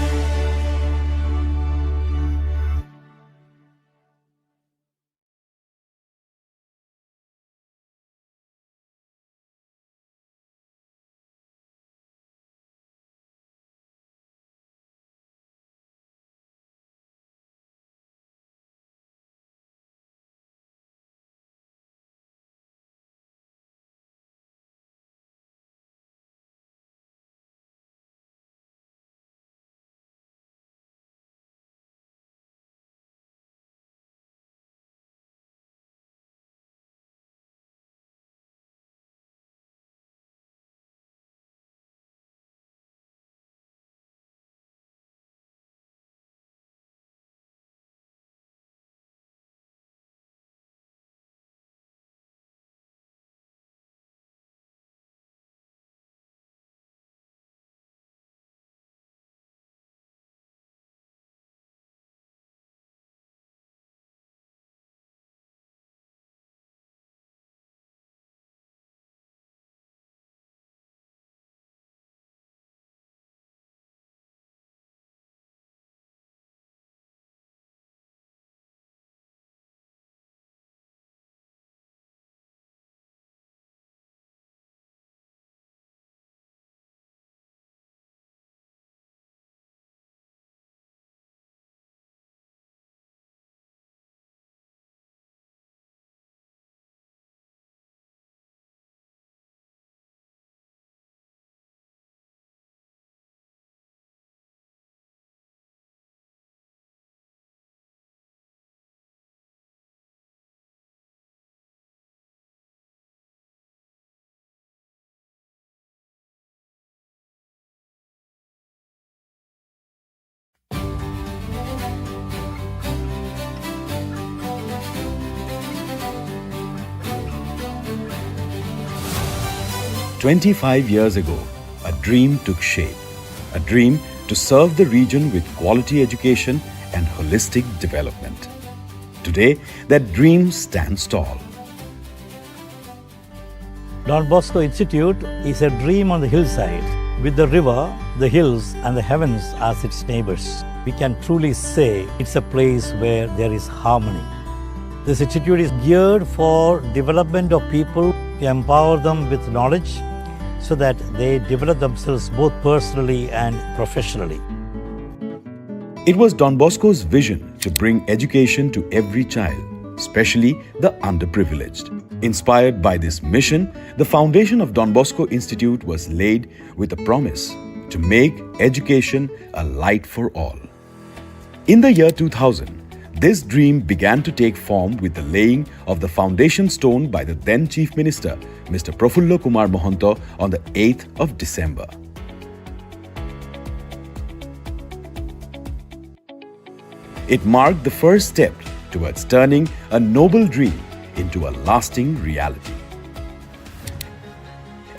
25 years ago, a dream took shape. A dream to serve the region with quality education and holistic development. Today, that dream stands tall. Don Bosco Institute is a dream on the hillside, with the river, the hills and the heavens as its neighbors. We can truly say it's a place where there is harmony. This institute is geared for development of people, to empower them with knowledge so that they develop themselves both personally and professionally. It was Don Bosco's vision to bring education to every child, especially the underprivileged. Inspired by this mission, the foundation of Don Bosco Institute was laid with a promise to make education a light for all. In the year 2000, this dream began to take form with the laying of the foundation stone by the then Chief Minister, Mr. Prafullo Kumar Mohanto, on the 8th of December. It marked the first step towards turning a noble dream into a lasting reality.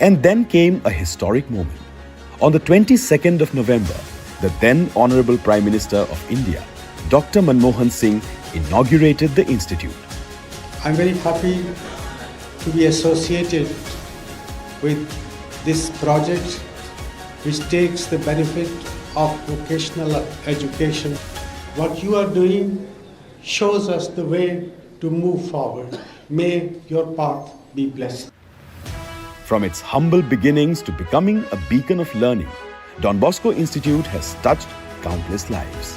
And then came a historic moment. On the 22nd of November, the then Honorable Prime Minister of India, Dr. Manmohan Singh, inaugurated the institute. I'm very happy to be associated with this project, which takes the benefit of vocational education. What you are doing shows us the way to move forward. May your path be blessed. From its humble beginnings to becoming a beacon of learning, Don Bosco Institute has touched countless lives.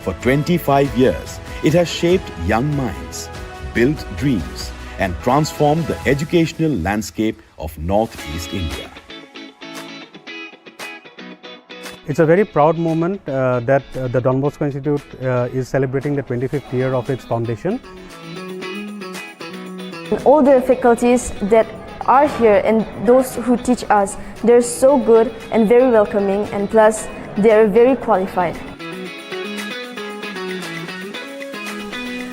For 25 years, it has shaped young minds, built dreams, and transformed the educational landscape of Northeast India. It's a very proud moment that the Don Bosco Institute is celebrating the 25th year of its foundation. All the faculties that are here and those who teach us, they're so good and very welcoming, and plus they're very qualified.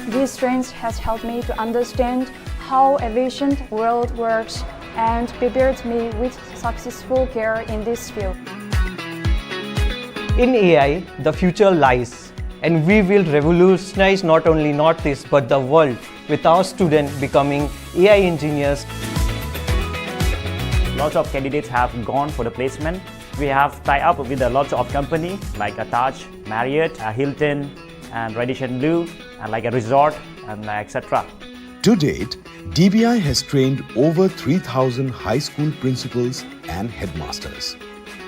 This strength has helped me to understand how aviation world works and prepared me with successful career in this field. In AI, the future lies, and we will revolutionize not only Northeast but the world with our students becoming AI engineers. Lots of candidates have gone for the placement. We have tied up with a lot of companies like a Taj, Marriott, Hilton, and Radisson Blu, and like a resort, and etc. To date, DBI has trained over 3,000 high school principals and headmasters.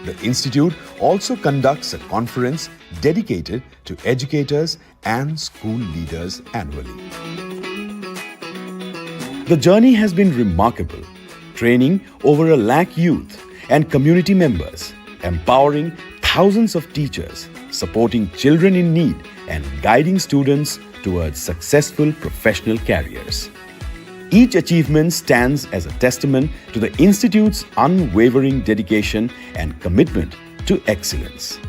The institute also conducts a conference dedicated to educators and school leaders annually. The journey has been remarkable, training over 1 lakh youth and community members, empowering thousands of teachers, supporting children in need, and guiding students towards successful professional careers. Each achievement stands as a testament to the Institute's unwavering dedication and commitment to excellence.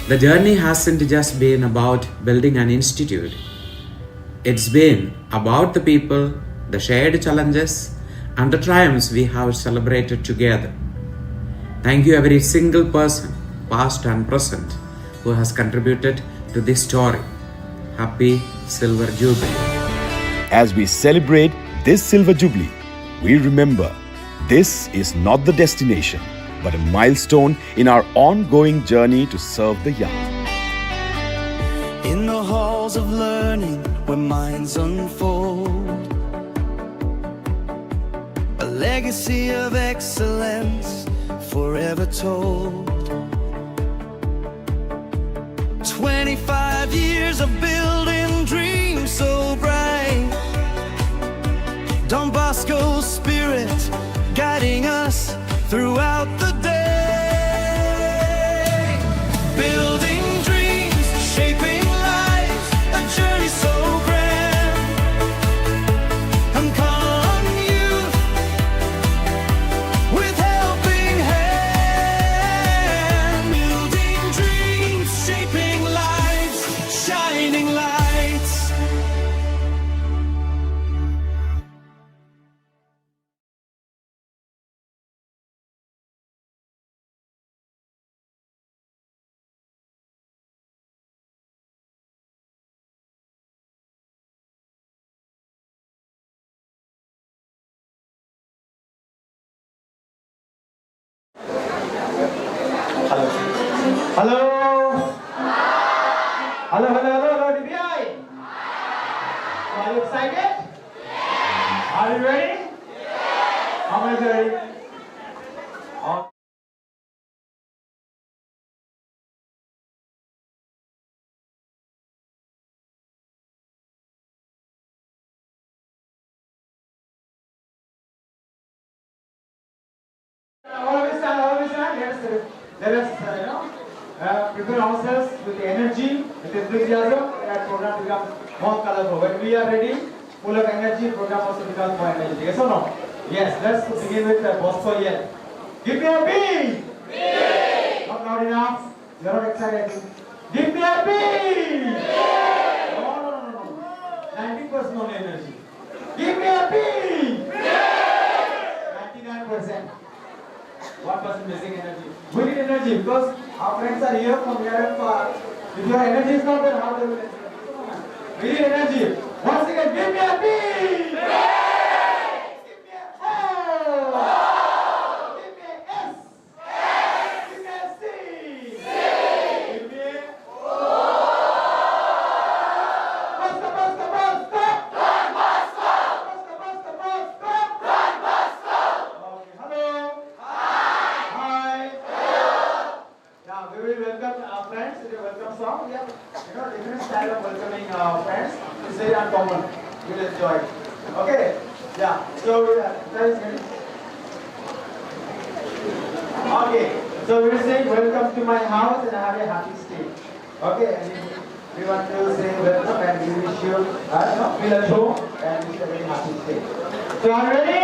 The journey hasn't just been about building an institute. It's been about the people, the shared challenges, and the triumphs we have celebrated together. Thank you every single person, past and present, who has contributed to this story. Happy Silver Jubilee. As we celebrate this Silver Jubilee, we remember this is not the destination, but a milestone in our ongoing journey to serve the young. In the halls of learning where minds unfold, a legacy of excellence forever told. 25 years of building dreams so bright, Don Bosco's spirit guiding us throughout the day. Building dreams, shaping lives, a journey so grand. I'm calling on you with helping hands. Hello. Hello. Hello, hello, hello, hello, DBI. Are you excited? Are you ready? How many are ready? Let us, prepare ourselves with the energy, with enthusiasm, that program becomes more colorful. When we are ready, full of energy, program also becomes more energy. Yes or no? Yes, let's begin with Bosco yet. Give me a B! B! Not loud enough. You're not excited. Give me a B! B! No. 90% only energy. Give me a B! B! 99%. 1% missing energy. We need energy because our friends are here from near and far. If your energy is not there, how they will energy? We need energy. Once again, give me a B! B! Give me a O! Give me a S! S! Give me a C! C! Give me a O! Bosco! Don Bosco! Don Bosco! Okay, hello! Hi! Now we will welcome our friends with a welcome song. We have different style of welcoming our friends. It's very uncommon. We'll enjoy it. Okay? Yeah. So that is good. Okay. So we'll say welcome to my house and have a happy stay. Okay? And we want to say welcome and we wish you feel at home and wish you a very happy stay. So are you ready?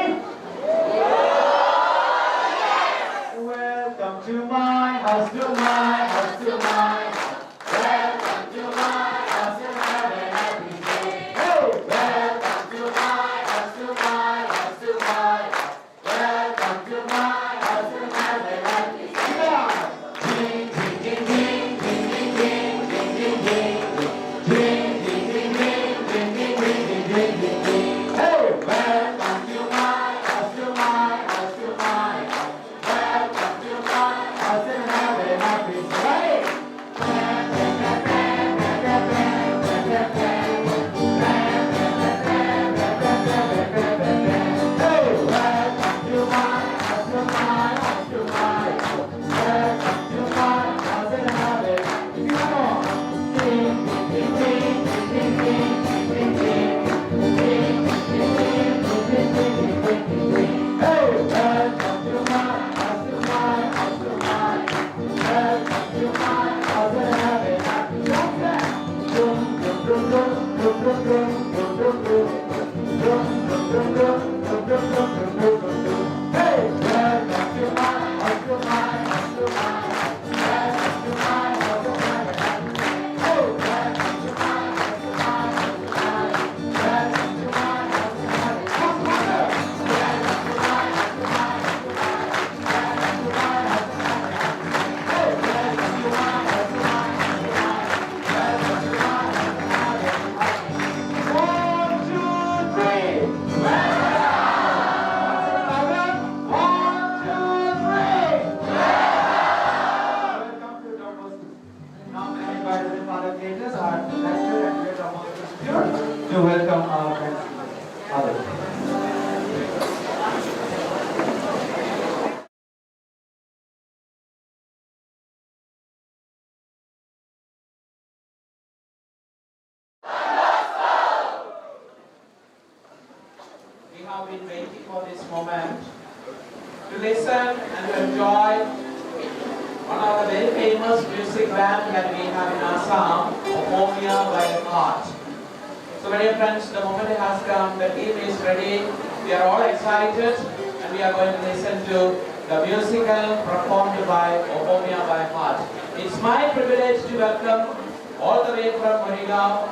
Welcome to my house, to my house, to my house. Welcome to my house and have a happy day. Hey! Welcome to my house, to my house, to my house. Welcome to my house and have a happy day. Ding, ding, ding, ding, ding, ding, ding, ding, ding, ding, ding, ding, ding, ding, ding, ding, ding, ding. Hey! Welcome to my house, to my house, to my house. Welcome to my house and have a happy day. To welcome our friends. We have been waiting for this moment to listen and to enjoy one of the very famous music band that we have in Assam, Opomia by Heart. So my dear friends, the moment has come, the team is ready, we are all excited and we are going to listen to the musical performed by Opomia by Heart. It's my privilege to welcome all the way from Morigao,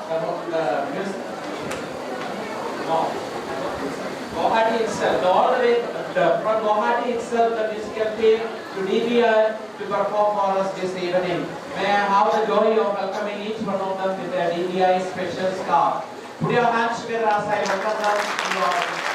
Guwahati itself, all the way from Guwahati itself, the musical team to DBI to perform for us this evening. May I have the joy of welcoming each one of them with their DBI special scarf. Put your hands together as I welcome them to your audience.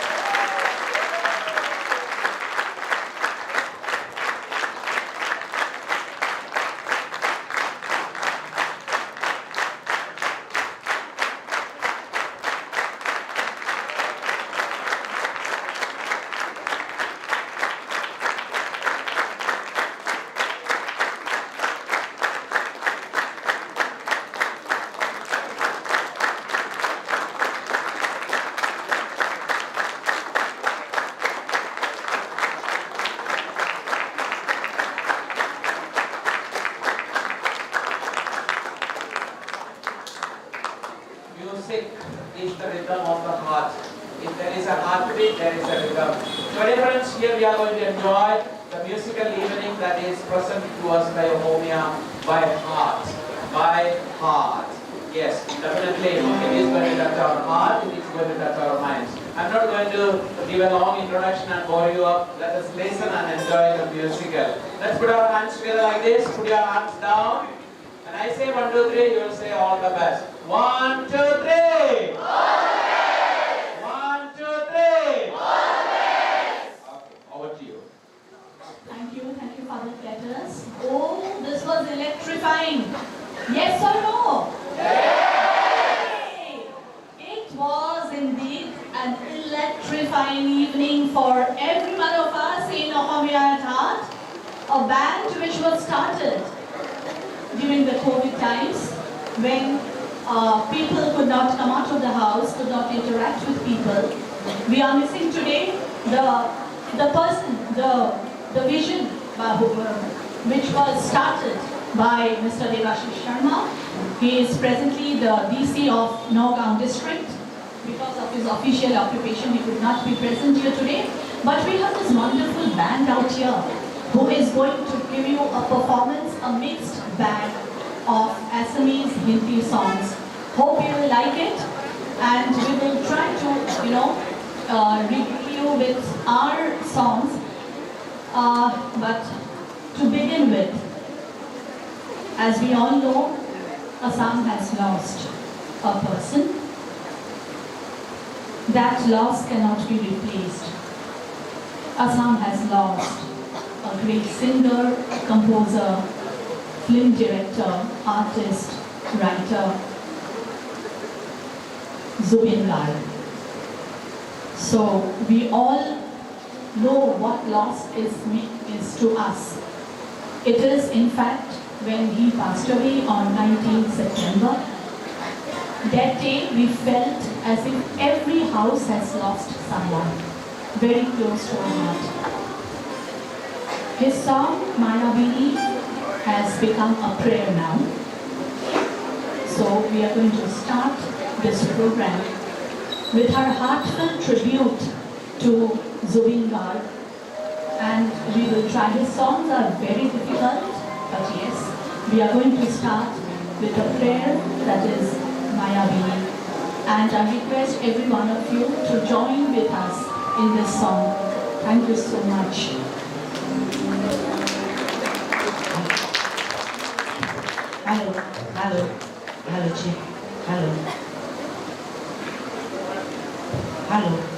welcome. So dear friends, here we are going to enjoy the musical evening that is present to us by Homia by heart. By heart. Yes, definitely it is going to touch our heart, it is going to touch our minds. I'm not going to give a long introduction and bore you up. Let us listen and enjoy the musical. Let's put our hands together like this. Put your hands down. When I say 1, 2, 3, you will say all the best. 1, 2, 3. 1, 2, 3. Okay, over to you. Thank you, Father Cletus. Oh, this was electrifying. Yes or no? Yay! It was indeed an electrifying evening for every one of us in Homia at Heart, a band which was started during the COVID times when people could not come out of the house, could not interact with people. We are missing today the person, the vision which was started by Mr. Devashish Sharma. He is presently the DC of Nagaon district. Because of his official occupation, he could not be present here today. But we have this wonderful band out here who is going to give you a performance, a mixed bag of Assamese Hindi songs. Hope you will like it, and we will try to, regale you with our songs. But to begin with, as we all know, Assam has lost a person. That loss cannot be replaced. Assam has lost a great singer, composer, film director, artist, writer, Zubin Garg. So we all know what loss is to us. It is in fact when he passed away on 19th September. That day we felt as if every house has lost someone very close to our heart. His song Mayavini has become a prayer now. So we are going to start this program with our heartfelt tribute to Zubin Garg, and we will try. His songs are very difficult, but yes, we are going to start with a prayer that is Mayavini, and I request every one of you to join with us in this song. Thank you so much. Hello, Chief. Hello. Hello.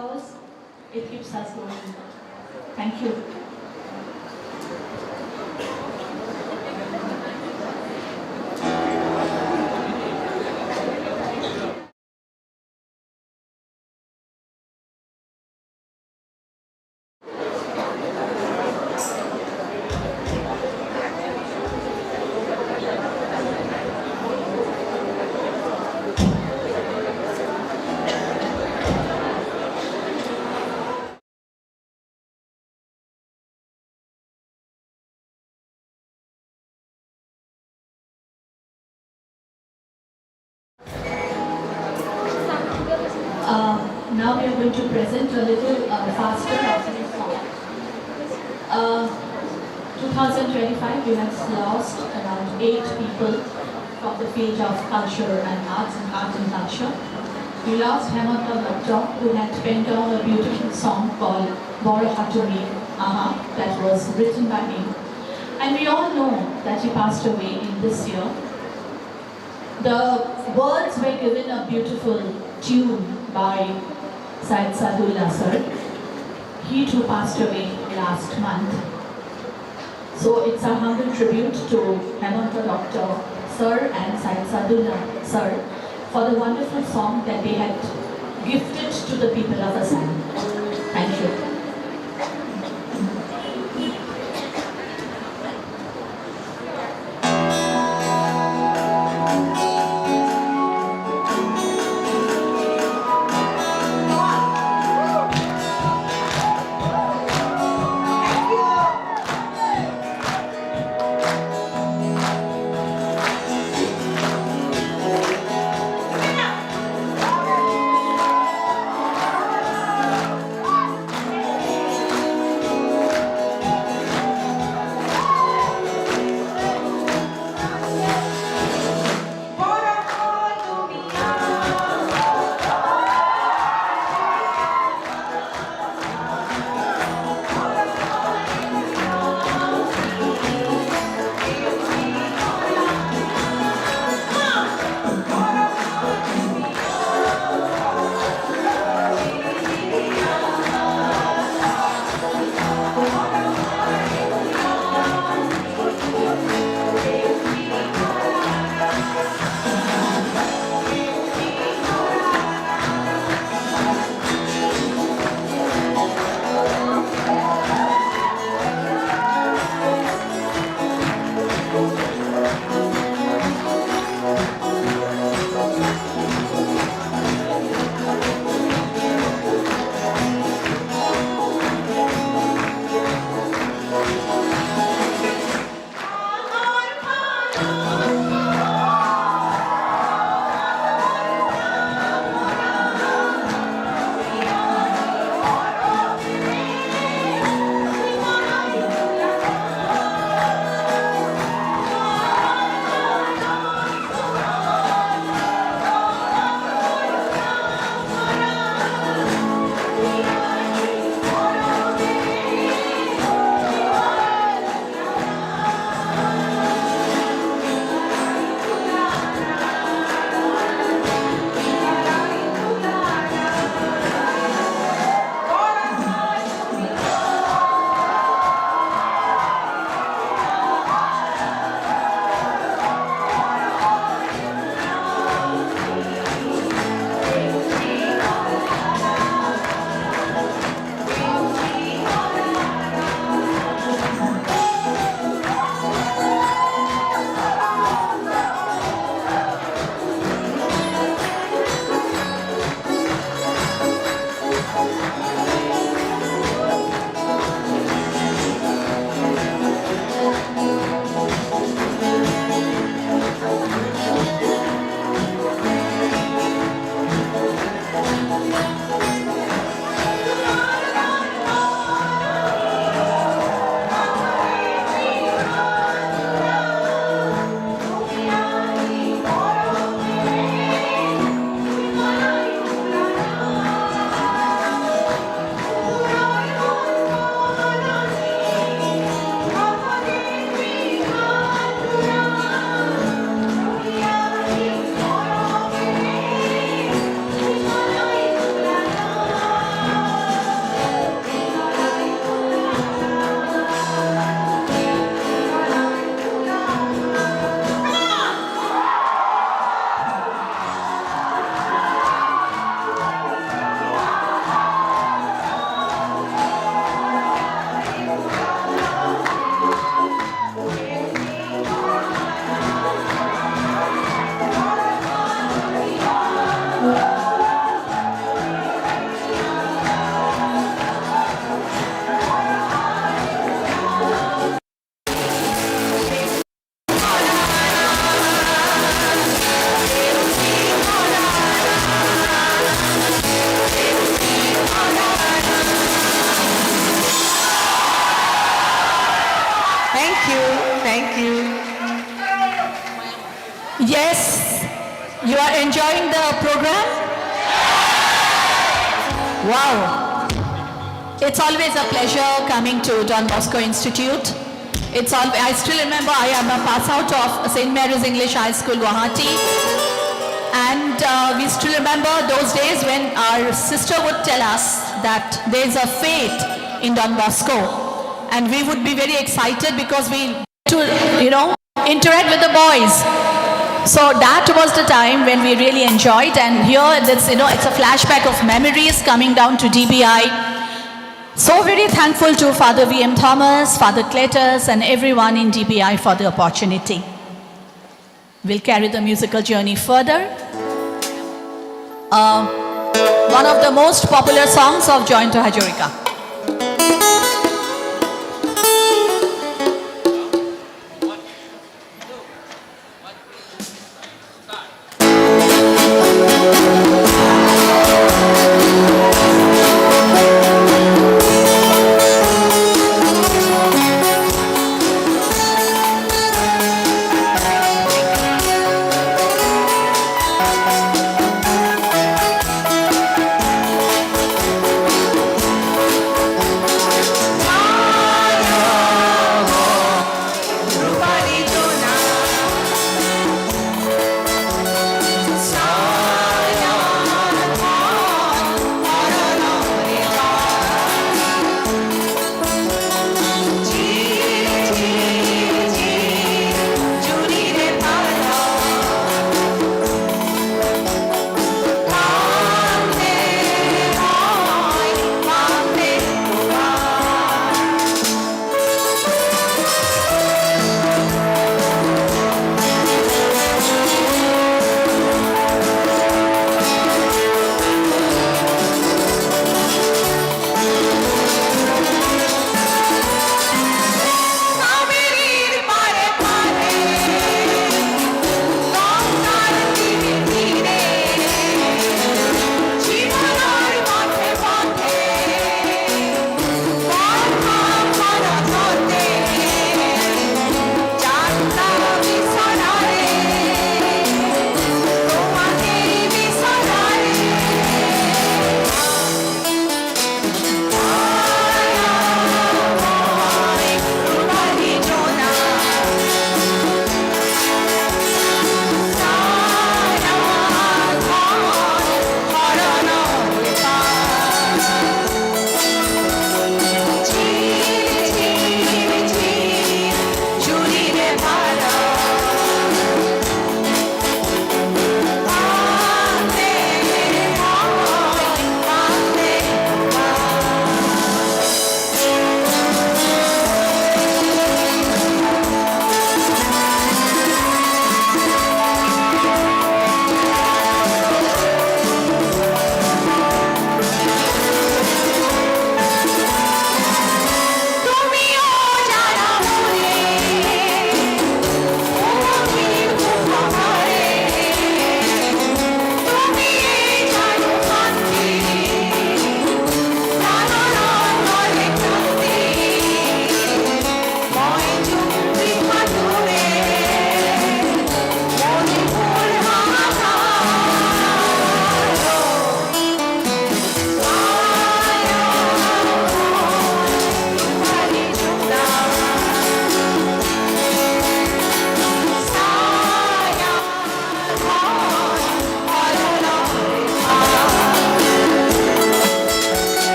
applause, it keeps us going. Thank you. Now we are going to present a little faster Assamese song. 2025 we have lost around 8 people from the field of culture and arts and art and culture. We lost Hemanta Bhatta, who had penned down a beautiful song called Bora Hatumi, that was written by him. And we all know that he passed away in this year. The words were given a beautiful tune by Syed Sadullah sir. He too passed away last month. So it's a humble tribute to Hemanta Dr. sir and Syed Sadullah sir for the wonderful song that they had gifted to the people of Assam. Thank you. are enjoying the program? Wow. It's always a pleasure coming to Don Bosco Institute. I still remember I am a pass out of St. Mary's English High School, Guwahati. And we still remember those days when our sister would tell us that there is a fate in Don Bosco. And we would be very excited because we interact with the boys. So that was the time when we really enjoyed, and here it's a flashback of memories coming down to DBI. So very thankful to Father V.M. Thomas, Father Cletus, and everyone in DBI for the opportunity. We'll carry the musical journey further. One of the most popular songs of Joint to Hajorika.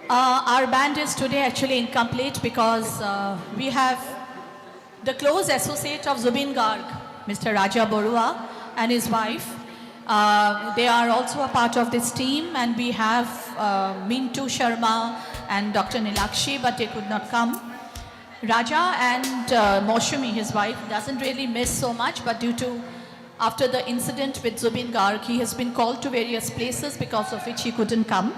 Our band is today actually incomplete because we have the close associate of Zubin Garg, Mr. Raja Borua, and his wife. They are also a part of this team, and we have Mintu Sharma and Dr. Nilakshi, but they could not come. Raja and Moshumi, his wife, doesn't really miss so much, but after the incident with Zubin Garg, he has been called to various places because of which he couldn't come.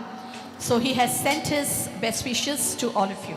So he has sent his best wishes to all of you.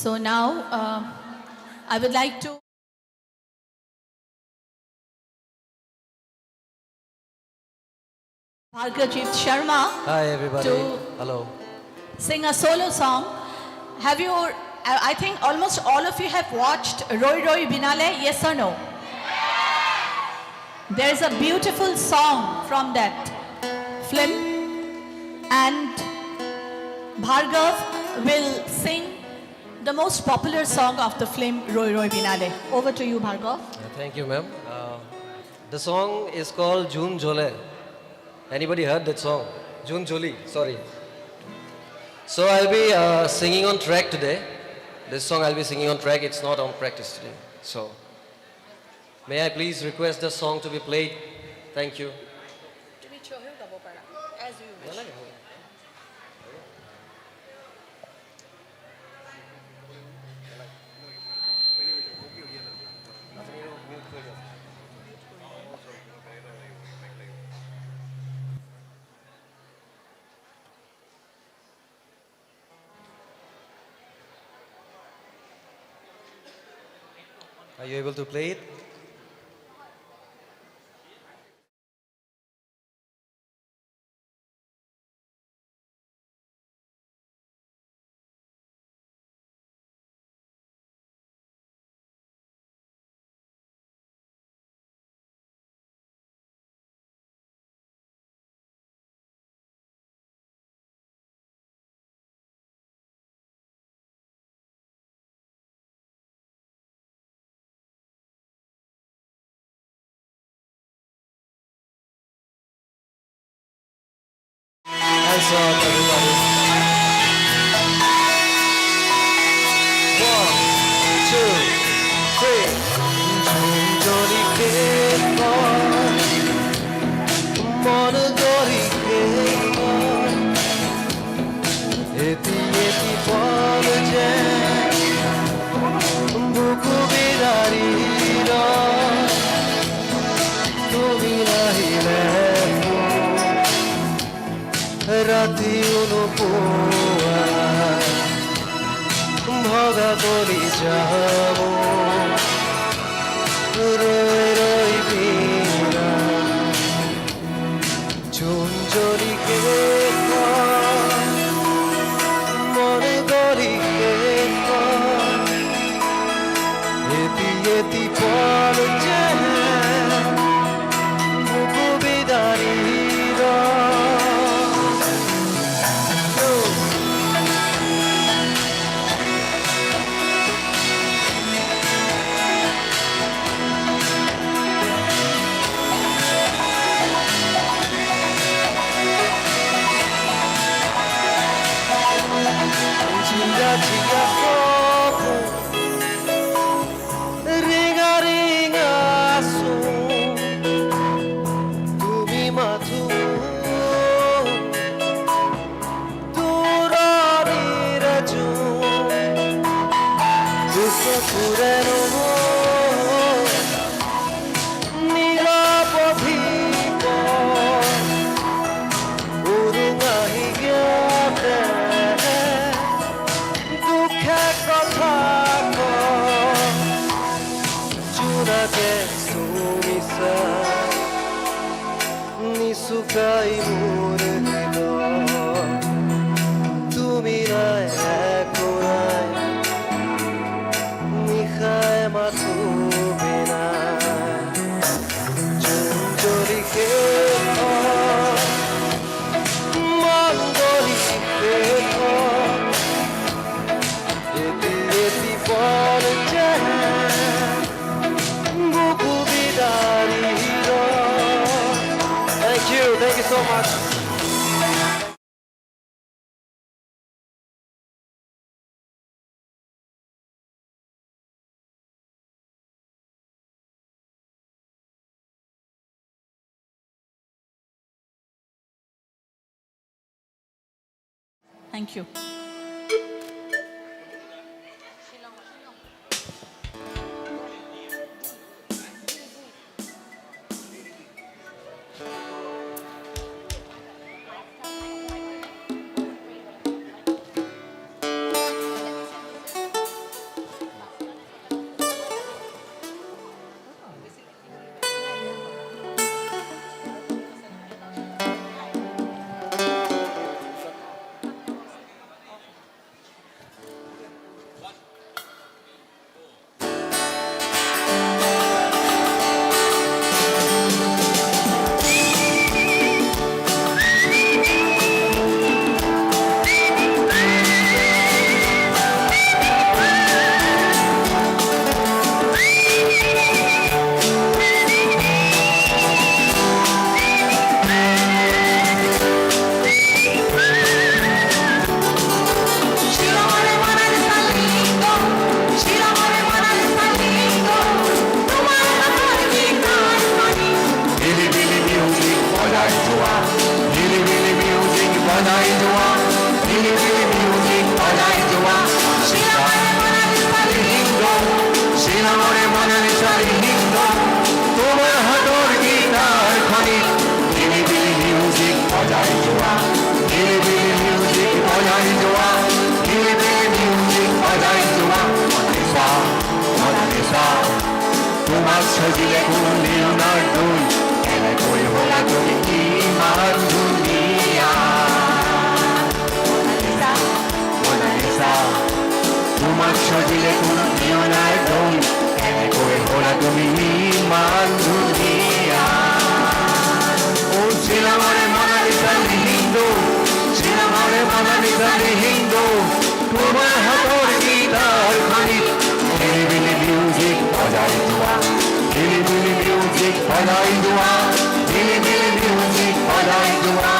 So now I would like to Bhargavjit Sharma. Hi everybody. To Hello. sing a solo song. Have you, I think almost all of you have watched Roy Roy Binale, yes or no? There is a beautiful song from that film, and Bhargav will sing the most popular song of the film Roy Roy Binale. Over to you, Bhargav. Thank you, ma'am. The song is called June Jole. Anybody heard that song? June Jolie, sorry. So I'll be singing on track today. This song I'll be singing on track, it's not on practice today. So, may I please request the song to be played? Thank you. As you wish. Are you able to play it? Hands up, everybody. Thank you. সজিলে কোন Leonardo কেনেকৈ হলা তুমি ইমান ধুনীয়া Mona Lisa তোমাক সজিলে কোন Leonardo কেনেকৈ হলা তুমি ইমান ধুনীয়া ও ছিলামরে মোনালিসা লিহিন্দো ছিলামরে মোনালিসা লিহিন্দো তোমার হাতৰ গীতাৰ খনিত নিৰিবিলি মিউজিক বজাই যোৱা নিৰিবিলি মিউজিক বজাই যোৱা নিৰিবিলি মিউজিক বজাই যোৱা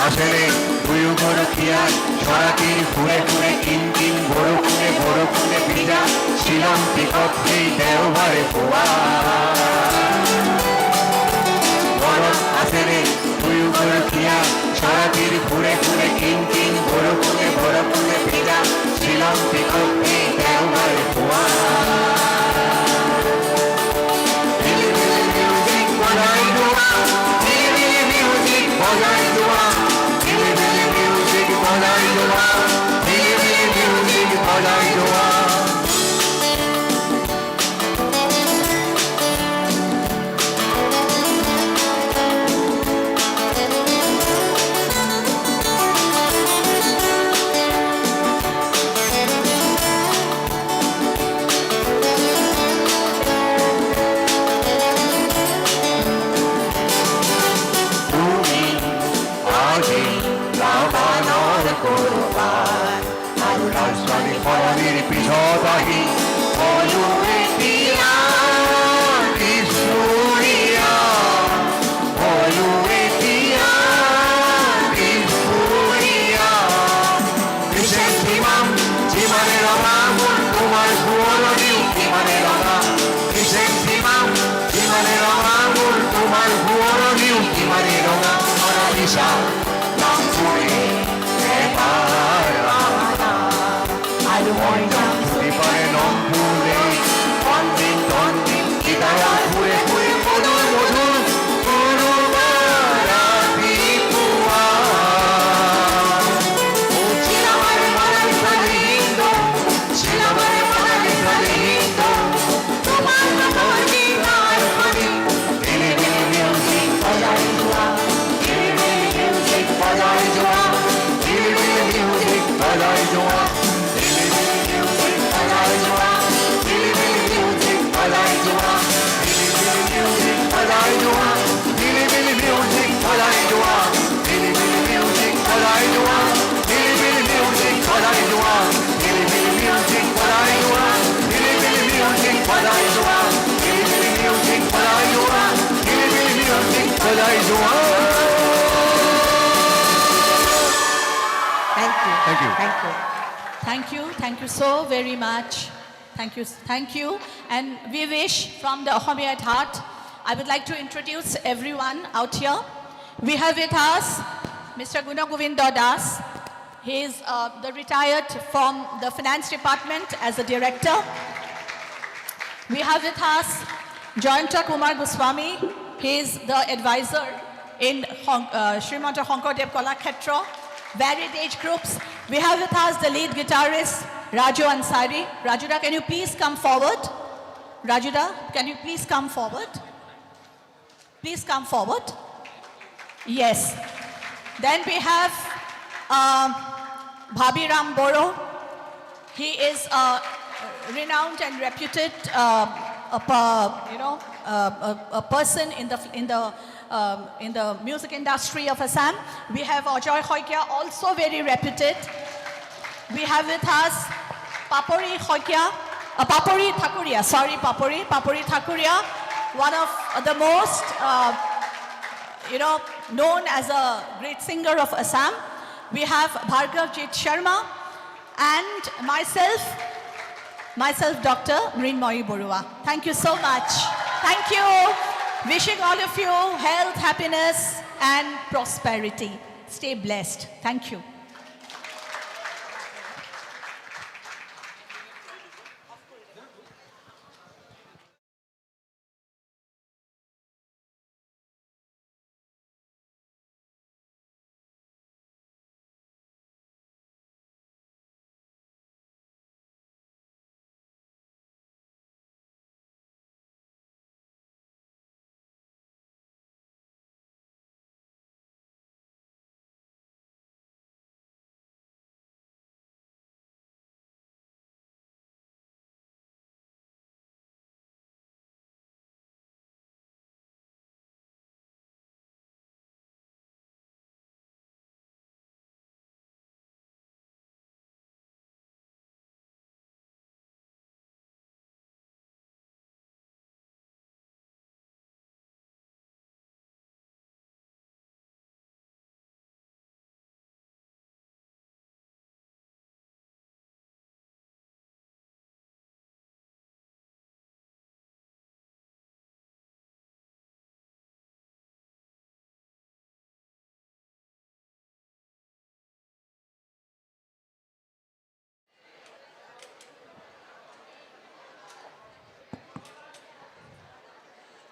আসলে দুয়ো গরখিয়া সরাতির ফুরে ফুরে কিনকিন বরফুনে ভিজা ছিলাম পিকত সেই দেওবারে পোয়া মনত আছেনে দুয়ো গরখিয়া সরাতির ফুরে ফুরে কিনকিন বরফুনে ভিজা ছিলাম পিকত সেই দেওবারে পোয়া মিউজিক বজাই দোয়া মিউজিক বজাই দোয়া বজাই দোয়া মিউজিক বজাই দোয়া তুমি আজি লাভানৰ কৰবাৰ আৰু ৰাজধানী সলনিৰ পিছত আহি হলো এতিয়া বিষ্ণুৰীয়া হলো এতিয়া বিষ্ণুৰীয়া বিশেষ যিমান যিমানে ৰঙা মোৰ তোমাৰ সোঁৱৰণিও সিমানে ৰঙা বিশেষ যিমান যিমানে ৰঙা মোৰ তোমাৰ সোঁৱৰণিও সিমানে ৰঙা Mona Lisa I don't want to sleep on an on-pule Tondin, gitara pure modul barati pua Chilamare Monaলিসা lindo Chilamare Monaলিসা lindo Tomar hator gitaar khani Dili dili music bajai joa Dili dili music bajai joa Dili dili music bajai joa Thank you so very much. Thank you. And we wish from the Ahomiat heart, I would like to introduce everyone out here. We have with us Mr. Gunagovinda Das. He is the retired from the finance department as a director. We have with us Jayanta Kumar Goswami. He is the advisor in Srimanta Honkodev Kalakshetra, varied age groups. We have with us the lead guitarist, Raju Ansari. Rajuda, can you please come forward? Rajuda, can you please come forward? Please come forward. Yes. Then we have Bhabiram Boro. He is a renowned and reputed a person in the music industry of Assam. We have Ajoy Khoikia, also very reputed. We have with us Papuri Khoikia, Papuri Thakuria, Papuri Thakuria, one of the most, known as a great singer of Assam. We have Bhargav Jit Sharma and myself, Dr. Mrinmoyi Borua. Thank you so much. Thank you. Wishing all of you health, happiness, and prosperity. Stay blessed. Thank you.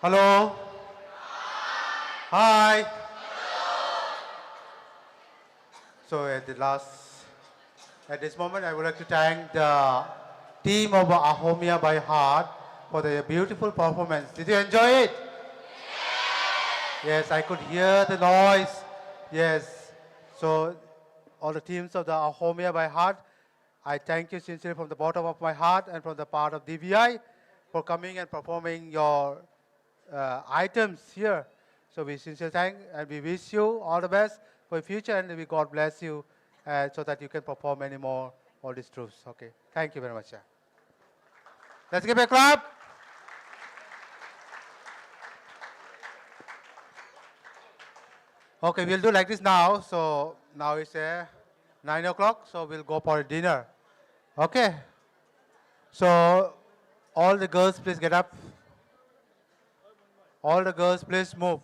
Hello. Hi. So at this moment, I would like to thank the team of Ahomia by Heart for their beautiful performance. Did you enjoy it? Yes, I could hear the noise. Yes. So all the teams of the Ahomia by Heart, I thank you sincerely from the bottom of my heart and from the part of DVI for coming and performing your items here. So we sincerely thank and we wish you all the best for the future, and we God bless you so that you can perform many more all these truths. Okay. Thank you very much. Yeah. Let's give a clap. Okay, we'll do like this now. So now it's 9 o'clock, so we'll go for dinner. Okay. So all the girls, please get up. All the girls, please move.